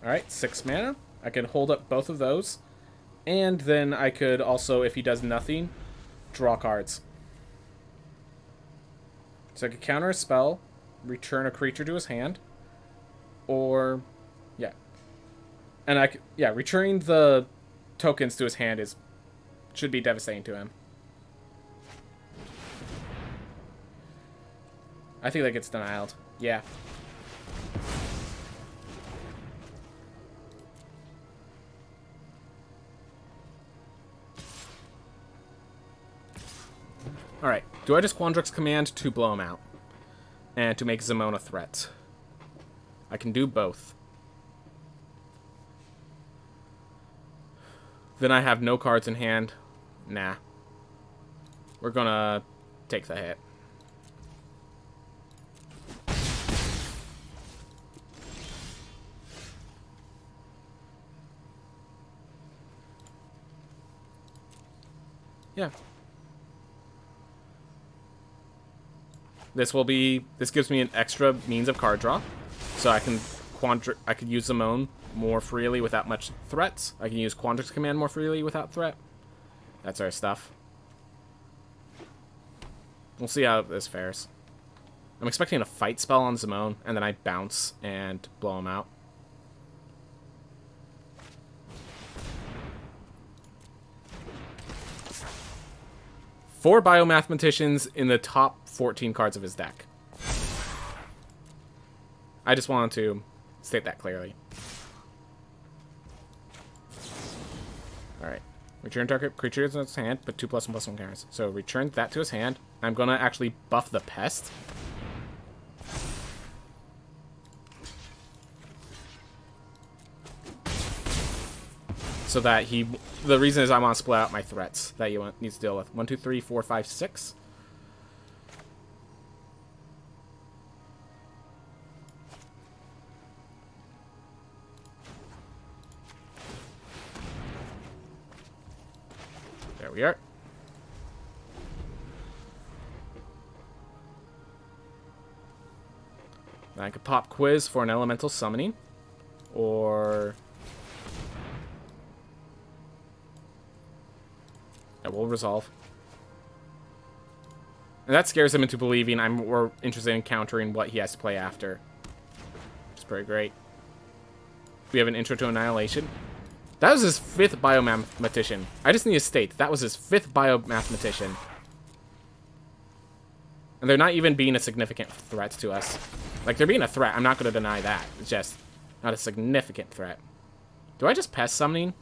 Alright, 6 mana. I can hold up both of those. And then I could also, if he does nothing, draw cards. So I could counter a spell, return a creature to his hand, or, yeah. And I could, yeah, returning the tokens to his hand should be devastating to him. I think that gets denialed. Yeah. Alright, do I just Quandrix Command to blow him out? And to make Zimone a threat? I can do both. Then I have no cards in hand. Nah. We're gonna take the hit. Yeah. This gives me an extra means of card draw. So I could use Zimone more freely without much threats. I can use Quandrix Command more freely without threat. That sort of stuff. We'll see how this fares. I'm expecting a fight spell on Zimone, and then I bounce and blow him out. Four Biomathematicians in the top 14 cards of his deck. I just wanted to state that clearly. Alright. Return target creature to his hand, put 2+1/+1 counters. So return that to his hand. I'm gonna actually buff the pest. So that the reason is I want to split out my threats that he needs to deal with. 1, 2, 3, 4, 5, 6. There we are. Then I could pop Quiz for an elemental summoning. Or it will resolve. And that scares him into believing I'm more interested in countering what he has to play after. Which is pretty great. We have an Intro to Annihilation. That was his 5th Biomathematician. I just need to state, that was his 5th Biomathematician. And they're not even being a significant threat to us. Like, they're being a threat. I'm not going to deny that. It's just not a significant threat. Do I just Pest Summoning?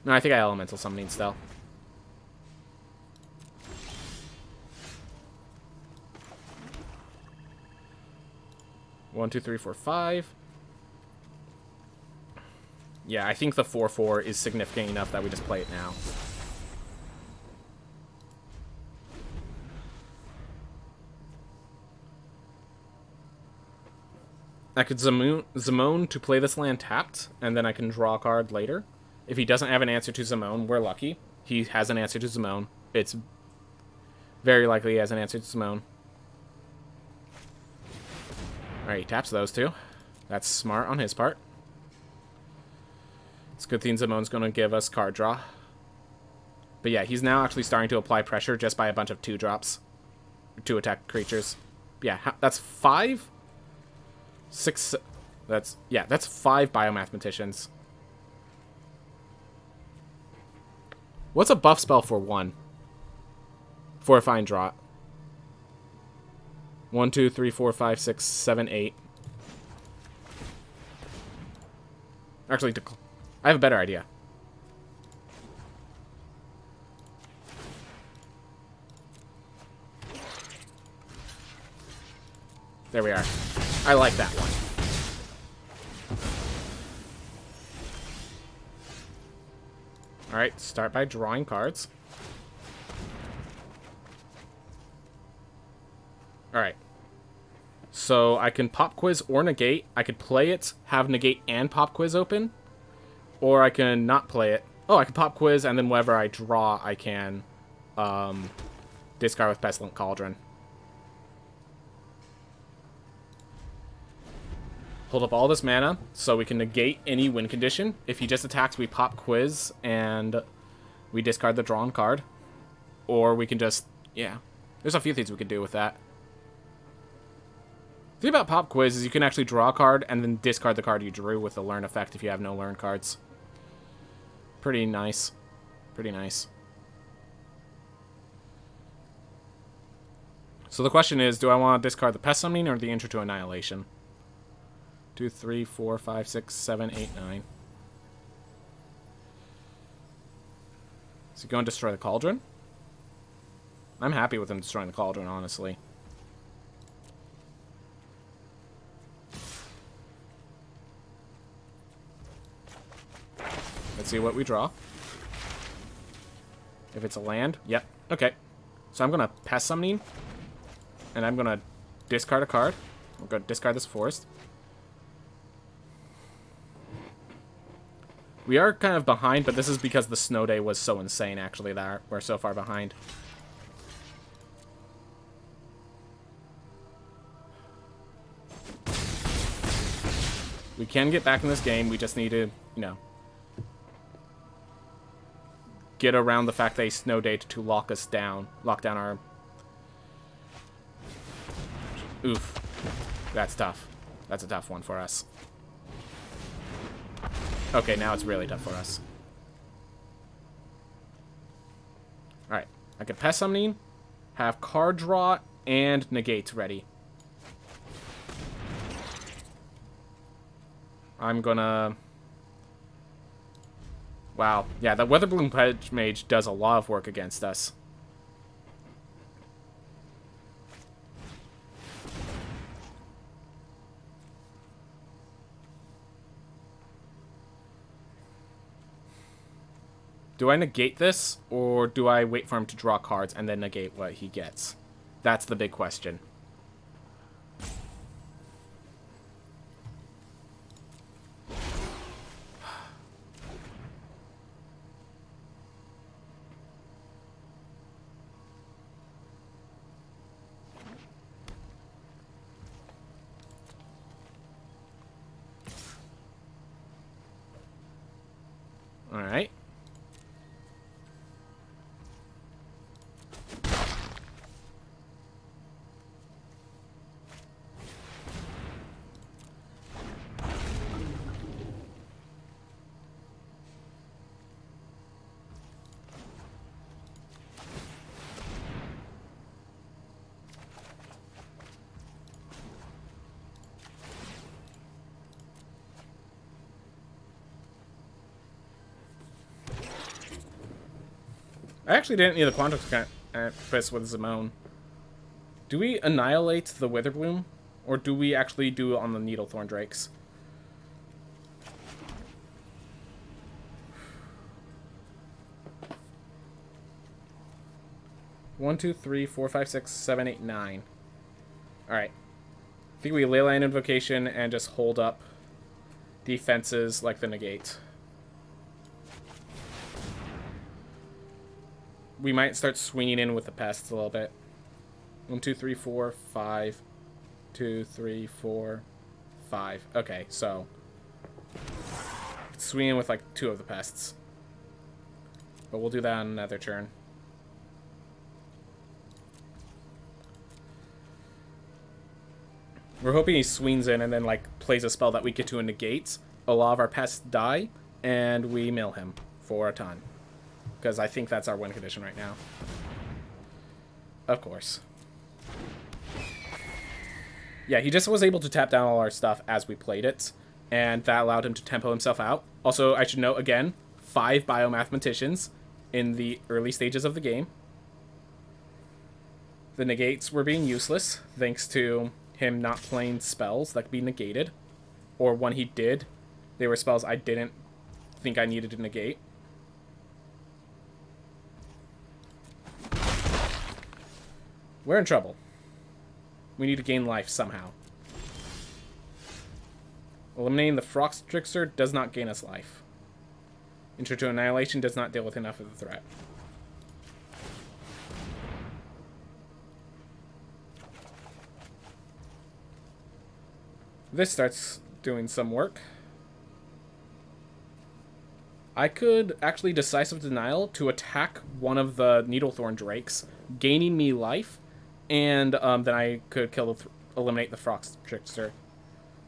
No, I think I Elemental Summoning still. One, two, three, four, five. Yeah, I think the 4/4 is significant enough that we just play it now. I could Zimone to play this land tapped, and then I can draw a card later. If he doesn't have an answer to Zimone, we're lucky. He has an answer to Zimone. It's very likely he has an answer to Zimone. Alright, he taps those two. That's smart on his part. It's a good thing Zimone's going to give us card draw. But yeah, he's now actually starting to apply pressure just by a bunch of 2-drops. 2 attack creatures. Yeah, that's 5? 6... That's 5 biomathematicians. What's a buff spell for 1? For a fine draw. 1, 2, 3, 4, 5, 6, 7, 8. Actually, I have a better idea. There we are. I like that one. Alright, start by drawing cards. Alright. So I can pop quiz or negate. I could play it, have negate and pop quiz open. Or I can not play it. Oh, I can pop quiz, and then whenever I draw, I can discard with Pestilent Cauldron. Hold up all this mana, so we can negate any win condition. If he just attacks, we pop quiz, and we discard the drawn card. Or we can just, yeah. There's a few things we could do with that. The thing about pop quiz is you can actually draw a card, and then discard the card you drew with the learn effect if you have no learn cards. Pretty nice. Pretty nice. So the question is, do I want to discard the Pest Summoning or the Intro to Annihilation? 2, 3, 4, 5, 6, 7, 8, 9. Is he going to destroy the Cauldron? I'm happy with him destroying the Cauldron, honestly. Let's see what we draw. If it's a land, yep. Okay. So I'm going to Pest Summoning. And I'm going to discard a card. I'm going to discard this Forest. We are kind of behind, but this is because the snow day was so insane, actually, that we're so far behind. We can get back in this game. We just need to, you know, get around the fact they snow date to lock us down. Lock down our... Oof. That's tough. That's a tough one for us. Okay, now it's really tough for us. Alright. I can Pest Summoning, have card draw, and negate ready. I'm gonna... Wow. Yeah, the Weatherbloom Pledge Mage does a lot of work against us. Do I negate this, or do I wait for him to draw cards and then negate what he gets? That's the big question. Alright. I actually didn't need the Quantum Fist with Zimone. Do we annihilate the Witherbloom? Or do we actually do it on the Needlethorn Drakes? 1, 2, 3, 4, 5, 6, 7, 8, 9. Alright. I think we Leyline Invocation and just hold up defenses like the negate. We might start swinging in with the pests a little bit. 1, 2, 3, 4, 5. 2, 3, 4, 5. Okay, so swing in with like 2 of the pests. But we'll do that on another turn. We're hoping he swings in and then like plays a spell that we get to negate. A lot of our pests die, and we mill him for a ton. Because I think that's our win condition right now. Of course. Yeah, he just was able to tap down all our stuff as we played it, and that allowed him to tempo himself out. Also, I should note, again, 5 biomathematicians in the early stages of the game. The negates were being useless, thanks to him not playing spells that could be negated. Or when he did, they were spells I didn't think I needed to negate. We're in trouble. We need to gain life somehow. Eliminating the Frox Trickster does not gain us life. Intro to Annihilation does not deal with enough of the threat. This starts doing some work. I could actually Decisive Denial to attack one of the Needlethorn Drakes, gaining me life, and then I could eliminate the Frox Trickster.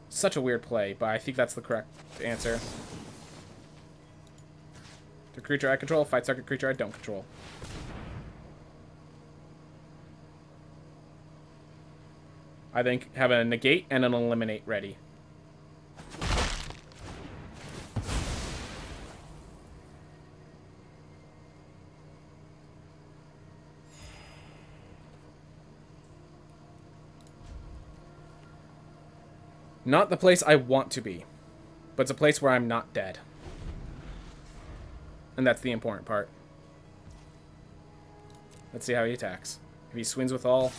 Such a weird play, but I think that's the correct answer. The creature I control fights target creature I don't control. I then have a negate and an eliminate ready. Not the place I want to be, but it's a place where I'm not dead. And that's the important part. Let's see how he attacks. If he swings with all...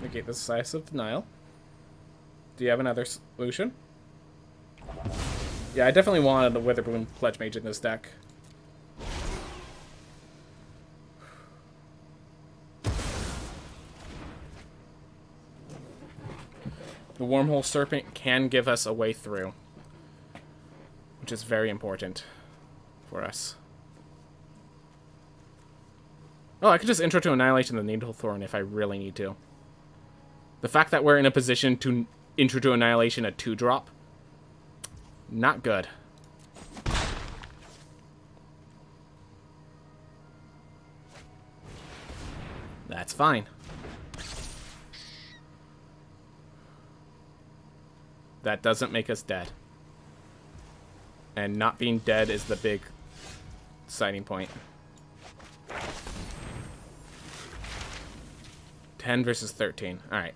Negate the Decisive Denial. Do you have another solution? Yeah, I definitely wanted a Witherbloom Pledge Mage in this deck. The Wormhole Serpent can give us a way through, which is very important for us. Oh, I could just intro to Annihilation the Needlethorn if I really need to. The fact that we're in a position to intro to Annihilation a 2-drop, not good. That's fine. That doesn't make us dead. And not being dead is the big deciding point. 10 versus 13. Alright.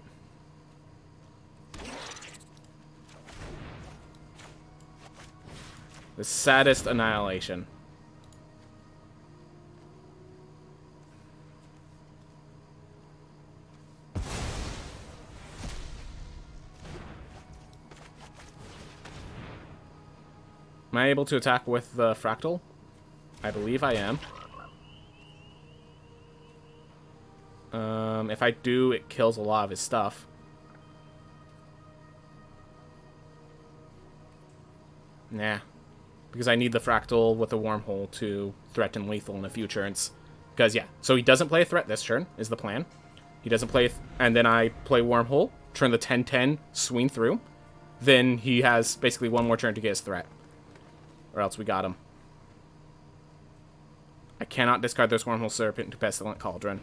The saddest Annihilation. Am I able to attack with the Fractal? I believe I am. If I do, it kills a lot of his stuff. Nah. Because I need the Fractal with a Wormhole to threaten lethal in a few turns. Because, yeah. So he doesn't play a threat this turn, is the plan. He doesn't play... And then I play Wormhole, turn the 10-10, swing through. Then he has basically one more turn to get his threat. Or else we got him. I cannot discard this Wormhole Serpent to Pestilent Cauldron.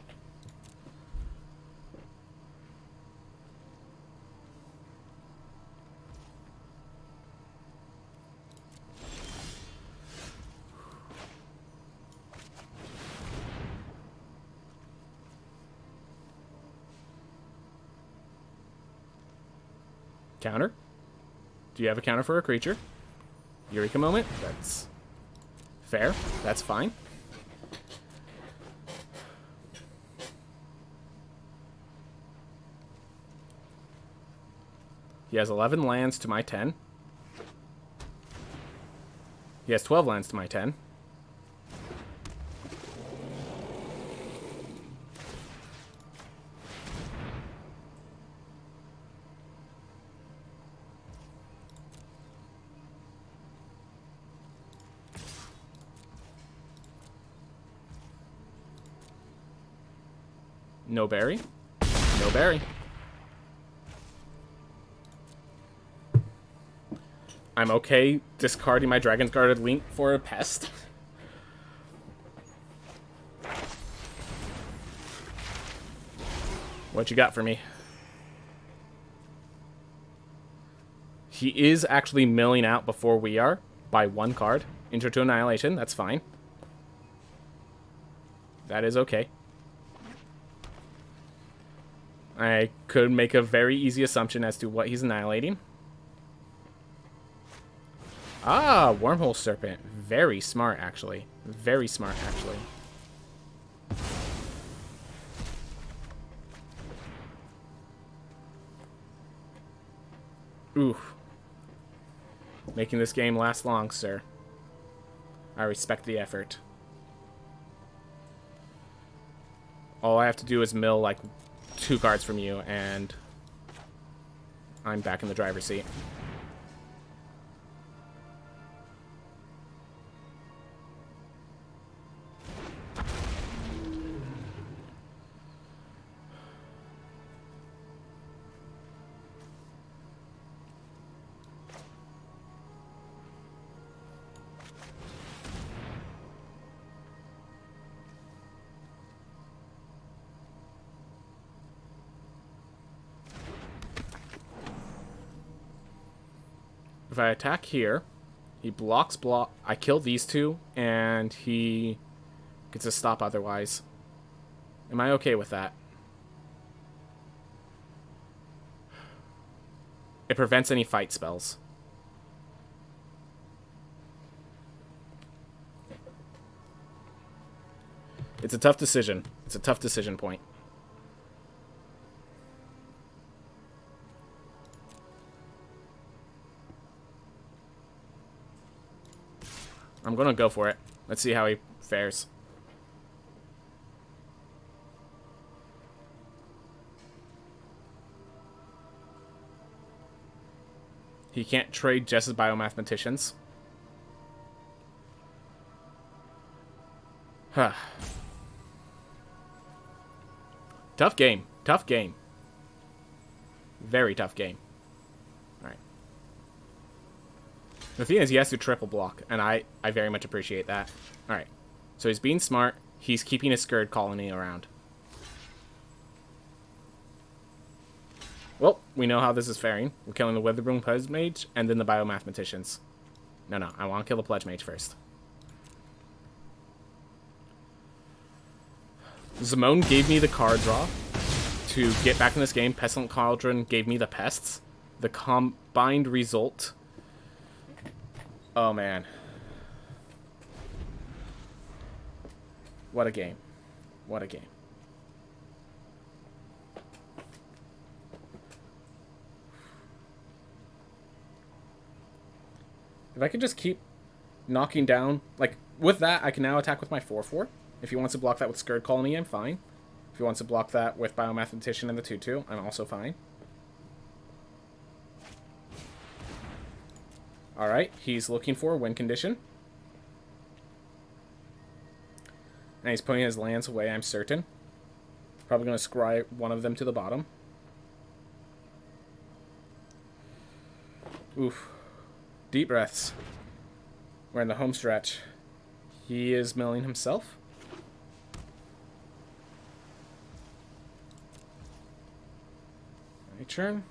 Counter. Do you have a counter for a creature? Eureka moment. That's fair. That's fine. He has 11 lands to my 10. He has 12 lands to my 10. No berry. No berry. I'm okay discarding my Dragon's Guarded Link for a pest. What you got for me? He is actually milling out before we are by 1 card. Intro to Annihilation, that's fine. That is okay. I could make a very easy assumption as to what he's annihilating. Ah, Wormhole Serpent. Very smart, actually. Very smart, actually. Oof. Making this game last long, sir. I respect the effort. All I have to do is mill, like, 2 cards from you, and I'm back in the driver's seat. If I attack here, he blocks I kill these 2, and he gets a stop otherwise. Am I okay with that? It prevents any fight spells. It's a tough decision. It's a tough decision point. I'm gonna go for it. Let's see how he fares. He can't trade Jess's Biomathematicians. Huh. Tough game. Tough game. Very tough game. Alright. The thing is, he has to triple block, and I very much appreciate that. Alright. So he's being smart. He's keeping his Scourge Colony around. Well, we know how this is faring. We're killing the Witherbloom Pledge Mage, and then the Biomathematicians. No, I want to kill the Pledge Mage first. Zimone gave me the card draw to get back in this game. Pestilent Cauldron gave me the pests. The combined result... Oh, man. What a game. What a game. If I could just keep knocking down... Like, with that, I can now attack with my 4/4. If he wants to block that with Scourge Colony, I'm fine. If he wants to block that with Biomathematician and the 2/2, I'm also fine. Alright, he's looking for a win condition. And he's putting his lands away, I'm certain. Probably going to scry one of them to the bottom. Oof. Deep breaths. We're in the home stretch. He is milling himself. My turn.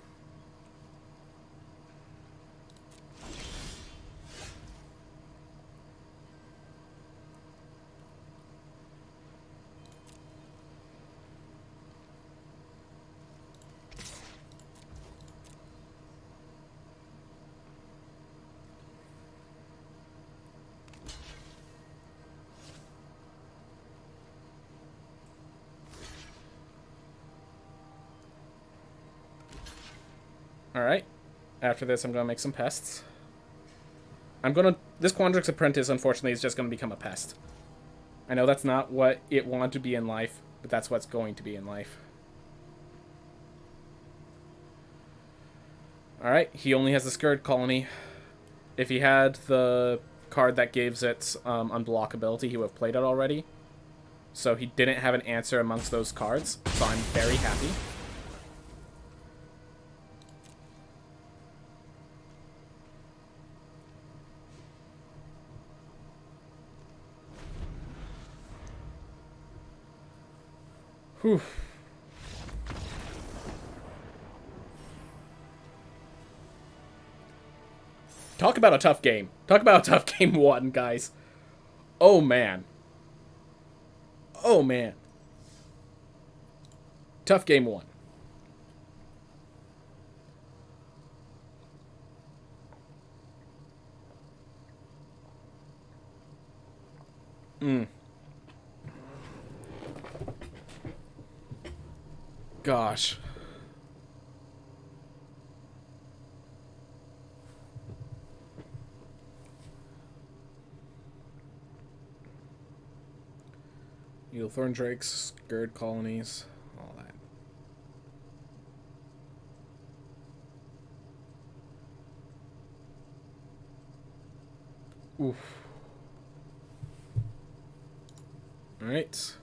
Alright. After this, I'm going to make some pests. This Quandrix Apprentice, unfortunately, is just going to become a pest. I know that's not what it wanted to be in life, but that's what's going to be in life. Alright, he only has the Scourge Colony. If he had the card that gives it unblockability, he would have played it already. So he didn't have an answer amongst those cards, so I'm very happy. Whew. Talk about a tough game. Talk about a tough game one, guys. Oh, man. Oh, man. Tough game one. Gosh. Needlethorn Drakes, Scourge Colonies, all that. Oof. Alright.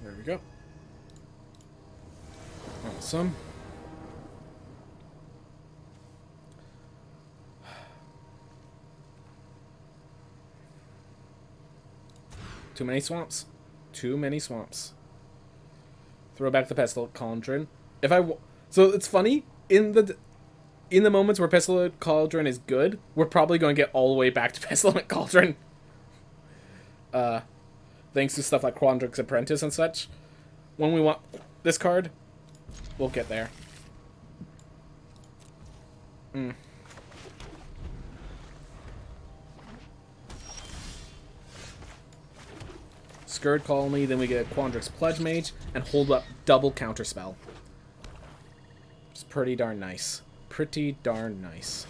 There we go. Awesome. Too many swamps. Too many swamps. Throw back the Pestilent Cauldron. So it's funny, in the moments where Pestilent Cauldron is good, we're probably going to get all the way back to Pestilent Cauldron. Thanks to stuff like Quandrix Apprentice and such. When we want this card, we'll get there. Scourge Colony, then we get a Quandrix Pledge Mage, and hold up double Counterspell. It's pretty darn nice. Pretty darn nice.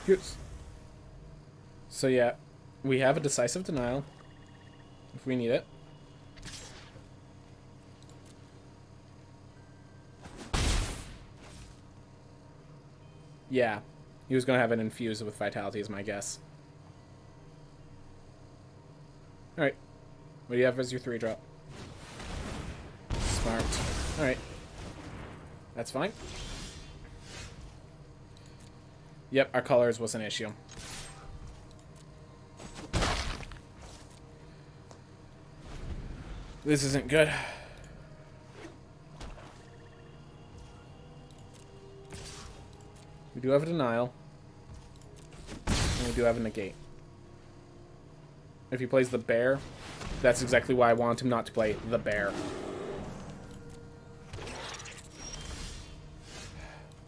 Yes. So yeah, we have a Decisive Denial, if we need it. Yeah, he was going to have an Infuse with Vitality is my guess. Alright, what do you have as your 3-drop? Smart. Alright. That's fine. Yep, our colors was an issue. This isn't good. We do have a Denial. And we do have a Negate. If he plays the Bear, that's exactly why I want him not to play the Bear.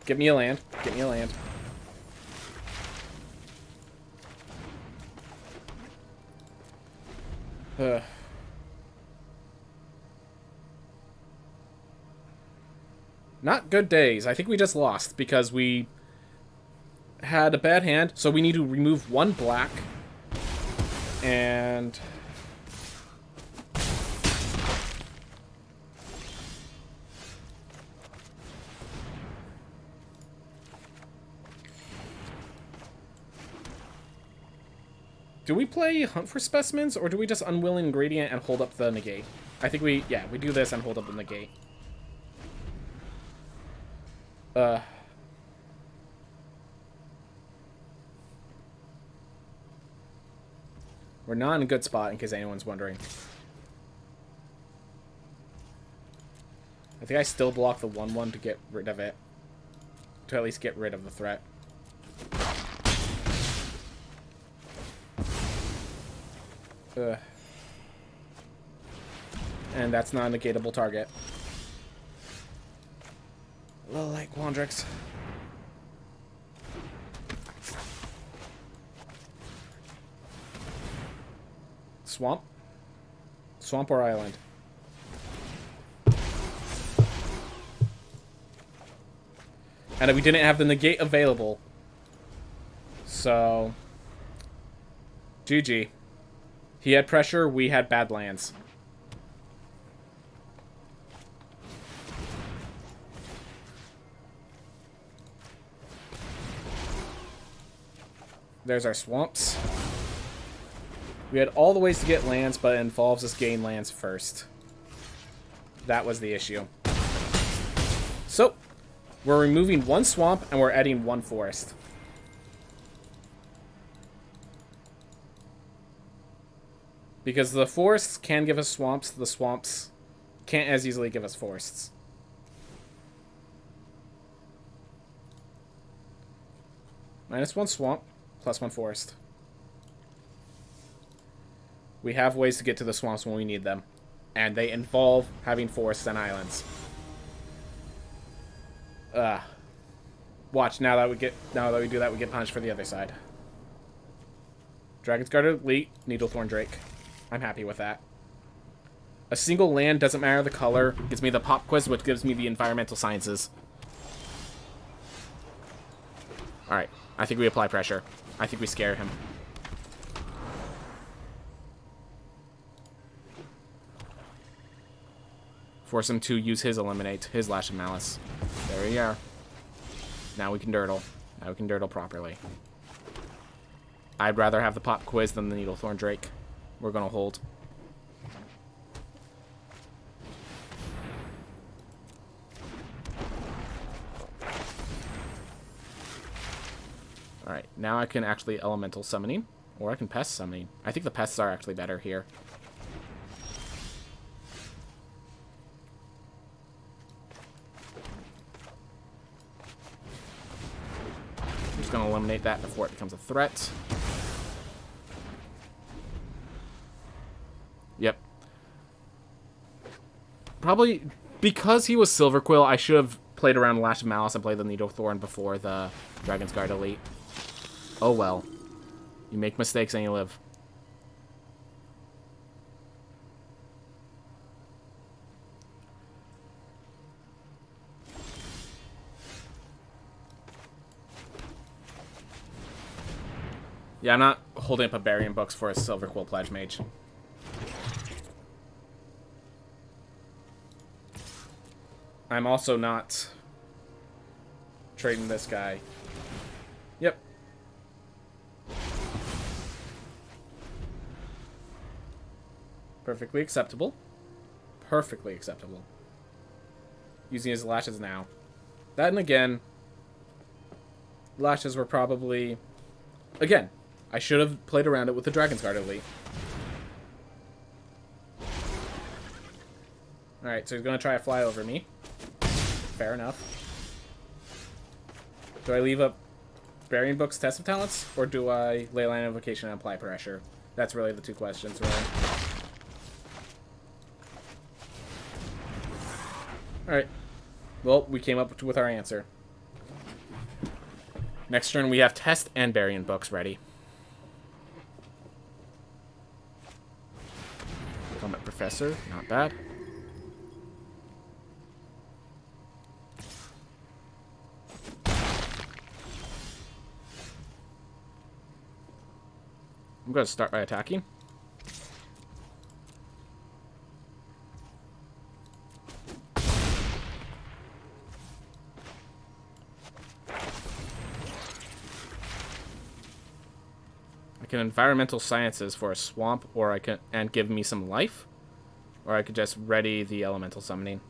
Get me a land. Get me a land. Not good days. I think we just lost because we had a bad hand, so we need to remove one black. And do we play Hunt for Specimens, or do we just Unwilling Ingredient and hold up the Negate? I think we do this and hold up the Negate. We're not in a good spot, in case anyone's wondering. I think I still block the 1/1 to get rid of it. To at least get rid of the threat. And that's not a negatable target. A little like Quandrix. Swamp? Swamp or island? And we didn't have the negate available. So... GG. He had pressure, we had bad lands. There's our swamps. We had all the ways to get lands, but it involves us gain lands first. That was the issue. So, we're removing one swamp and we're adding one forest. Because the forests can give us swamps, the swamps can't as easily give us forests. -1 swamp, +1 forest. We have ways to get to the swamps when we need them. And they involve having forests and islands. Watch, now that we do that, we get punished for the other side. Dragon's Guard Elite, Needlethorn Drake. I'm happy with that. A single land, doesn't matter the color, gives me the pop quiz, which gives me the environmental sciences. Alright, I think we apply pressure. I think we scare him. Force him to use his Eliminate, his Lash of Malice. There we are. Now we can Dirtle. Now we can Dirtle properly. I'd rather have the pop quiz than the Needlethorn Drake. We're gonna hold. Alright, now I can actually Elemental Summoning, or I can Pest Summoning. I think the Pests are actually better here. I'm just gonna eliminate that before it becomes a threat. Yep. Probably because he was Silver Quill, I should have played around Lash of Malice and played the Needlethorn before the Dragon's Guard Elite. Oh well. You make mistakes and you live. Yeah, I'm not holding up a Barian Books for a Silver Quill Pledge Mage. I'm also not trading this guy. Yep. Perfectly acceptable. Perfectly acceptable. Using his lashes now. That and again, lashes were probably... Again, I should have played around it with the Dragon's Guard Elite. Alright, so he's going to try to fly over me. Fair enough. Do I leave up Barian Book's Test of Talents, or do I Leyline Invocation and apply pressure? That's really the two questions, right? Alright. Well, we came up with our answer. Next turn, we have Test and Barian Books ready. Combat Professor, not bad. I'm going to start by attacking. I can Environmental Sciences for a swamp, or I can and give me some life, or I could just ready the Elemental Summoning.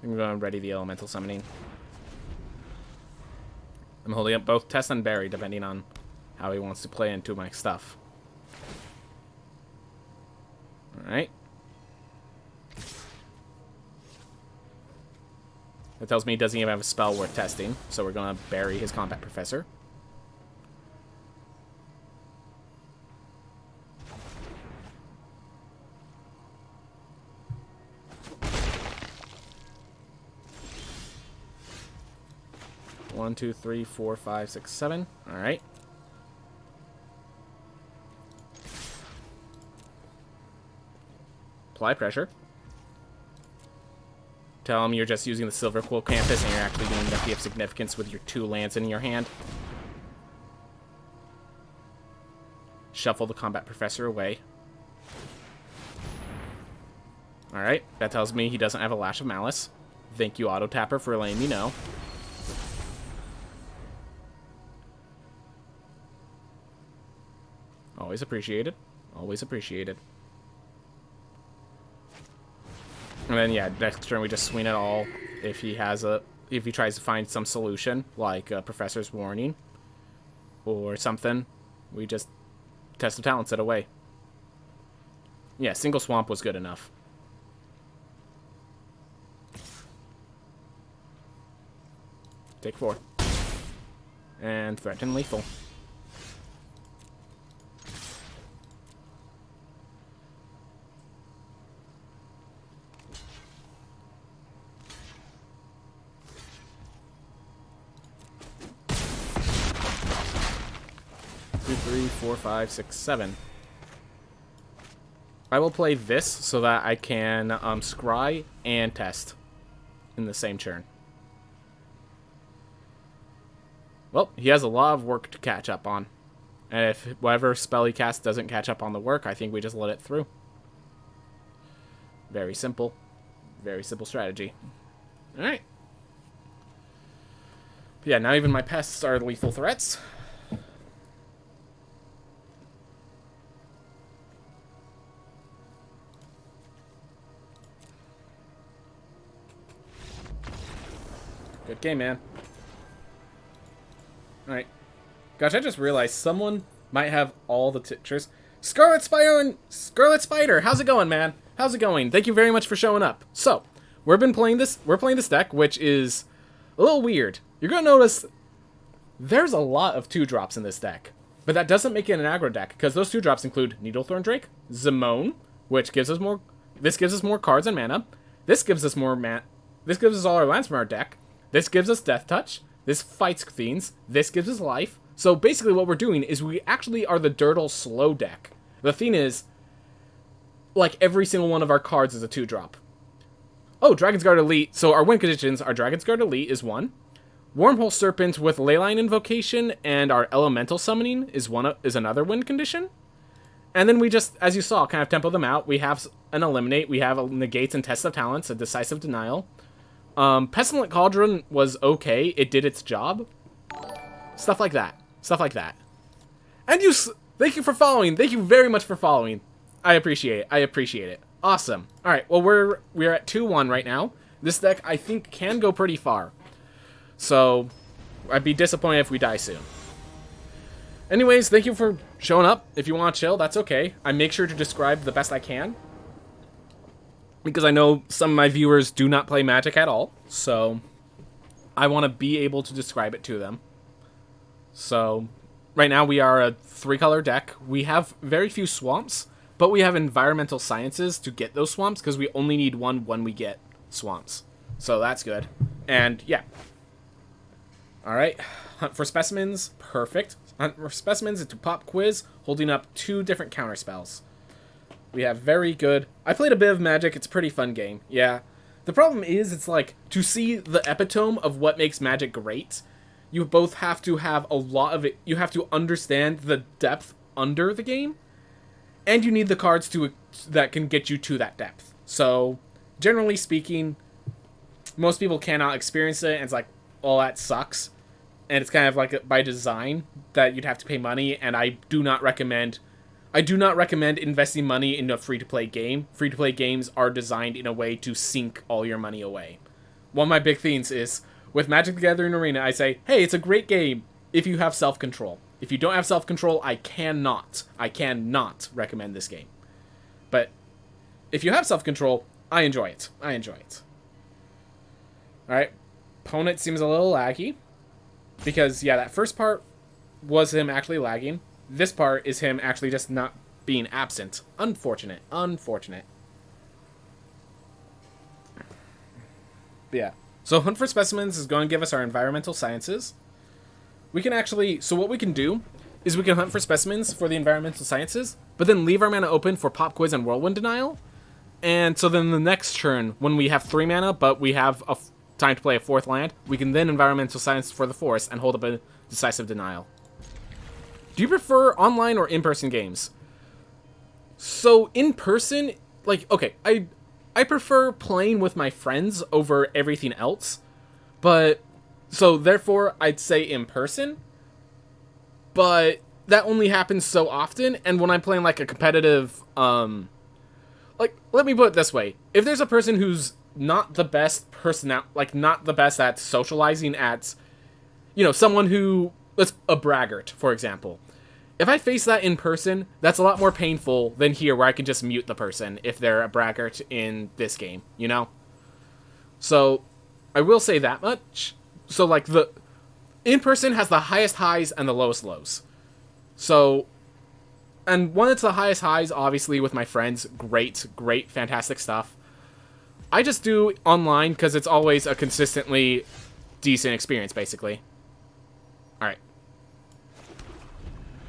I'm going to ready the Elemental Summoning. I'm holding up both Test and Bury, depending on how he wants to play into my stuff. Alright. That tells me he doesn't even have a spell worth testing, so we're going to bury his Combat Professor. One, two, three, four, five, six, seven. All right. apply pressure. Tell him you're just using the Silver Quill Campus and you're actually doing Nephi of Significance with your 2 lands in your hand. Shuffle the Combat Professor away. Alright, that tells me he doesn't have a Lash of Malice. Thank you, Auto Tapper, for letting me know. Always appreciated. Always appreciated. And then, yeah, next turn we just swing it all. If he tries to find some solution, like Professor's Warning or something, we just Test of Talents it away. Yeah, single swamp was good enough. Take 4. And threaten lethal. Two, 3, 4, 5, 6, 7. I will play this so that I can scry and test in the same turn. Well, he has a lot of work to catch up on. And if whatever spell he casts doesn't catch up on the work, I think we just let it through. Very simple. Very simple strategy. Alright. Yeah, now even my pests are lethal threats. Good game, man. Alright. Gosh, I just realized someone might have all the pictures. Scarlet Spider, how's it going, man? How's it going? Thank you very much for showing up. So, we're playing this deck, which is a little weird. You're gonna notice there's a lot of 2-drops in this deck. But that doesn't make it an aggro deck, because those 2-drops include Needlethorn Drake, Zimone, which gives us more cards and mana. This gives us this gives us all our lands from our deck. This gives us Death Touch. This fights Fiends. This gives us life. So basically what we're doing is we actually are the Dirtle slow deck. The thing is, like, every single one of our cards is a 2-drop. Oh, Dragon's Guard Elite. So our win conditions are Dragon's Guard Elite is 1. Wormhole Serpent with Leyline Invocation and our Elemental Summoning is another win condition. And then we just, as you saw, kind of tempo them out. We have an Eliminate. We have a Negates and Test of Talents, a Decisive Denial. Pestilent Cauldron was okay. It did its job. Stuff like that. Stuff like that. And thank you for following. Thank you very much for following. I appreciate it. I appreciate it. Awesome. All right. Well, we're at 2-1 right now. This deck, I think, can go pretty far. So, I'd be disappointed if we die soon. Anyways, thank you for showing up. If you want to chill, that's okay. I make sure to describe the best I can, because I know some of my viewers do not play Magic at all, so I want to be able to describe it to them. So, right now we are a 3-color deck. We have very few swamps, but we have environmental sciences to get those swamps, because we only need 1 when we get swamps. So that's good. And, yeah. Alright, Hunt for Specimens, perfect. Hunt for Specimens into Pop Quiz, holding up 2 different counterspells. We have very good... I played a bit of Magic. It's a pretty fun game. Yeah. The problem is, it's like, to see the epitome of what makes Magic great, you both have to have a lot of it. You have to understand the depth under the game, and you need the cards that can get you to that depth. So, generally speaking, most people cannot experience it, and it's like, oh, that sucks. And it's kind of like by design that you'd have to pay money, and I do not recommend investing money in a free-to-play game. Free-to-play games are designed in a way to sink all your money away. One of my big things is, with Magic the Gathering Arena, I say, hey, it's a great game if you have self-control. If you don't have self-control, I cannot recommend this game. But if you have self-control, I enjoy it. I enjoy it. Alright, opponent seems a little laggy. Because, yeah, that first part was him actually lagging. This part is him actually just not being absent. Unfortunate. Unfortunate. But yeah. So Hunt for Specimens is going to give us our environmental sciences. We can actually... So what we can do is we can hunt for specimens for the environmental sciences, but then leave our mana open for Pop Quiz and Whirlwind Denial. And so then the next turn, when we have 3 mana, but we have time to play a 4th land, we can then Environmental Silence for the forest and hold up a Decisive Denial. Do you prefer online or in-person games? So in person, like, okay, I prefer playing with my friends over everything else, but so therefore I'd say in person, but that only happens so often, and when I'm playing like a competitive, like, let me put it this way, if there's a person who's not the best like not the best at socializing at, you know, someone who, let's, a braggart, for example. If I face that in person, that's a lot more painful than here, where I can just mute the person if they're a braggart in this game, you know? So, I will say that much. So, like, the in-person has the highest highs and the lowest lows. So, and when it's the highest highs, obviously, with my friends, great, fantastic stuff. I just do online, because it's always a consistently decent experience, basically. Alright.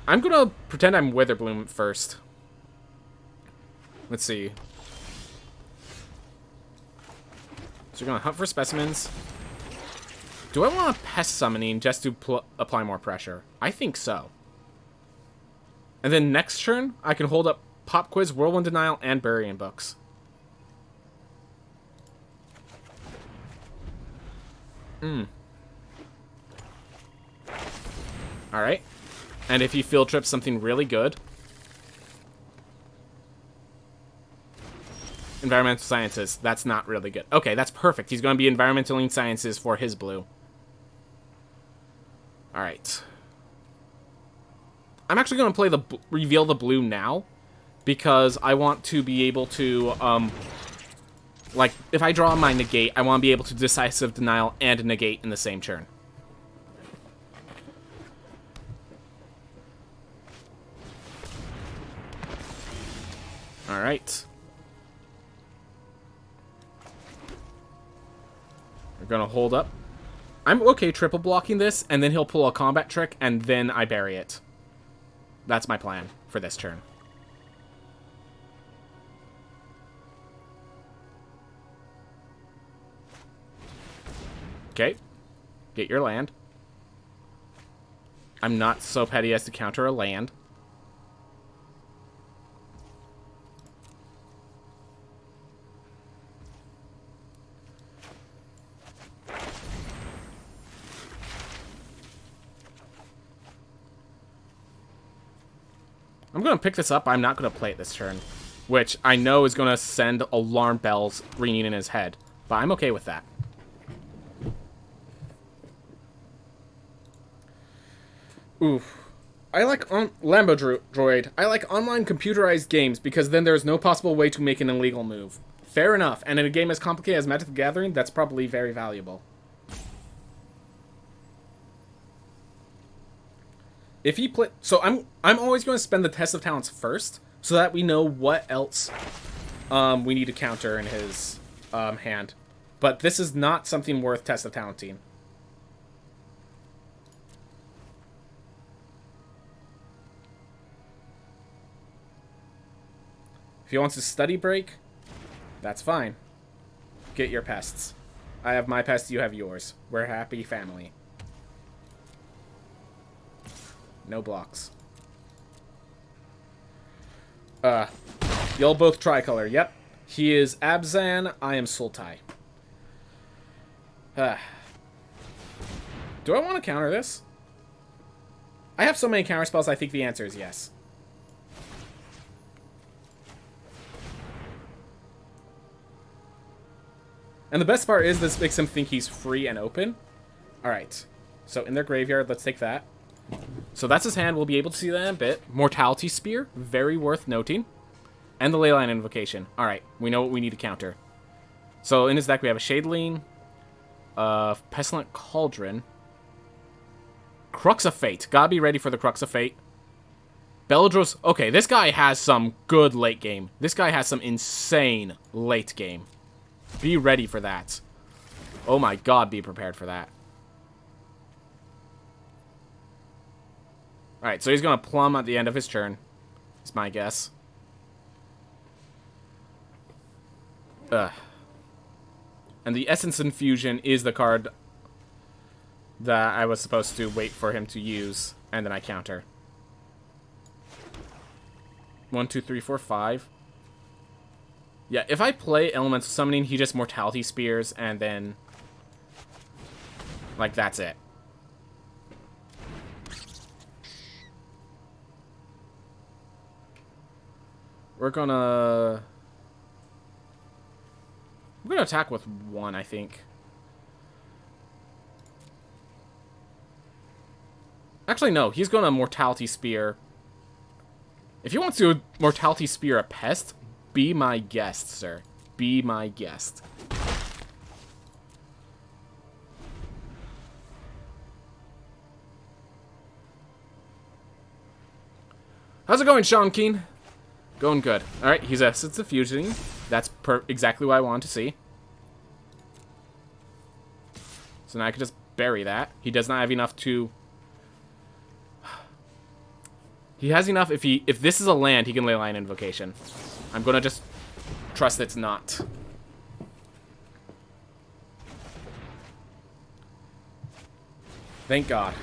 I'm gonna pretend I'm Witherbloom first. Let's see. So we're gonna hunt for specimens. Do I want a pest summoning just to apply more pressure? I think so. And then next turn, I can hold up Pop Quiz, Whirlwind Denial, and Burying Books. Alright. And if he field trips something really good, Environmental Sciences, that's not really good. Okay, that's perfect. He's going to be Environmental Sciences for his blue. Alright. I'm actually going to play reveal the blue now, because I want to be able to, like, if I draw my negate, I want to be able to Decisive Denial and negate in the same turn. Alright. We're gonna hold up. I'm okay triple blocking this, and then he'll pull a combat trick, and then I bury it. That's my plan for this turn. Okay. Get your land. I'm not so petty as to counter a land. I'm going to pick this up. I'm not going to play it this turn, which I know is going to send alarm bells ringing in his head, but I'm okay with that. Oof. I like Lambo Droid. I like online computerized games because then there's no possible way to make an illegal move. Fair enough, and in a game as complicated as Magic the Gathering, that's probably very valuable. If he play, so I'm always going to spend the Test of Talents first, so that we know what else we need to counter in his hand. But this is not something worth Test of Talenting. If he wants to study break, that's fine. Get your pests. I have my pests, you have yours. We're a happy family. No blocks. Y'all both tricolor. Yep. He is Abzan. I am Sultai. Do I want to counter this? I have so many counter spells, I think the answer is yes. And the best part is this makes him think he's free and open. Alright. So in their graveyard, let's take that. So that's his hand. We'll be able to see that in a bit. Mortality Spear, very worth noting. And the Leyline Invocation. Alright, we know what we need to counter. So in his deck we have a Shadeling, Pestilent Cauldron, Crux of Fate. Gotta be ready for the Crux of Fate. Beledros. Okay, this guy has some good late game. This guy has some insane late game. Be ready for that. Oh my god, be prepared for that. Alright, so he's going to plumb at the end of his turn. Is my guess. And the Essence Infusion is the card that I was supposed to wait for him to use, and then I counter. 1, 2, 3, 4, 5. Yeah, if I play Elemental Summoning, he just Mortality Spears, and then... like, that's it. We're gonna attack with 1, I think. Actually, no. He's gonna Mortality Spear. If he wants to Mortality Spear a Pest, be my guest, sir. Be my guest. How's it going, Sean Keen? Going good. Alright, he's Essence Diffusing. That's exactly what I wanted to see. So now I can just bury that. He does not have enough to... He has enough if this is a land, he can ley line Invocation. I'm gonna just trust it's not. Thank God.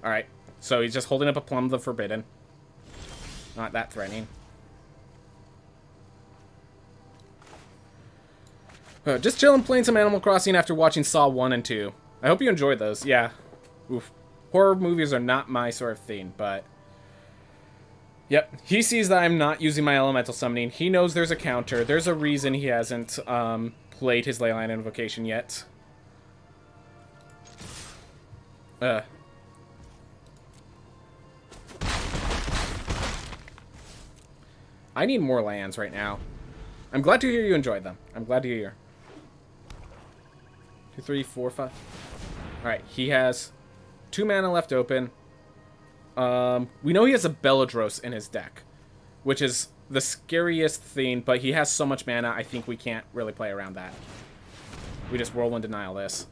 Alright. So he's just holding up a Plum of the Forbidden. Not that threatening. Just chilling playing some Animal Crossing after watching Saw 1 and 2. I hope you enjoyed those. Yeah. Oof. Horror movies are not my sort of thing, but... Yep. He sees that I'm not using my Elemental Summoning. He knows there's a counter. There's a reason he hasn't played his Leyline Invocation yet. I need more lands right now. I'm glad to hear you enjoyed them. I'm glad to hear. 2, 3, 4, 5. Alright, he has 2 mana left open. We know he has a Beledros in his deck, which is the scariest thing, but he has so much mana, I think we can't really play around that. We just Whirlwind Denial this.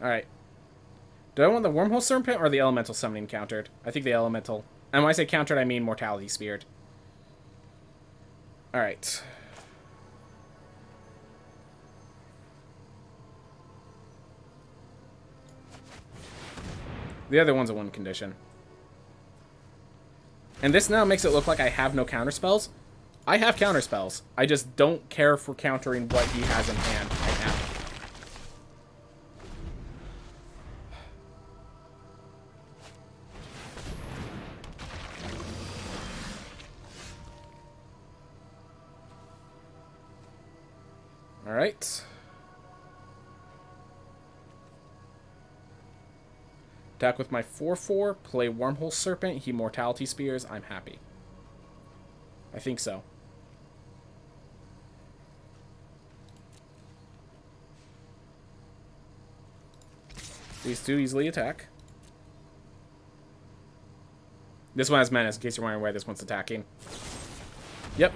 Alright. Do I want the Wormhole Serpent or the Elemental Summoning countered? I think the Elemental. And when I say countered, I mean Mortality Speared. Alright. The other one's a 1 condition. And this now makes it look like I have no counterspells. I have counterspells. I just don't care for countering what he has in hand right now. Alright. Attack with my 4/4, play Wormhole Serpent, he Mortality Spears, I'm happy. I think so. These 2 easily attack. This one has Menace, in case you're wondering why this one's attacking. Yep.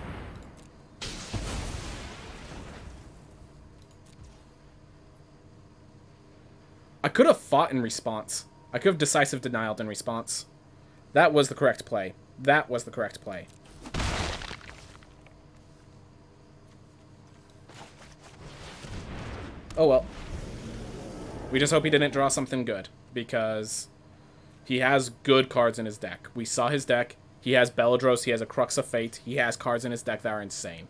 I could have fought in response. I could have Decisive Denialed in response. That was the correct play. That was the correct play. Oh well. We just hope he didn't draw something good, because he has good cards in his deck. We saw his deck. He has Beledros. He has a Crux of Fate. He has cards in his deck that are insane.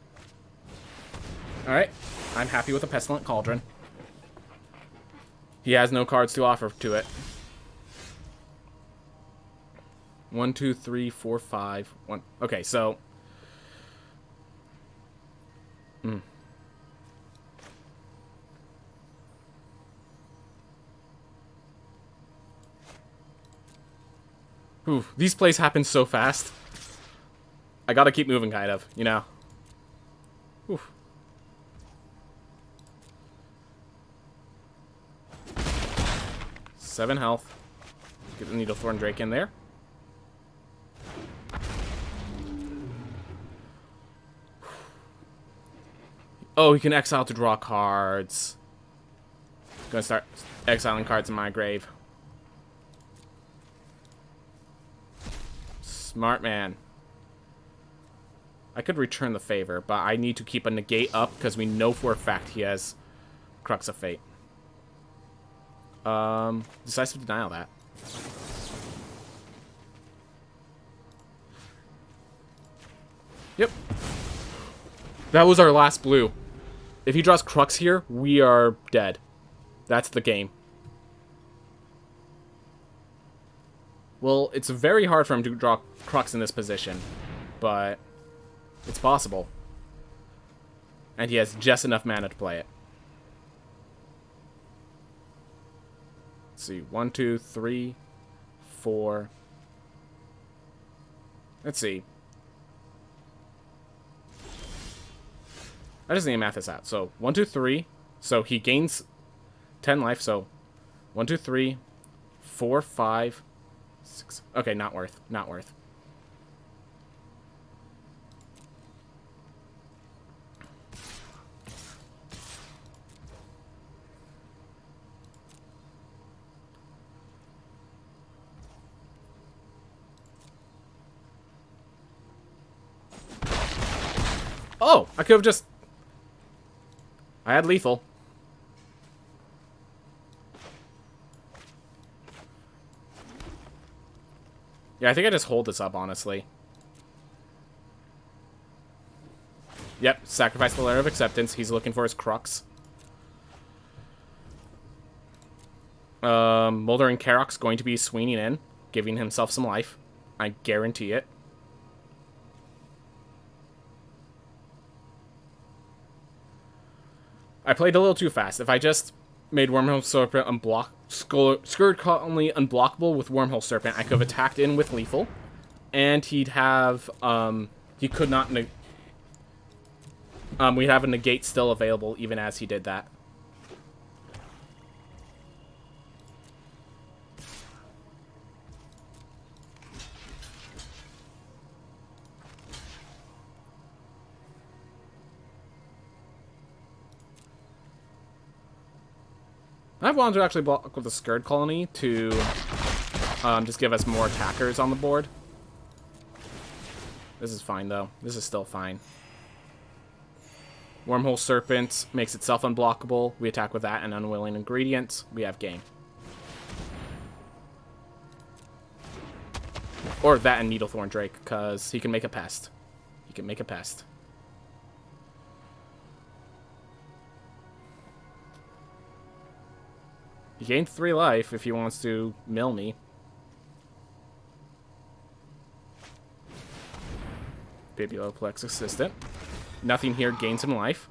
Alright. I'm happy with a Pestilent Cauldron. He has no cards to offer to it. 1, 2, 3, 4, 5. 1. Okay, so... Ooh, these plays happen so fast. I gotta keep moving, kind of, you know? Ooh. Seven health. Get the Needlethorn Drake in there. Oh, he can exile to draw cards. Gonna start exiling cards in my grave. Smart man. I could return the favor, but I need to keep a negate up because we know for a fact he has Crux of Fate. Decisive denial that. Yep. That was our last blue. If he draws Crux here, we are dead. That's the game. Well, it's very hard for him to draw Crux in this position, but it's possible. And he has just enough mana to play it. Let's see. 1, 2, 3, 4. Let's see. I just need to math this out. So, 1, 2, 3. So, he gains 10 life. So, 1, 2, 3, 4, 5, 6. Okay, not worth. Not worth. Oh, I could have just... I had lethal. Yeah, I think I just hold this up, honestly. Yep, sacrifice the Lair of Acceptance. He's looking for his Crux. Moldering Karok's going to be swinging in, giving himself some life. I guarantee it. I played a little too fast. If I just made Wormhole Serpent Scourge Colony unblockable with Wormhole Serpent, I could have attacked in with lethal, and he'd have he could not we'd have a negate still available even as he did that. I wanted to actually block with the Scourge Colony to just give us more attackers on the board. This is fine, though. This is still fine. Wormhole Serpent makes itself unblockable. We attack with that and Unwilling Ingredient. We have game. Or that and Needlethorn Drake, because he can make a pest. He can make a pest. He gained 3 life if he wants to mill me. Bibuloplex Assistant. Nothing here gains him life.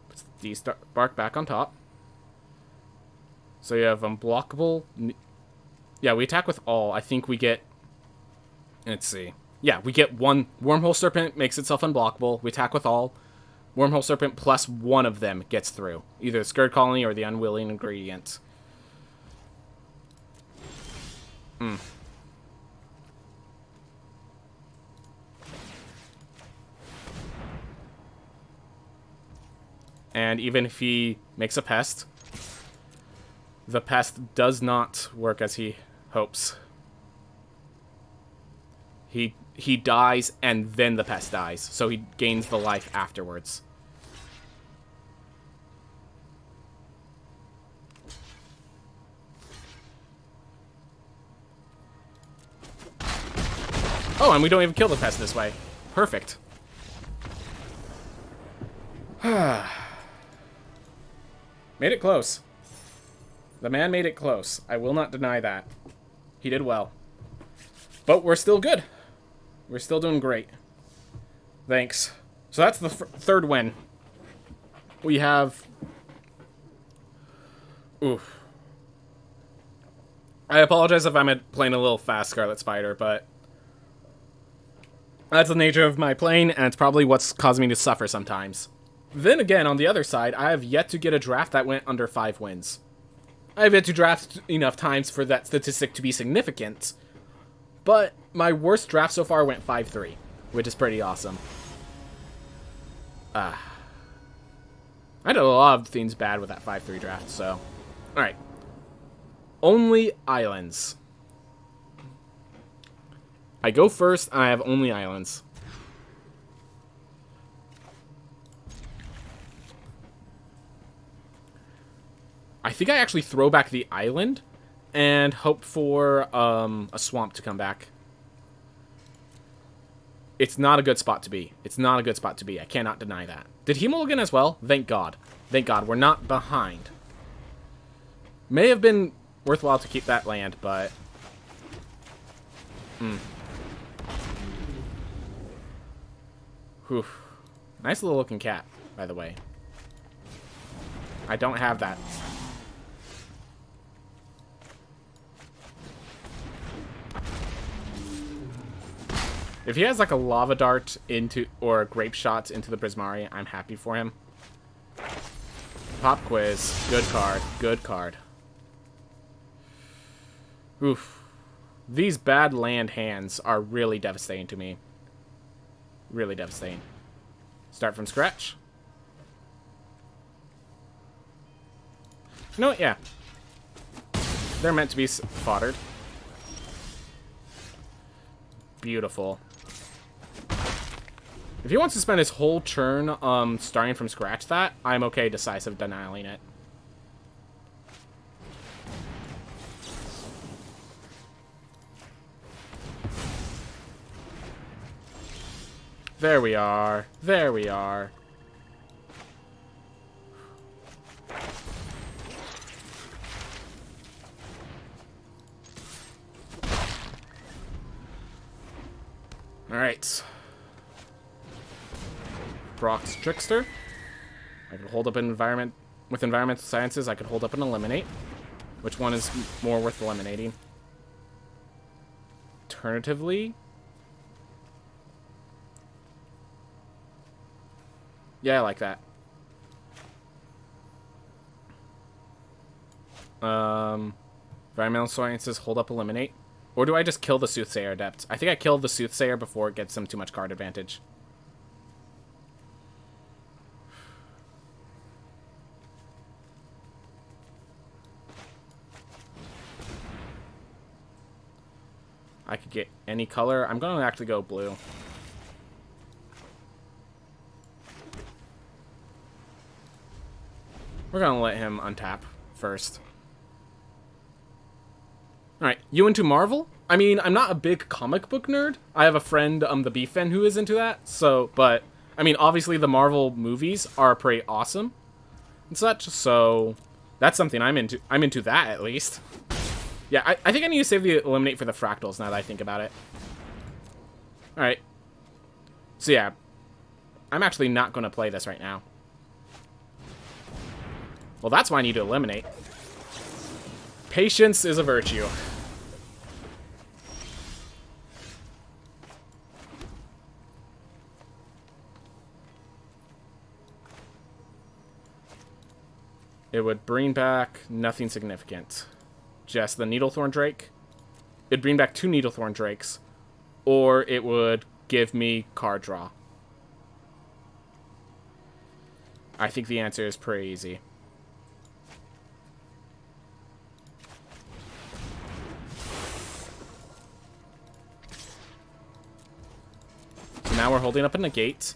Puts the D-Spark back on top. So you have unblockable. Yeah, we attack with all. I think we get... Let's see. Yeah, we get 1. Wormhole Serpent makes itself unblockable. We attack with all. Wormhole Serpent plus 1 of them gets through. Either the Scourge Colony or the Unwilling Ingredient. And even if he makes a pest, the pest does not work as he hopes. He dies, and then the pest dies, so he gains the life afterwards. Oh, and we don't even kill the pest this way. Perfect. Made it close. The man made it close. I will not deny that. He did well. But we're still good. We're still doing great. Thanks. So that's the third win. We have... Oof. I apologize if I'm playing a little fast, Scarlet Spider, but... that's the nature of my playing, and it's probably what's caused me to suffer sometimes. Then again, on the other side, I have yet to get a draft that went under 5 wins. I have yet to draft enough times for that statistic to be significant, but my worst draft so far went 5-3, which is pretty awesome. I did a lot of things bad with that 5-3 draft, so... Alright. Only islands. I go first, and I have only islands. I think I actually throw back the island and hope for a swamp to come back. It's not a good spot to be. It's not a good spot to be. I cannot deny that. Did he mulligan as well? Thank God. Thank God. We're not behind. May have been worthwhile to keep that land, but... Whew. Nice little looking cat, by the way. I don't have that. If he has like a lava dart into or a grape shot into the Prismari, I'm happy for him. Pop quiz. Good card. Good card. Oof. These bad land hands are really devastating to me. Really devastating. Start from scratch. You know what? Yeah. They're meant to be foddered. Beautiful. If he wants to spend his whole turn starting from scratch that, I'm okay decisive denying it. There we are. There we are. Alright. Brock's Trickster. I could hold up an environment with environmental sciences. I could hold up and eliminate. Which one is more worth eliminating? Alternatively, yeah, I like that. Environmental sciences, hold up, eliminate. Or do I just kill the Soothsayer Adept? I think I killed the Soothsayer before it gets him too much card advantage. I could get any color. I'm going to actually go blue. We're going to let him untap first. Alright, you into Marvel? I mean, I'm not a big comic book nerd. I have a friend, the Beefin, who is into that. So, but, I mean, obviously the Marvel movies are pretty awesome and such. So, that's something I'm into. I'm into that, at least. Yeah, I think I need to save the eliminate for the fractals now that I think about it. Alright. So, yeah. I'm actually not going to play this right now. Well, that's why I need to eliminate. Patience is a virtue. It would bring back nothing significant. Just the Needlethorn Drake. It'd bring back 2 Needlethorn Drakes. Or it would give me card draw. I think the answer is pretty easy. So now we're holding up a negate.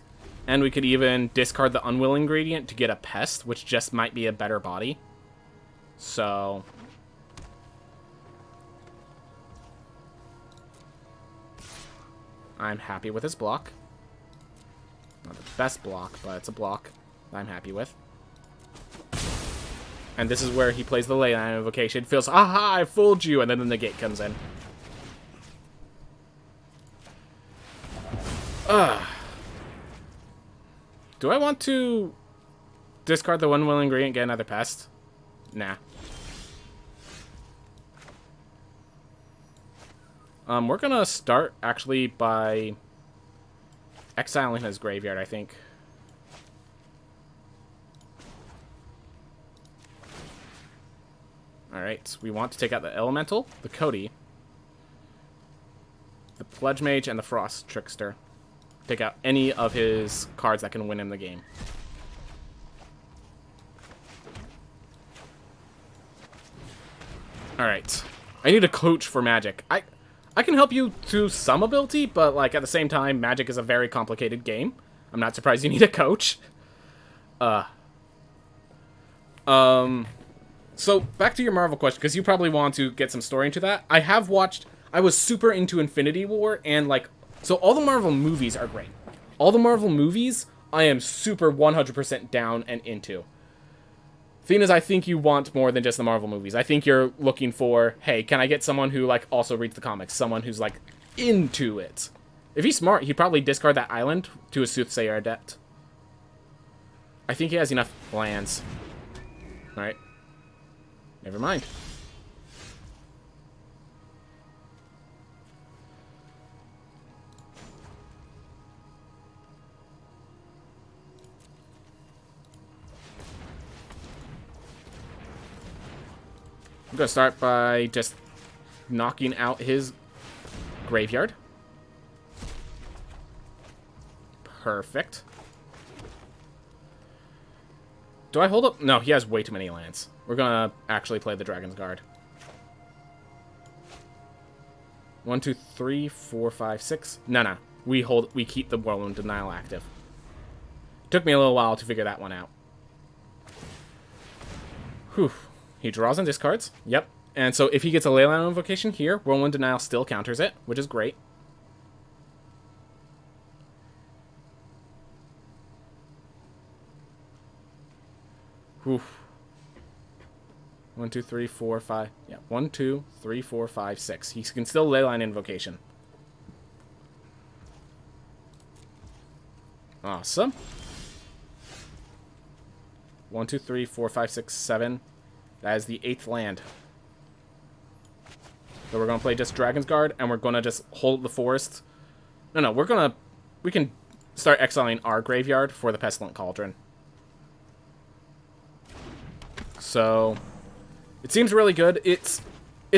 And we could even discard the Unwilling Gradient to get a Pest, which just might be a better body. So... I'm happy with this block. Not the best block, but it's a block that I'm happy with. And this is where he plays the Leyline Invocation. Feels, aha, I fooled you, and then the negate comes in. Do I want to discard the Unwilling Gradient and get another Pest? Nah. We're gonna start, actually, by exiling his graveyard, I think. Alright, we want to take out the Elemental, the Cody, the Pledge Mage, and the Frost Trickster. Take out any of his cards that can win him the game. Alright. I need a coach for Magic. I can help you to some ability, but, like, at the same time, Magic is a very complicated game. I'm not surprised you need a coach. So, back to your Marvel question, because you probably want to get some story into that. I was super into Infinity War, and, like, so all the Marvel movies are great. All the Marvel movies, I am super 100% down and into. Thing is, I think you want more than just the Marvel movies. I think you're looking for, hey, can I get someone who, like, also reads the comics? Someone who's, like, into it. If he's smart, he'd probably discard that island to a Soothsayer Adept. I think he has enough lands. Alright. Never mind. I'm going to start by just knocking out his graveyard. Perfect. Do I hold up? No, he has way too many lands. We're going to actually play the Dragon's Guard. 1, 2, 3, 4, 5, 6. No. We keep the Whirlwind Denial active. Took me a little while to figure that one out. Whew. He draws and discards. Yep. And so if he gets a Leyline Invocation here, Whirlwind Denial still counters it, which is great. Whew. 1, 2, 3, 4, 5. Yeah, 1, 2, 3, 4, 5, 6. He can still Leyline Invocation. Awesome. 1, 2, 3, 4, 5, 6, 7. That is the 8th land. So we're going to play just Dragon's Guard, and we're going to just hold the forest. No, we can start exiling our graveyard for the Pestilent Cauldron. So, it seems really good. It's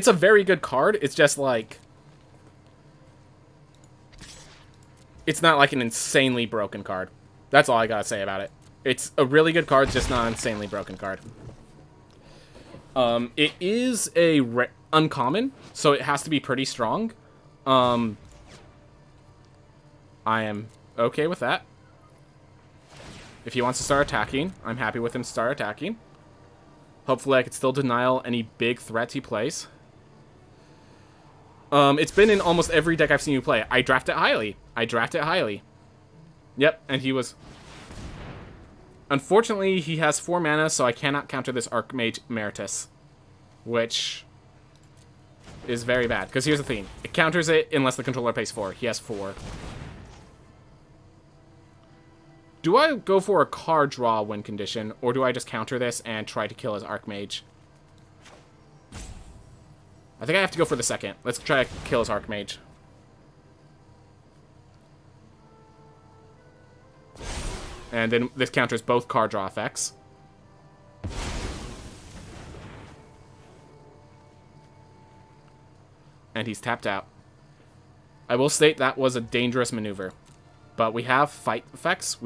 a very good card. It's just like, it's not like an insanely broken card. That's all I gotta say about it. It's a really good card, just not an insanely broken card. It is a uncommon, so it has to be pretty strong. I am okay with that. If he wants to start attacking, I'm happy with him to start attacking. Hopefully I can still denial any big threats he plays. It's been in almost every deck I've seen you play. I draft it highly. Yep, and he was... Unfortunately, he has 4 mana, so I cannot counter this Archmage Emeritus. Which is very bad, because here's the thing. It counters it unless the controller pays 4. He has 4. Do I go for a card draw win condition, or do I just counter this and try to kill his Archmage? I think I have to go for the second. Let's try to kill his Archmage. And then this counters both card draw effects. And he's tapped out. I will state that was a dangerous maneuver. But we have fight effects.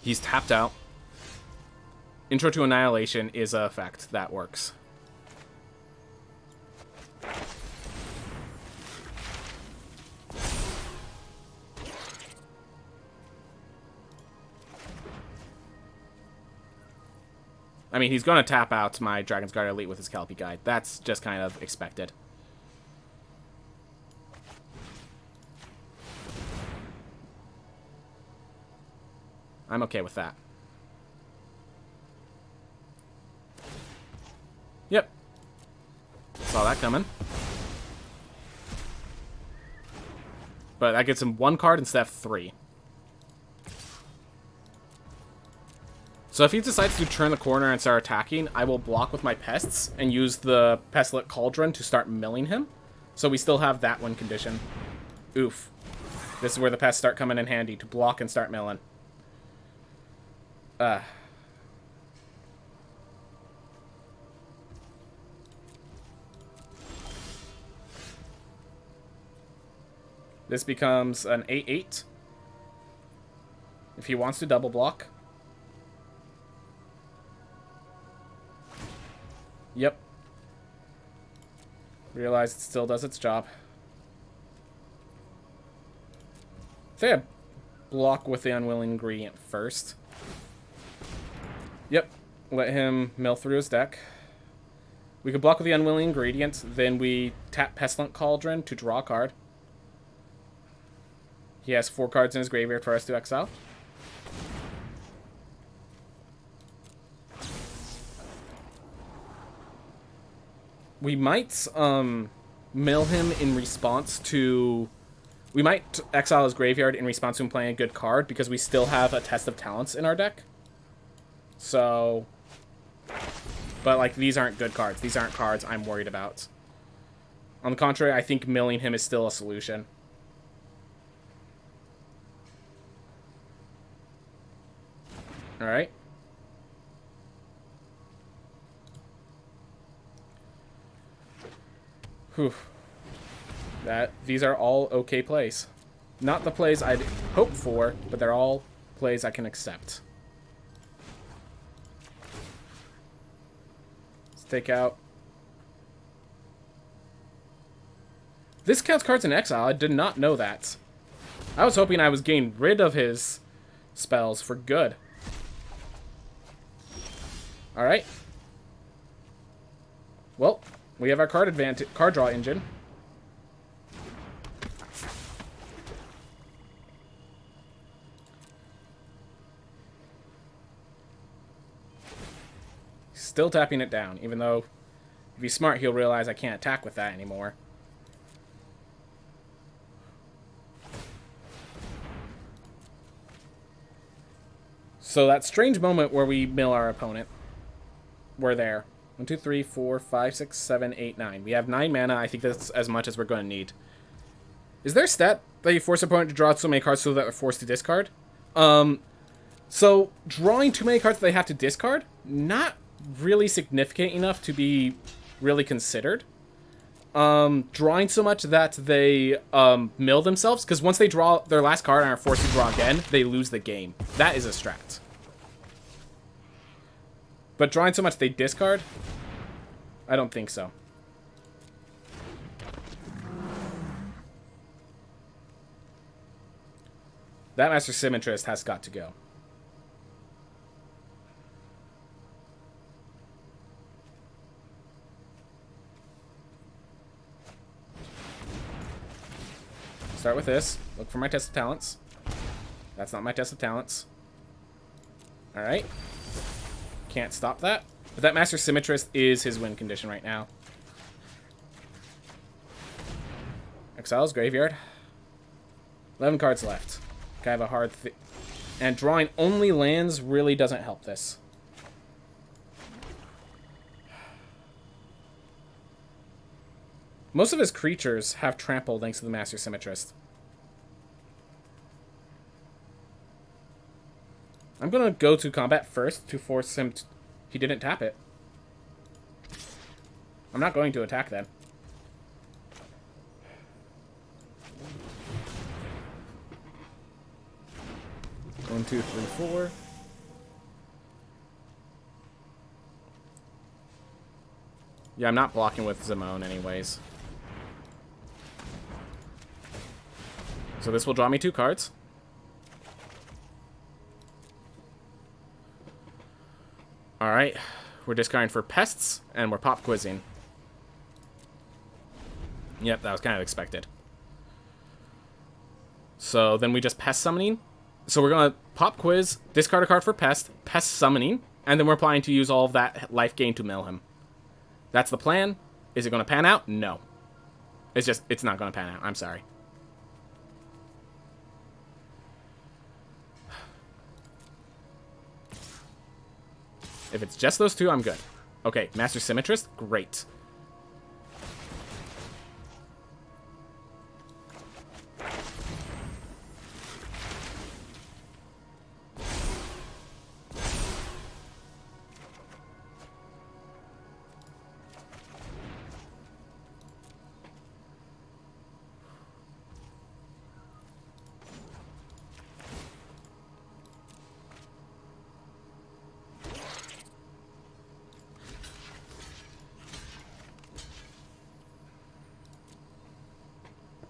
He's tapped out. Intro to Annihilation is an effect that works. I mean, he's going to tap out my Dragon's Guard Elite with his Kelpie Guide. That's just kind of expected. I'm okay with that. Yep. Saw that coming. But that gets him 1 card instead of 3. So if he decides to turn the corner and start attacking, I will block with my pests and use the Pestilent Cauldron to start milling him. So we still have that one condition. Oof. This is where the pests start coming in handy, to block and start milling. This becomes an 8/8. If he wants to double block. Yep. Realize it still does its job. I think I block with the unwilling ingredient first. Yep. Let him mill through his deck. We could block with the unwilling ingredient, then we tap Pestilent Cauldron to draw a card. He has 4 cards in his graveyard for us to exile. We might mill him in response to... We might exile his graveyard in response to him playing a good card, because we still have a Test of Talents in our deck. So... But, like, these aren't good cards. These aren't cards I'm worried about. On the contrary, I think milling him is still a solution. Alright. Whew. These are all okay plays. Not the plays I'd hope for, but they're all plays I can accept. Let's take out... This counts cards in exile. I did not know that. I was hoping I was getting rid of his spells for good. Alright. Well, we have our card draw engine. Still tapping it down, even though if he's smart, he'll realize I can't attack with that anymore. So that strange moment where we mill our opponent, we're there. 1, 2, 3, 4, 5, 6, 7, 8, 9. We have 9 mana. I think that's as much as we're going to need. Is there a stat that you force opponent to draw so many cards so that they're forced to discard? So drawing too many cards that they have to discard, not really significant enough to be really considered. Drawing so much that they mill themselves, because once they draw their last card and are forced to draw again, they lose the game. That is a strat. But drawing so much they discard, I don't think so. That Master Symmetrist has got to go. Start with this. Look for my Test of Talents. That's not my Test of Talents. Alright. Can't stop that. But that Master Symmetrist is his win condition right now. Exile's graveyard. 11 cards left. I have a hard and drawing only lands really doesn't help this. Most of his creatures have trample thanks to the Master Symmetrist. I'm going to go to combat first to force him to... He didn't tap it. I'm not going to attack then. One, two, three, four. Yeah, I'm not blocking with Zimone anyways. So this will draw me 2 cards. Alright, we're discarding for pests, and we're pop quizzing. Yep, that was kind of expected. So then we just pest summoning. So we're going to pop quiz, discard a card for pest summoning, and then we're planning to use all of that life gain to mill him. That's the plan. Is it going to pan out? No. It's not going to pan out. I'm sorry. If it's just those 2, I'm good. Okay, Master Symmetrist, great.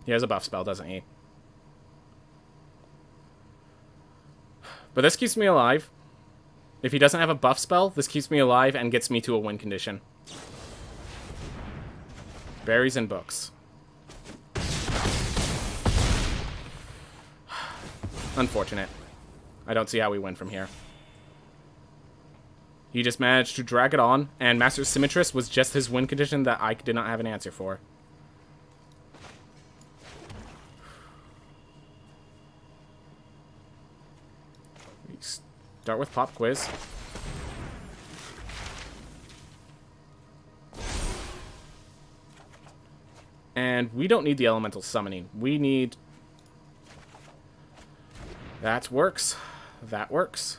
He has a buff spell, doesn't he? But this keeps me alive. If he doesn't have a buff spell, this keeps me alive and gets me to a win condition. Berries and books. Unfortunate. I don't see how we win from here. He just managed to drag it on, and Master Symmetrist was just his win condition that I did not have an answer for. We start with Pop Quiz. And we don't need the Elemental Summoning. We need... That works. That works.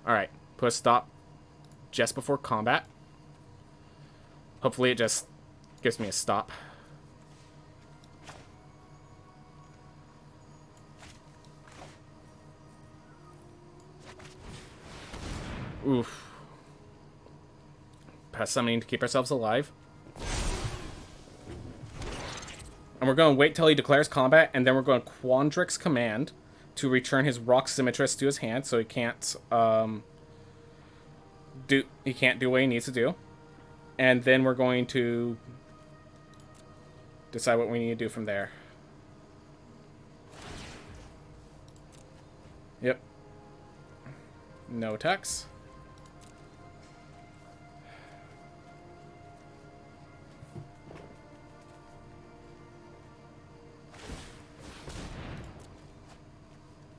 Alright, put a stop just before combat. Hopefully it just gives me a stop. Oof. Pass summoning to keep ourselves alive. And we're going to wait till he declares combat, and then we're going to Quandrix Command to return his Rock Symmetrist to his hand, so he can't do what he needs to do. And then we're going to decide what we need to do from there. Yep. No attacks.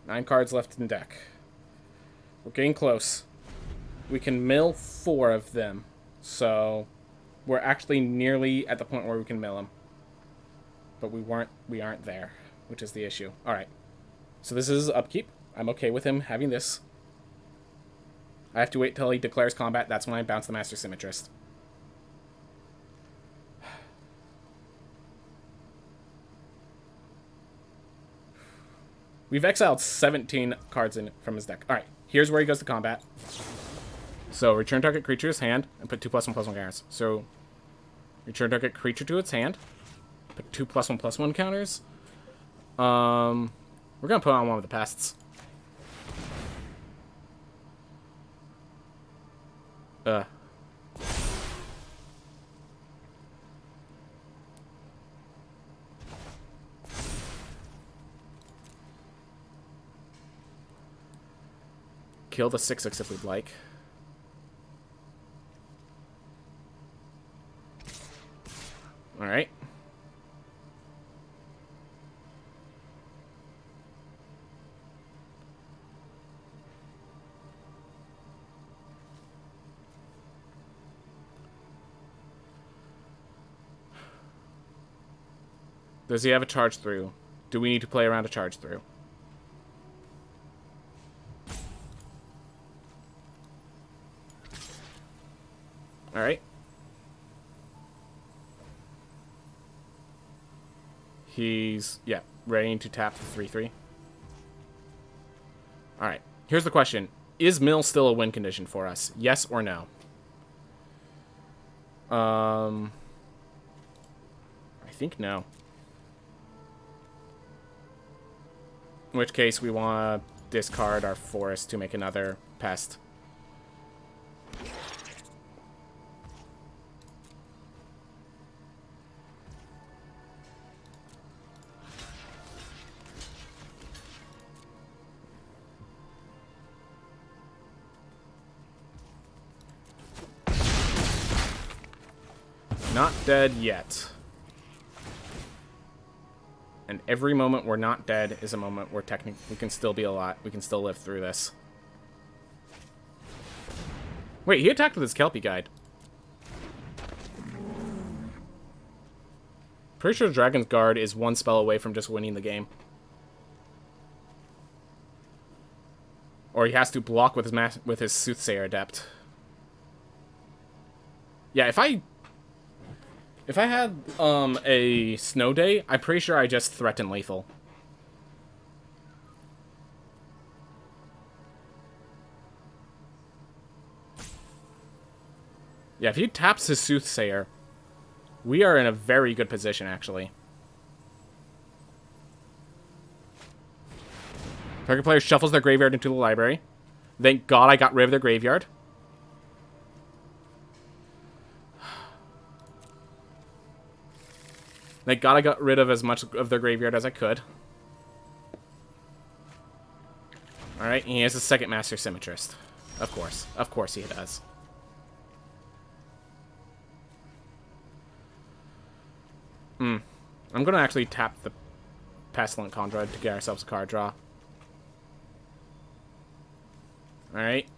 Nine cards left in deck. We're getting close. We can mill 4 of them. So we're actually nearly at the point where we can mill them. But we aren't there, which is the issue. Alright. So this is upkeep. I'm okay with him having this. I have to wait till he declares combat. That's when I bounce the Master Symmetrist. We've exiled 17 cards from his deck. Alright, here's where he goes to combat. So, return target creature to his hand, and put 2/1/1 counters. So, return target creature to its hand, put 2/1/1 counters. We're gonna put on one of the pests. Kill the 6/6 if we'd like. Alright. Does he have a charge through? Do we need to play around a charge through? Alright. He's, yeah, ready to tap the 3/3. Alright. Here's the question. Is mill still a win condition for us? Yes or no? I think no. In which case, we want to discard our forest to make another pest. Not dead yet. And every moment we're not dead is a moment where technically we can still be alive. We can still live through this. Wait, he attacked with his Kelpie Guide. Pretty sure Dragon's Guard is one spell away from just winning the game. Or he has to block with his Soothsayer Adept. Yeah, if I had a snow day, I'm pretty sure I just threaten lethal. Yeah, if he taps his Soothsayer, We are in a very good position, actually. Target player shuffles their graveyard into the library. Thank God I got rid of their graveyard. Thank God I got rid of as much of their graveyard as I could. Alright, he has a second Master Symmetrist. Of course. Of course he does. I'm going to actually tap the Pestilent Conduit to get ourselves a card draw. Alright.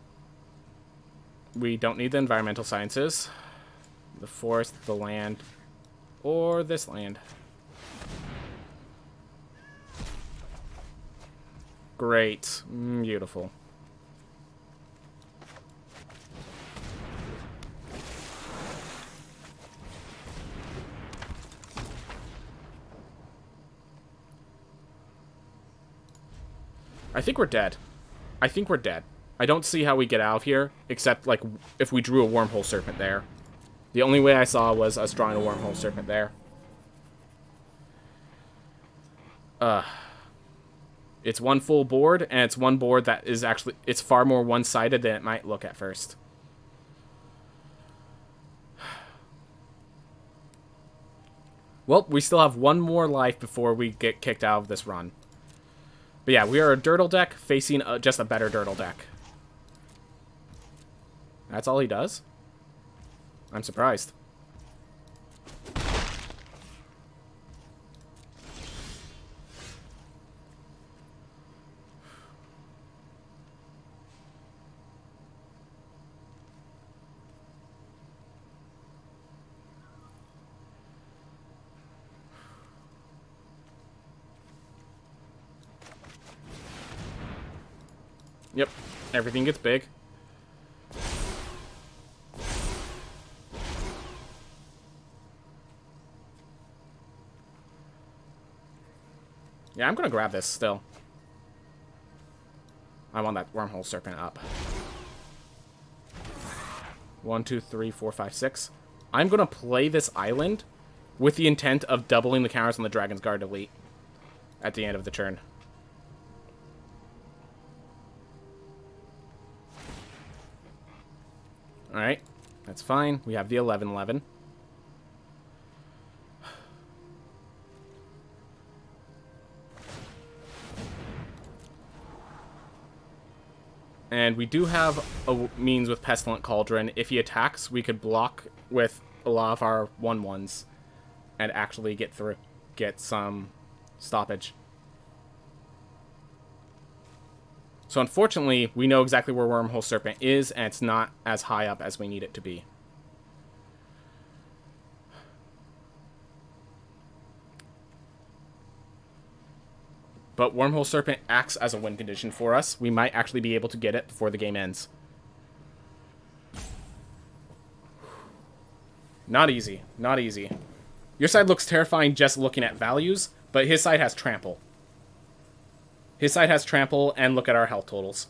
We don't need the Environmental Sciences. The forest, the land, or this land. Great. Beautiful. I think we're dead. I think we're dead. I don't see how we get out of here, except, like, if we drew a Wormhole Serpent there. The only way I saw was us drawing a Wormhole Serpent there. It's one full board, and it's one board that is actually... It's far more one-sided than it might look at first. Well, we still have one more life before we get kicked out of this run. But yeah, we are a Dirtle deck facing just a better Dirtle deck. That's all he does? I'm surprised. Yep, everything gets big. Yeah, I'm gonna grab this still. I want that Wormhole Serpent up. 1, 2, 3, 4, 5, 6. I'm gonna play this island with the intent of doubling the counters on the Dragon's Guard Elite at the end of the turn. Alright, that's fine. We have the 11-11. And we do have a means with Pestilent Cauldron. If he attacks, we could block with a lot of our 1/1s and actually get some stoppage. So unfortunately, we know exactly where Wormhole Serpent is, and it's not as high up as we need it to be. But Wormhole Serpent acts as a win condition for us. We might actually be able to get it before the game ends. Not easy. Not easy. Your side looks terrifying just looking at values, but his side has Trample. His side has Trample, and look at our health totals.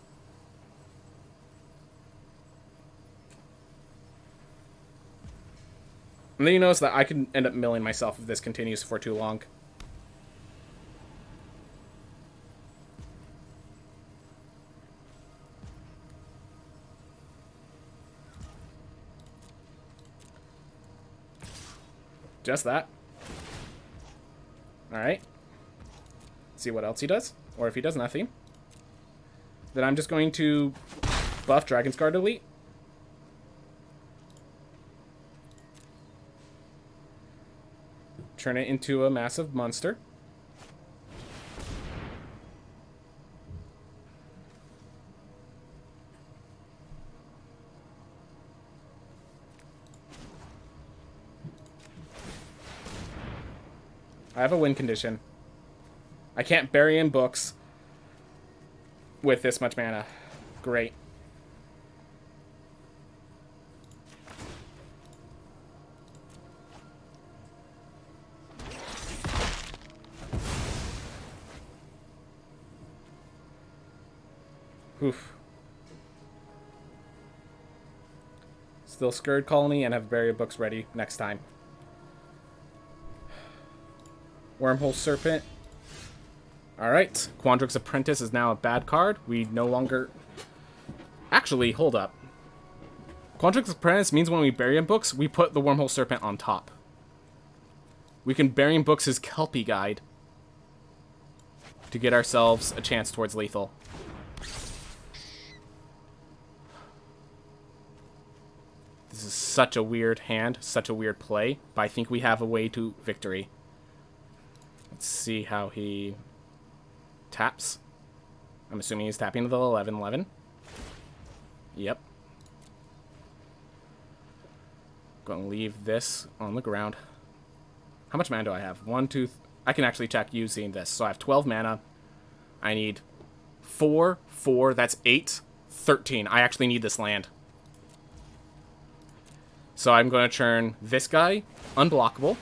And then you notice that I could end up milling myself if this continues for too long. Just that. Alright. See what else he does. Or if he does nothing, then I'm just going to buff Dragon's Guard Elite. Turn it into a massive monster. I have a win condition. I can't bury in books with this much mana. Great. Oof. Still Scourge Colony and have buried books ready next time. Wormhole Serpent. Alright. Quandrix Apprentice is now a bad card. We no longer... Actually, hold up. Quandrix Apprentice means when we bury in books, we put the Wormhole Serpent on top. We can bury in books his Kelpie Guide to get ourselves a chance towards lethal. This is such a weird hand, such a weird play, but I think we have a way to victory. Let's see how he taps. I'm assuming he's tapping the 11-11. Yep. Going to leave this on the ground. How much mana do I have? 1, 2... I can actually check using this. So I have 12 mana. I need 4, 4, that's 8, 13. I actually need this land. So I'm going to turn this guy unblockable.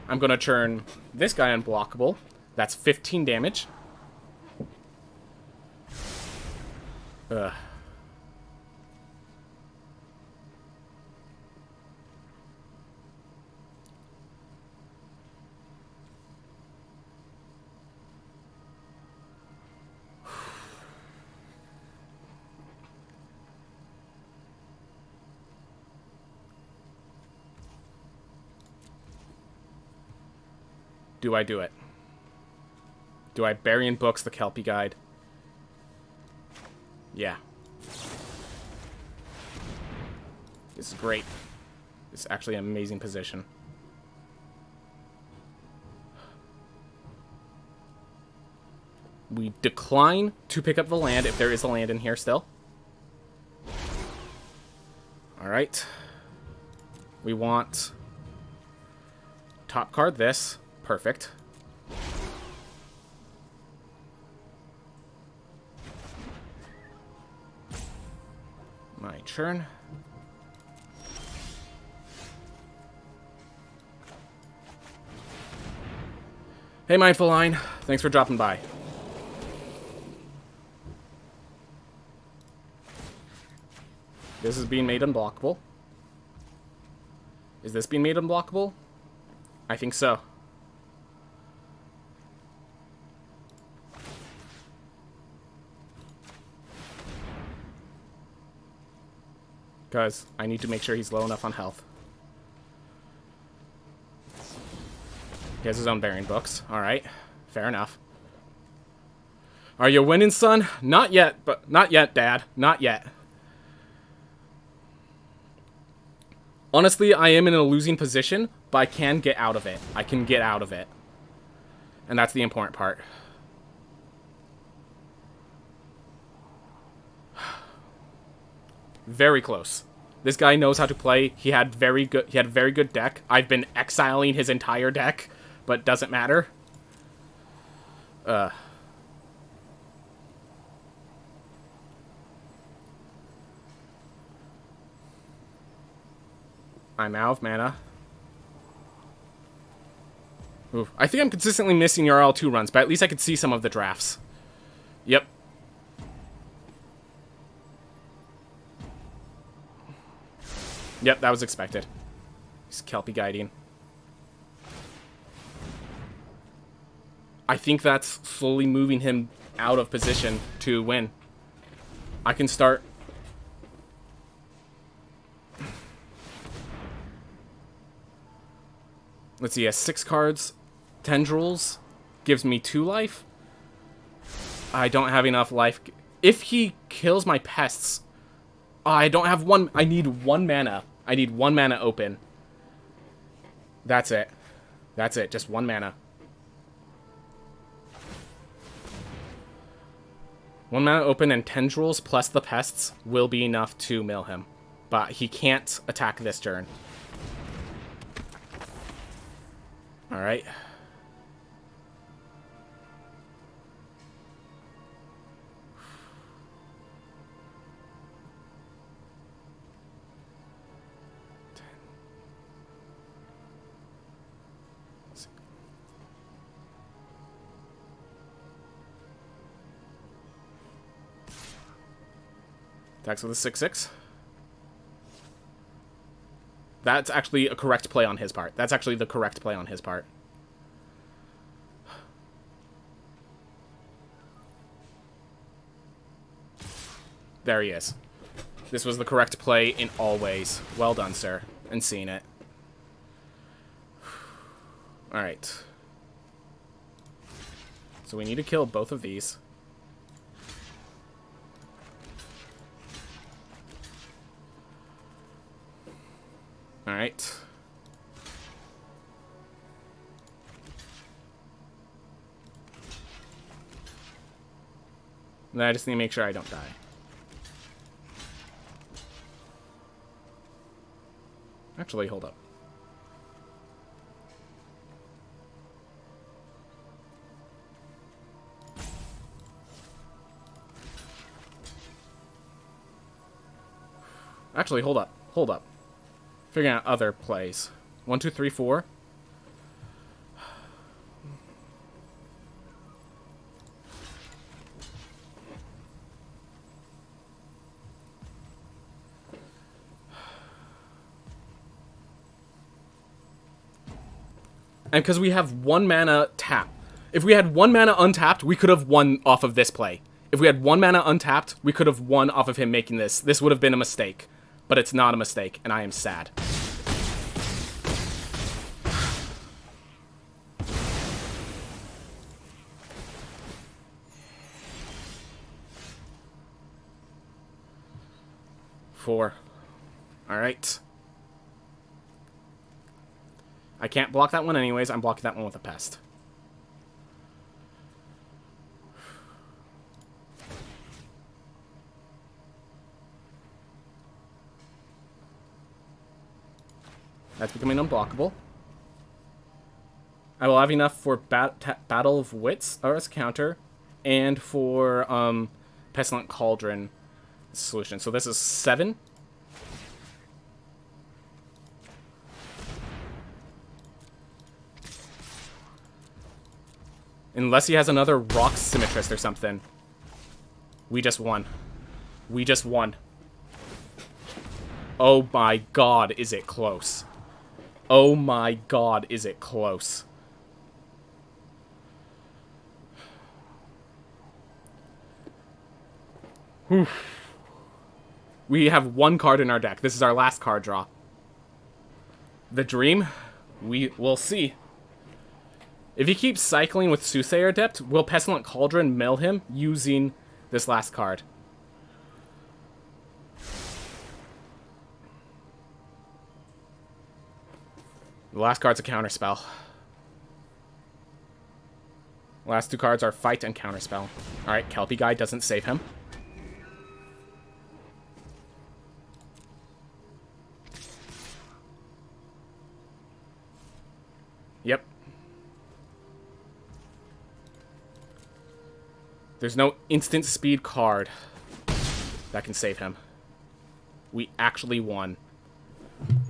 I'm going to turn this guy unblockable. That's 15 damage. Ugh. Do I do it? Do I bury in books the Kelpie Guide? Yeah. This is great. It's actually an amazing position. We decline to pick up the land if there is a land in here still. Alright. We want top card this. Perfect. My turn. Hey, Mindful Line. Thanks for dropping by. This is being made unblockable. Is this being made unblockable? I think so. Because I need to make sure he's low enough on health. He has his own burying books. Alright. Fair enough. Are you winning, son? Not yet, but not yet, Dad. Not yet. Honestly, I am in a losing position, but I can get out of it. I can get out of it. And that's the important part. Very close. This guy knows how to play. He had a very good deck. I've been exiling his entire deck, but doesn't matter. I'm out of mana. Oof. I think I'm consistently missing your L2 runs, but at least I could see some of the drafts. Yep. Yep, that was expected. He's Kelpie Guiding. I think that's slowly moving him out of position to win. I can start... Let's see, he has 6 cards. Tendrils gives me 2 life. I don't have enough life. If he kills my pests... I don't have 1... I need 1 mana. I need 1 mana open. That's it. That's it. Just 1 mana. 1 mana open and Tendrils plus the pests will be enough to mill him. But he can't attack this turn. Alright. Attacks with a 6/6. That's actually a correct play on his part. That's actually the correct play on his part. There he is. This was the correct play in all ways. Well done, sir. And seeing it. Alright. So we need to kill both of these. Alright. Then I just need to make sure I don't die. Actually, hold up. Actually, hold up. Hold up. Figuring out other plays. 1, 2, 3, 4. And because we have 1 mana tap. If we had 1 mana untapped, we could have won off of this play. If we had 1 mana untapped, we could have won off of him making this. This would have been a mistake. But it's not a mistake, and I am sad. Four. Alright. I can't block that one anyways. I'm blocking that one with a pest. That's becoming unblockable. I will have enough for Battle of Wits or as counter, and for Pestilent Cauldron solution. So this is 7. Unless he has another Rock Symmetrist or something. We just won. We just won. Oh my god, is it close. Oh my god, is it close. Whew. We have 1 card in our deck. This is our last card draw. The Dream? We will see. If he keeps cycling with Soothsayer Adept, will Pestilent Cauldron mill him using this last card? The last card's a counterspell. The last 2 cards are Fight and Counterspell. Alright, Kelpie Guy doesn't save him. Yep. There's no instant speed card that can save him. We actually won.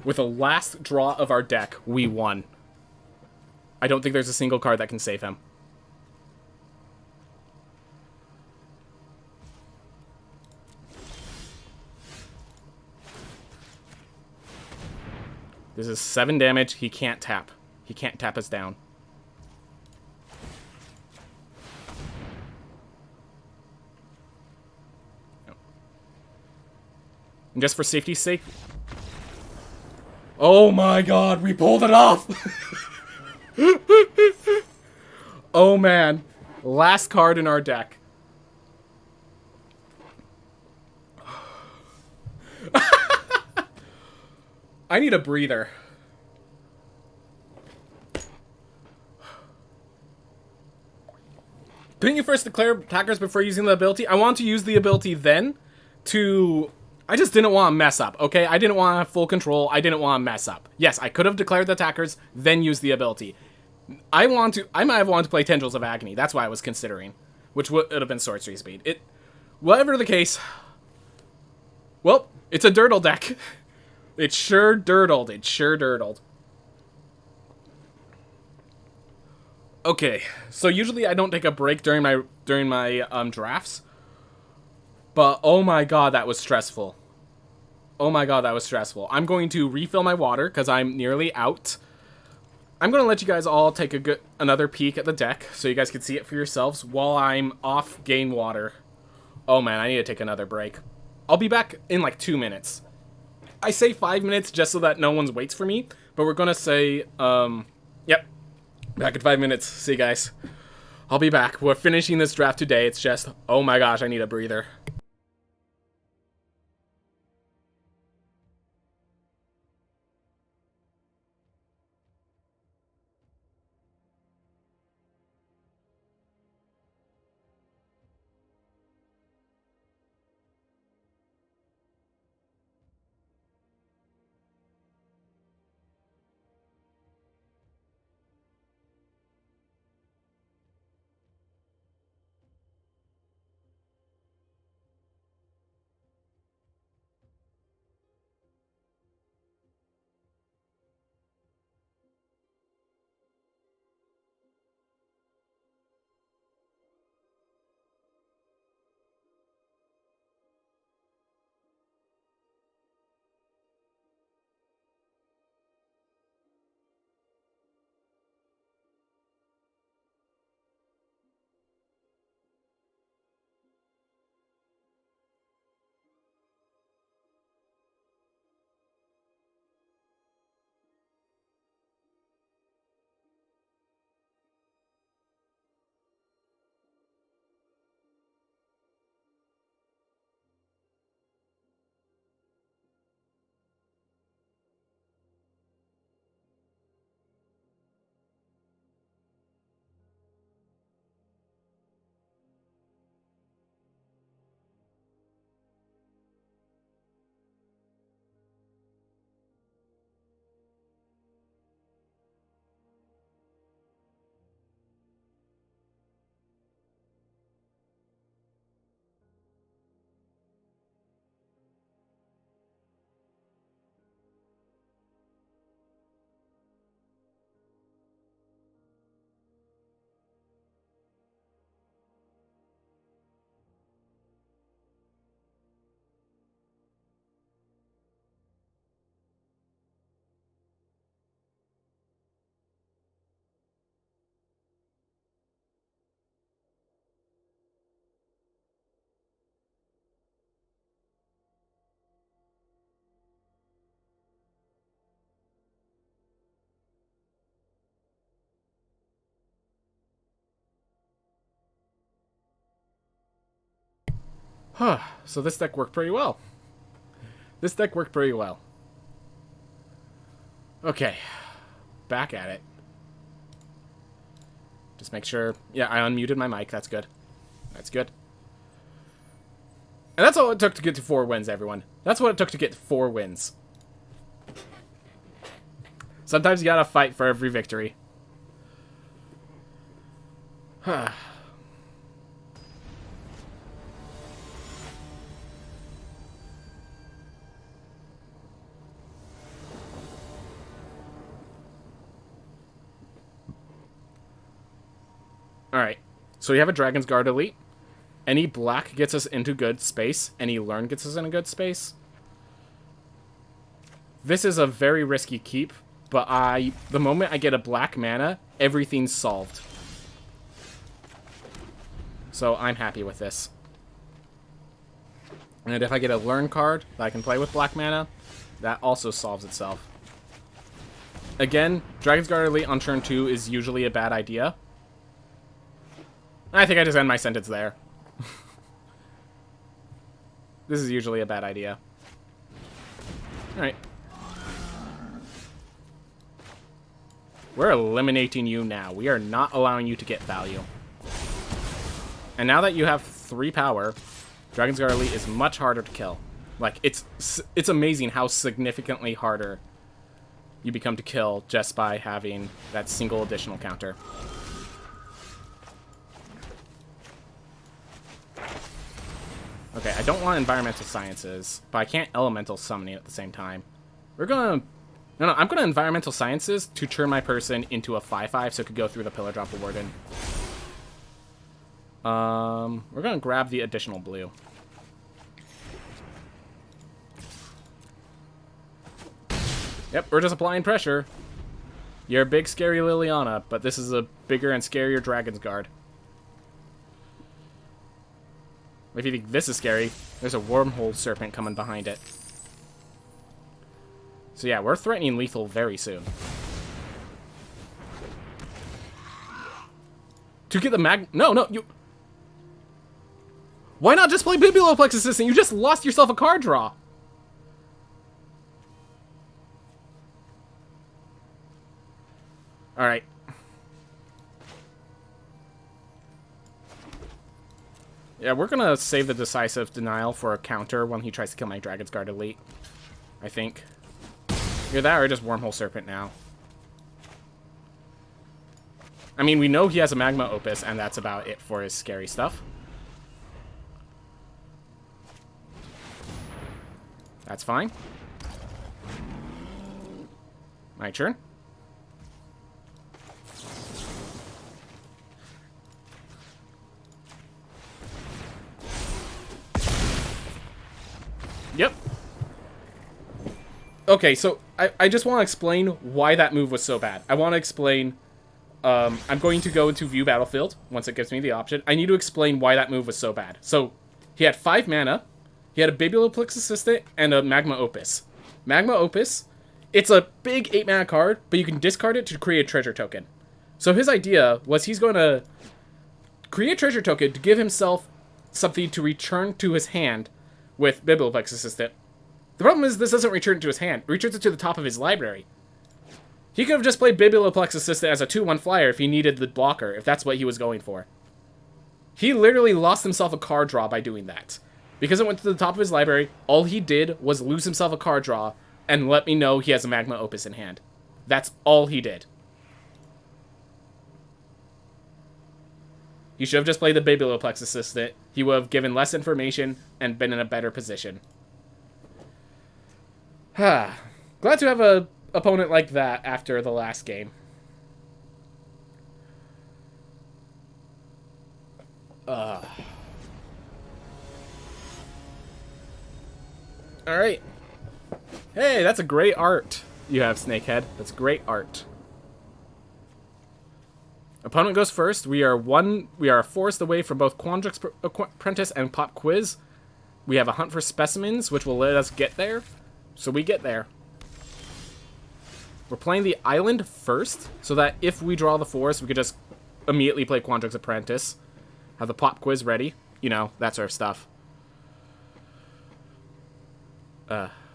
With the last draw of our deck, we won. I don't think there's a single card that can save him. This is 7 damage. He can't tap. He can't tap us down. No. And just for safety's sake... Oh my god, we pulled it off! Oh man. Last card in our deck. I need a breather. Couldn't you first declare attackers before using the ability? I want to use the ability then to... I just didn't want to mess up, okay? I didn't want to have full control. I didn't want to mess up. Yes, I could have declared the attackers, then use the ability. I might have wanted to play Tendrils of Agony. That's why I was considering. Which would have been Sorcery Speed. Whatever the case. Well, it's a Dirtle deck. It sure dirtled. It sure dirtled. Okay, so usually I don't take a break during my drafts. But oh my god, that was stressful. Oh my god, that was stressful. I'm going to refill my water because I'm nearly out. I'm going to let you guys all take another peek at the deck so you guys can see it for yourselves while I'm off gain water. Oh man, I need to take another break. I'll be back in like 2 minutes. I say 5 minutes just so that no one waits for me, but we're gonna say, yep, back in 5 minutes. See you guys. I'll be back. We're finishing this draft today. It's just, oh my gosh, I need a breather. Huh, so this deck worked pretty well. Okay, back at it. Just make sure, yeah, I unmuted my mic, that's good. That's good. And that's all it took to get to 4 wins, everyone. That's what it took to get 4 wins. Sometimes you gotta fight for every victory. Huh. Alright, so we have a Dragon's Guard Elite. Any black gets us into good space. Any learn gets us in a good space. This is a very risky keep, but the moment I get a black mana, everything's solved. So I'm happy with this. And if I get a learn card that I can play with black mana, that also solves itself. Again, Dragon's Guard Elite on turn 2 is usually a bad idea. I think I just end my sentence there. This is usually a bad idea. Alright. We're eliminating you now. We are not allowing you to get value. And now that you have 3 power, Dragon's Guard Elite is much harder to kill. Like, it's amazing how significantly harder you become to kill just by having that single additional counter. Okay, I don't want Environmental Sciences, but I can't Elemental Summoning at the same time. We're gonna... No, I'm gonna Environmental Sciences to turn my person into a 5/5 so it could go through the Pillar Drop of Warden. We're gonna grab the additional blue. Yep, we're just applying pressure. You're a big, scary Liliana, but this is a bigger and scarier Dragon's Guard. If you think this is scary, there's a Wormhole Serpent coming behind it. So yeah, we're threatening lethal very soon. To get the No, you... Why not just play Biblioplex Assistant? You just lost yourself a card draw. Alright. Yeah, we're gonna save the Decisive Denial for a counter when he tries to kill my Dragon's Guard Elite. I think. Either that or just Wormhole Serpent now. I mean, we know he has a Magma Opus, and that's about it for his scary stuff. That's fine. My turn. Yep. Okay, so I just want to explain why that move was so bad. I want to explain... I'm going to go into View Battlefield once it gives me the option. I need to explain why that move was so bad. So, he had 5 mana. He had a Biblioplex Assistant and a Magma Opus. Magma Opus, it's a big 8 mana card, but you can discard it to create a treasure token. So his idea was he's going to create a treasure token to give himself something to return to his hand with Biblioplex Assistant. The problem is this doesn't return to his hand. It returns it to the top of his library. He could have just played Biblioplex Assistant as a 2/1 flyer if he needed the blocker, if that's what he was going for. He literally lost himself a card draw by doing that. Because it went to the top of his library, all he did was lose himself a card draw and let me know he has a Magma Opus in hand. That's all he did. He should have just played the Biblioplex Assistant. He would have given less information and been in a better position. Glad to have a opponent like that after the last game. Alright. Hey, that's a great art you have, Snakehead. That's great art. Opponent goes first. We are a forest away from both Quandrix Apprentice and Pop Quiz. We have a Hunt for Specimens, which will let us get there. So we get there. We're playing the island first, so that if we draw the forest, we could just immediately play Quandrix Apprentice. Have the Pop Quiz ready. You know, that sort of stuff. Alright.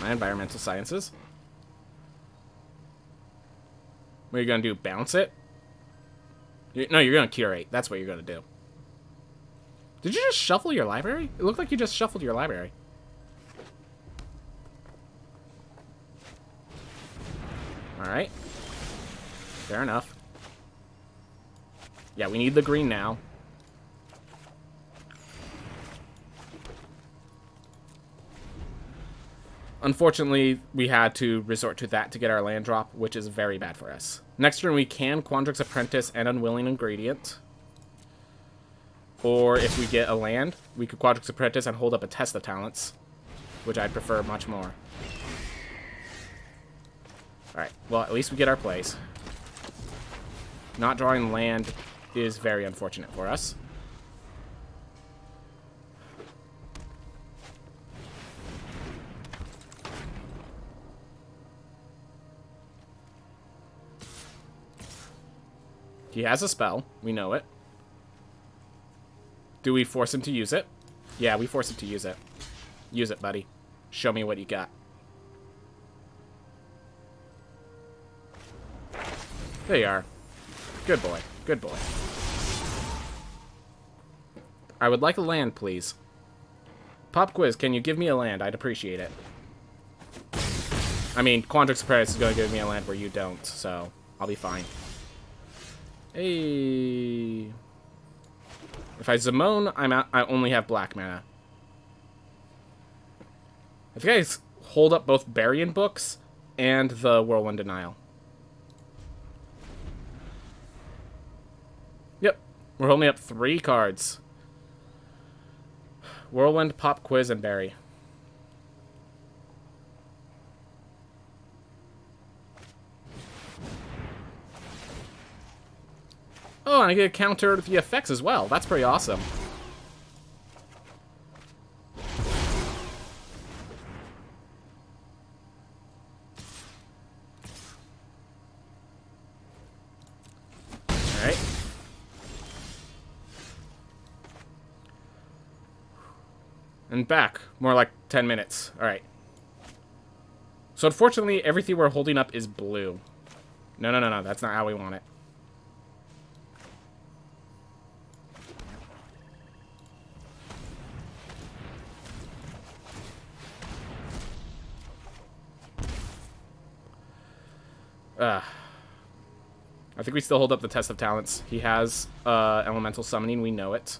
My environmental sciences. What are you going to do? Bounce it? No, you're going to curate. That's what you're going to do. Did you just shuffle your library? It looked like you just shuffled your library. Alright. Fair enough. Yeah, we need the green now. Unfortunately, we had to resort to that to get our land drop, which is very bad for us. Next turn, we can Quandrix Apprentice and Unwilling Ingredient. Or if we get a land, we could Quandrix Apprentice and hold up a Test of Talents, which I'd prefer much more. Alright, well, at least we get our plays. Not drawing land is very unfortunate for us. He has a spell. We know it. Do we force him to use it? Yeah, we force him to use it. Use it, buddy. Show me what you got. There you are. Good boy. Good boy. I would like a land, please. Pop Quiz, can you give me a land? I'd appreciate it. I mean, Quandrix Apprentice is going to give me a land where you don't, so I'll be fine. Hey. If I Zimone, I only have black mana. I think I hold up both Burying Books and the Whirlwind Denial. Yep. We're holding up 3 cards. Whirlwind, Pop Quiz, and Bury. Oh, and I get to counter the effects as well. That's pretty awesome. Alright. And back. More like 10 minutes. Alright. So unfortunately, everything we're holding up is blue. No, no, no, no. That's not how we want it. I think we still hold up the test of talents. He has elemental summoning. We know it.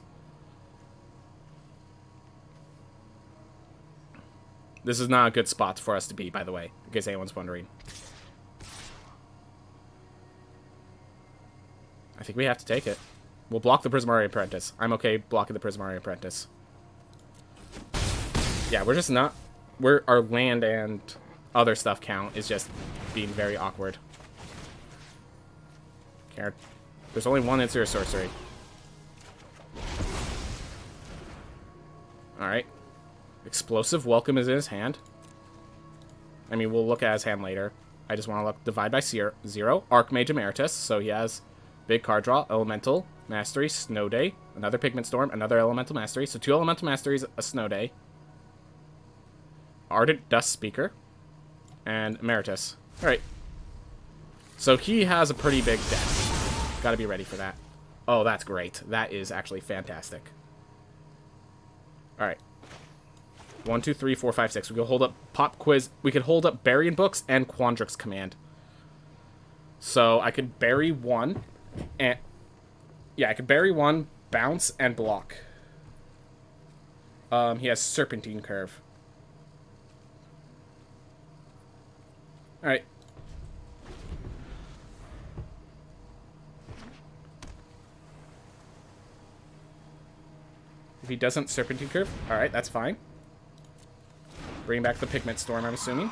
This is not a good spot for us to be, by the way, in case anyone's wondering. I think we have to take it. We'll block the Prismari Apprentice. I'm okay blocking the Prismari Apprentice. Yeah, we're just not... our land and other stuff count is just being very awkward. There's only one answer of sorcery. Alright. Explosive Welcome is in his hand. I mean, we'll look at his hand later. I just want to look. Divide by 0. Archmage Emeritus. So he has big card draw. Elemental Mastery. Snow Day. Another Pigment Storm. Another Elemental Mastery. So 2 Elemental Masteries. A Snow Day. Ardent Dust Speaker. And Emeritus. Alright. So he has a pretty big deck. Gotta be ready for that. Oh, that's great. That is actually fantastic. Alright. 1, 2, 3, 4, 5, 6. We could hold up Pop Quiz. We could hold up Burying Books and Quandrix Command. So I could bury one. And yeah, I could bury one, bounce, and block. He has Serpentine Curve. Alright. If he doesn't Serpentine Curve, alright, that's fine. Bring back the Pigment Storm, I'm assuming.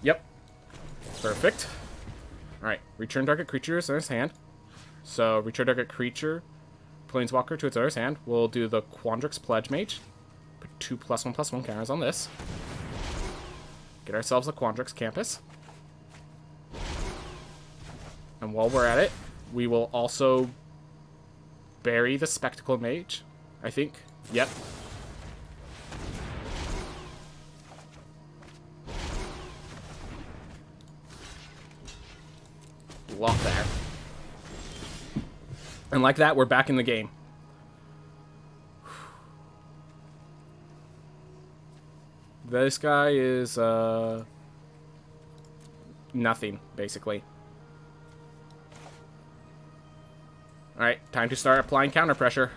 Yep. Perfect. Alright, return target creature to his hand. So, return target creature, Planeswalker to its owner's hand. We'll do the Quandrix Pledge Mage. Put 2 +1/+1 counters on this. Get ourselves a Quandrix Campus. And while we're at it, we will also bury the Spectacle Mage, I think. Yep. Lock that. And like that, we're back in the game. This guy is, nothing, basically. Alright, time to start applying counter pressure.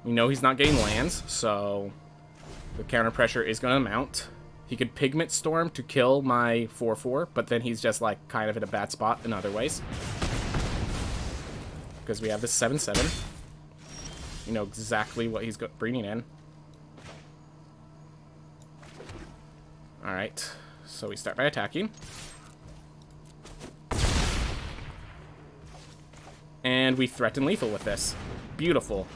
We know he's not getting lands, so the counter pressure is going to mount. He could Pigment Storm to kill my 4/4, but then he's just like kind of in a bad spot in other ways. Because we have this 7/7. You know exactly what he's bringing in. Alright, so we start by attacking. And we threaten lethal with this. Beautiful.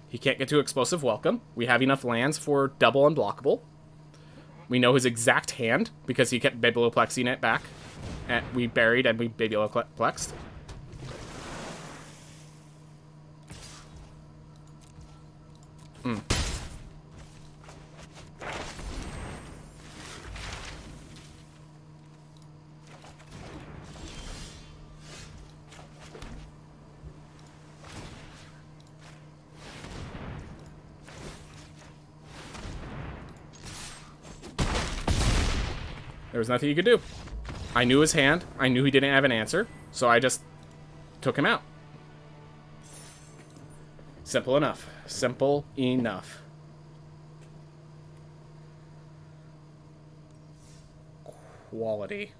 He can't get to Explosive Welcome. We have enough lands for double unblockable. We know his exact hand because he kept Biblioplexing it back. And we buried and we Biblioplexed. There was nothing you could do. I knew his hand. I knew he didn't have an answer. So I just took him out. Simple enough. Simple enough. Quality.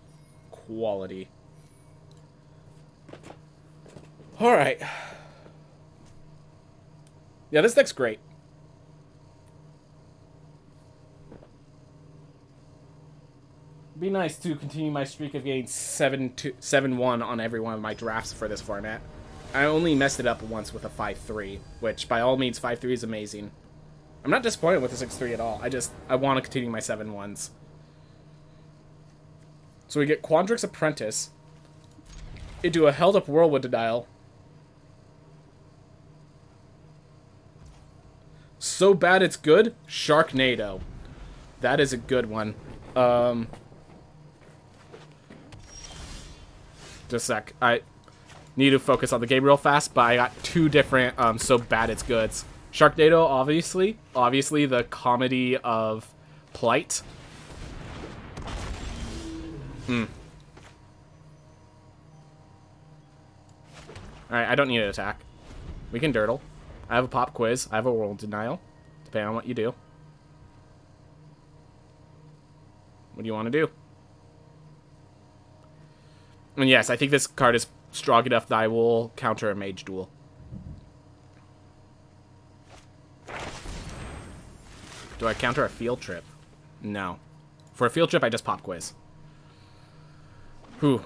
Quality. Alright. Yeah, this deck's great. Be nice to continue my streak of getting 7-1 on every one of my drafts for this format. I only messed it up once with a 5-3, which by all means 5-3 is amazing. I'm not disappointed with the 6-3 at all. I want to continue my 7-1s. So we get Quandrix Apprentice into a held up Whirlwind Denial. So bad it's good? Sharknado. That is a good one. Just a sec. I need to focus on the game real fast, but I got two different so bad it's goods. Sharknado, obviously. Obviously, the comedy of plight. Alright, I don't need an attack. We can dirtle. I have a pop quiz. I have a world denial. Depending on what you do. What do you want to do? And yes, I think this card is strong enough that I will counter a Mage Duel. Do I counter a Field Trip? No. For a Field Trip, I just pop quiz. Whew.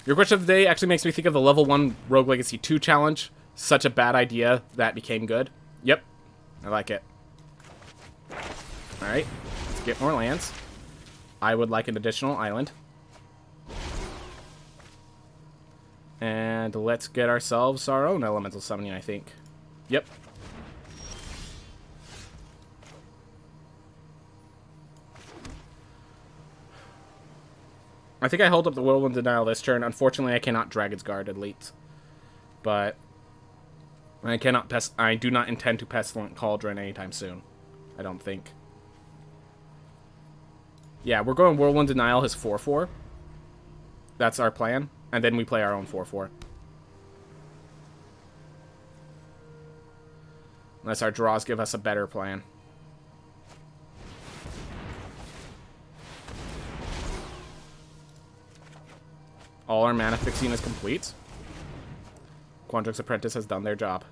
Your question of the day actually makes me think of the level 1 Rogue Legacy 2 challenge. Such a bad idea that became good. Yep. I like it. Alright. Let's get more lands. I would like an additional island. And let's get ourselves our own elemental summoning, I think. Yep. I think I hold up the Whirlwind Denial this turn. Unfortunately, I cannot Dragon's Guard Elite. But I do not intend to Pestilent Cauldron anytime soon. I don't think. Yeah, we're going Whirlwind Denial, his 4-4. That's our plan. And then we play our own 4-4. Unless our draws give us a better plan. All our mana fixing is complete. Quandrix Apprentice has done their job.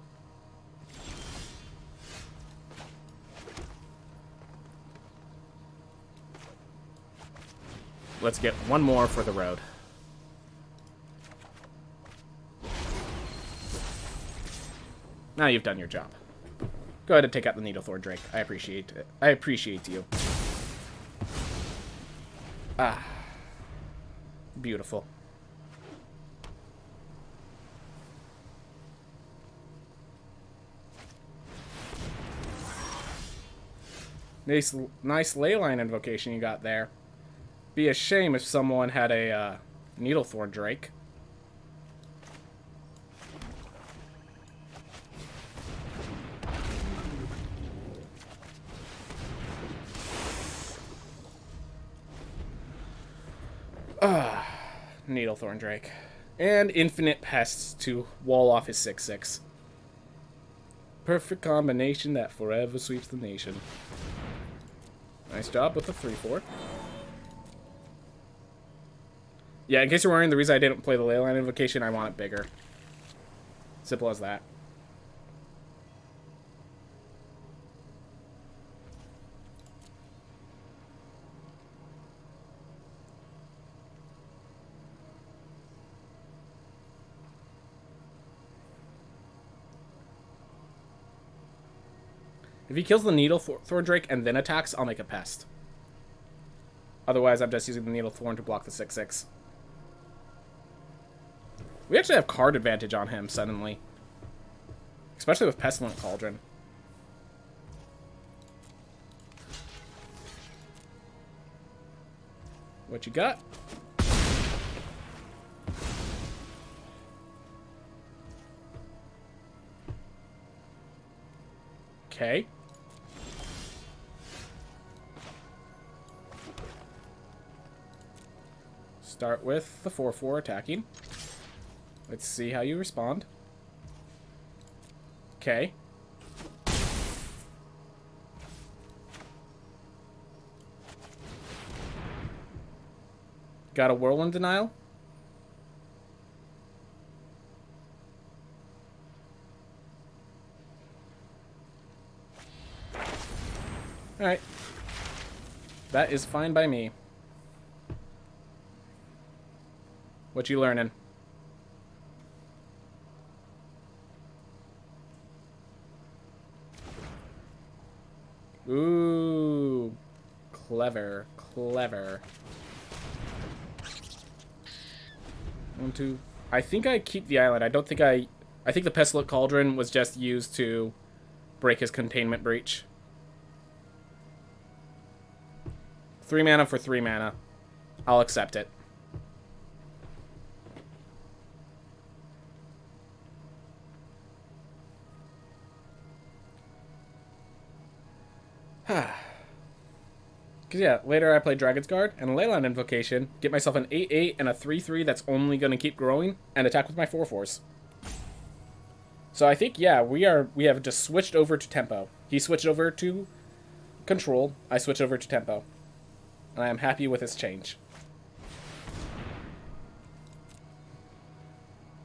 Let's get one more for the road. Now you've done your job. Go ahead and take out the Needlethorn Drake. I appreciate it. I appreciate you. Ah. Beautiful. Nice Leyline invocation you got there. Be a shame if someone had a Needlethorn Drake. Needlethorn Drake. And Infinite Pests to wall off his 6-6. Perfect combination that forever sweeps the nation. Nice job with the 3-4. Yeah, in case you're wondering, the reason I didn't play the Leyline Invocation, I want it bigger. Simple as that. If he kills the Needlethorn Drake and then attacks, I'll make a Pest. Otherwise, I'm just using the Needlethorn to block the 6-6. We actually have card advantage on him, suddenly. Especially with Pestilent Cauldron. What you got? Okay. Start with the 4-4 attacking. Let's see how you respond. Okay. Got a Whirlwind Denial. Alright. That is fine by me. What you learning? Ooh. Clever. Clever. 1, 2. I think I keep the island. I don't think I think the Pestilent Cauldron was just used to break his containment breach. 3 mana for 3 mana. I'll accept it. Because, yeah, later I play Dragon's Guard and a Leyline Invocation, get myself an 8/8 and a 3/3 that's only going to keep growing, and attack with my 4/4s. So I think, yeah, we have just switched over to tempo. He switched over to control, I switched over to tempo. And I am happy with this change.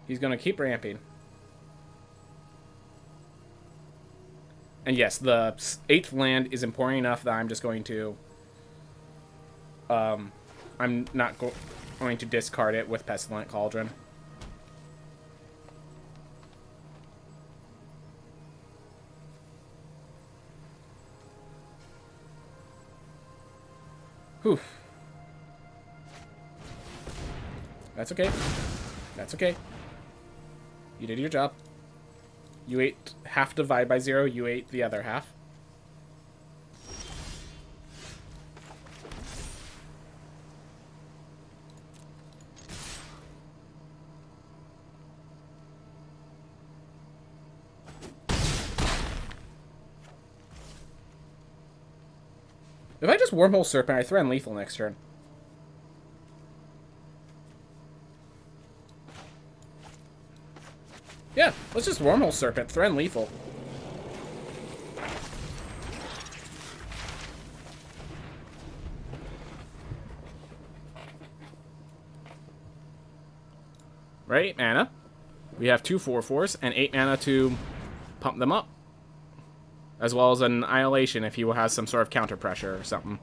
He's going to keep ramping. And yes, the 8th land is important enough that I'm just going to... I'm not going to discard it with Pestilent Cauldron. Whew. That's okay. That's okay. You did your job. You ate half divide by 0, you ate the other half. If I just Wormhole Serpent, I threaten lethal next turn. Yeah, let's just Wormhole Serpent, threaten lethal. Right, 8 mana. We have 2 4/4s and 8 mana to pump them up. As well as an Annihilation if he has some sort of counter pressure or something.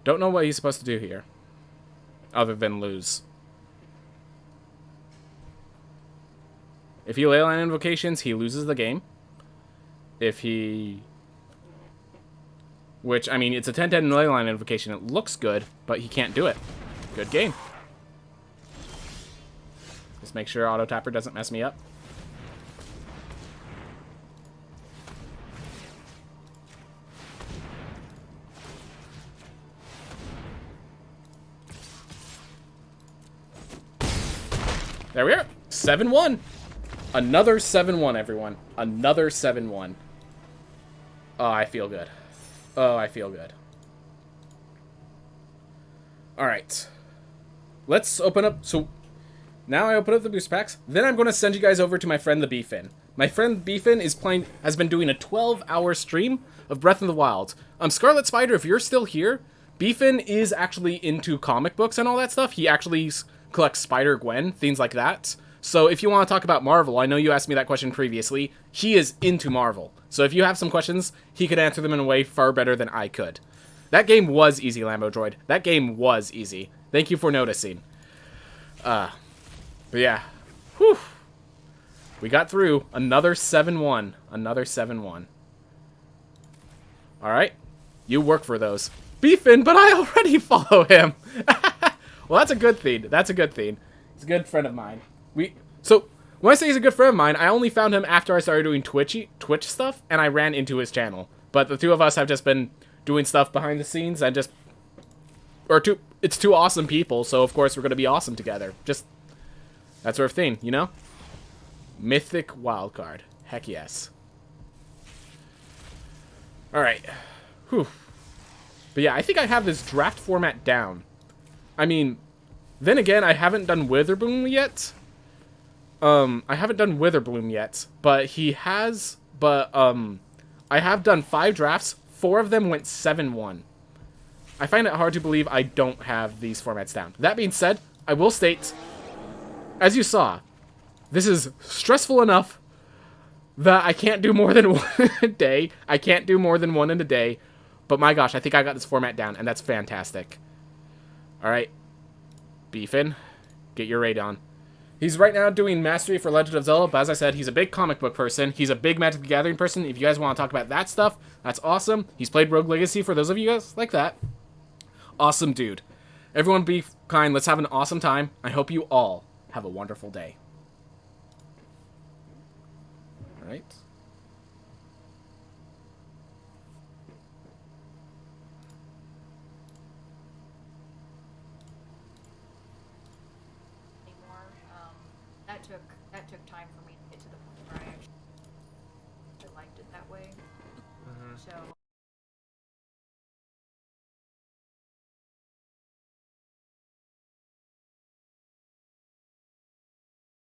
Don't know what he's supposed to do here. Other than lose. If he Leyline Invocations, he loses the game. If he... Which, I mean, it's a 10/10 Leyline Invocation. It looks good, but he can't do it. Good game. Just make sure Auto Tapper doesn't mess me up. There we are. 7-1. Another 7-1, everyone. Another 7-1. Oh, I feel good. Oh, I feel good. Alright. Let's open up... So, now I open up the boost packs. Then I'm going to send you guys over to my friend the Beefin. My friend Beefin has been doing a 12-hour stream of Breath of the Wild. Scarlet Spider, if you're still here, Beefin is actually into comic books and all that stuff. He actually collects Spider-Gwen, things like that. So if you want to talk about Marvel, I know you asked me that question previously, he is into Marvel. So if you have some questions, he could answer them in a way far better than I could. That game was easy, Lambo Droid. That game was easy. Thank you for noticing. But yeah. Whew. We got through another 7-1. Another 7-1. Alright. You work for those. Beefin, but I already follow him. Well, that's a good thing. That's a good thing. He's a good friend of mine. So, when I say he's a good friend of mine, I only found him after I started doing Twitch stuff, and I ran into his channel. But the two of us have just been doing stuff behind the scenes, and it's two awesome people, so of course we're going to be awesome together. Just that sort of thing, you know? Mythic Wildcard. Heck yes. Alright. Whew. But yeah, I think I have this draft format down. I mean, then again, I haven't done Witherbloom yet. But he has, I have done 5 drafts. 4 of them went 7-1. I find it hard to believe I don't have these formats down. That being said, I will state, as you saw, this is stressful enough that I can't do more than one a day. I can't do more than one in a day. But my gosh, I think I got this format down, and that's fantastic. Alright. Beefin. Get your raid on. He's right now doing Mastery for Legend of Zelda, but as I said, he's a big comic book person. He's a big Magic the Gathering person. If you guys want to talk about that stuff, that's awesome. He's played Rogue Legacy for those of you guys like that. Awesome dude. Everyone be kind. Let's have an awesome time. I hope you all have a wonderful day. Alright. That took time for me to get to the point where I actually liked it that way. So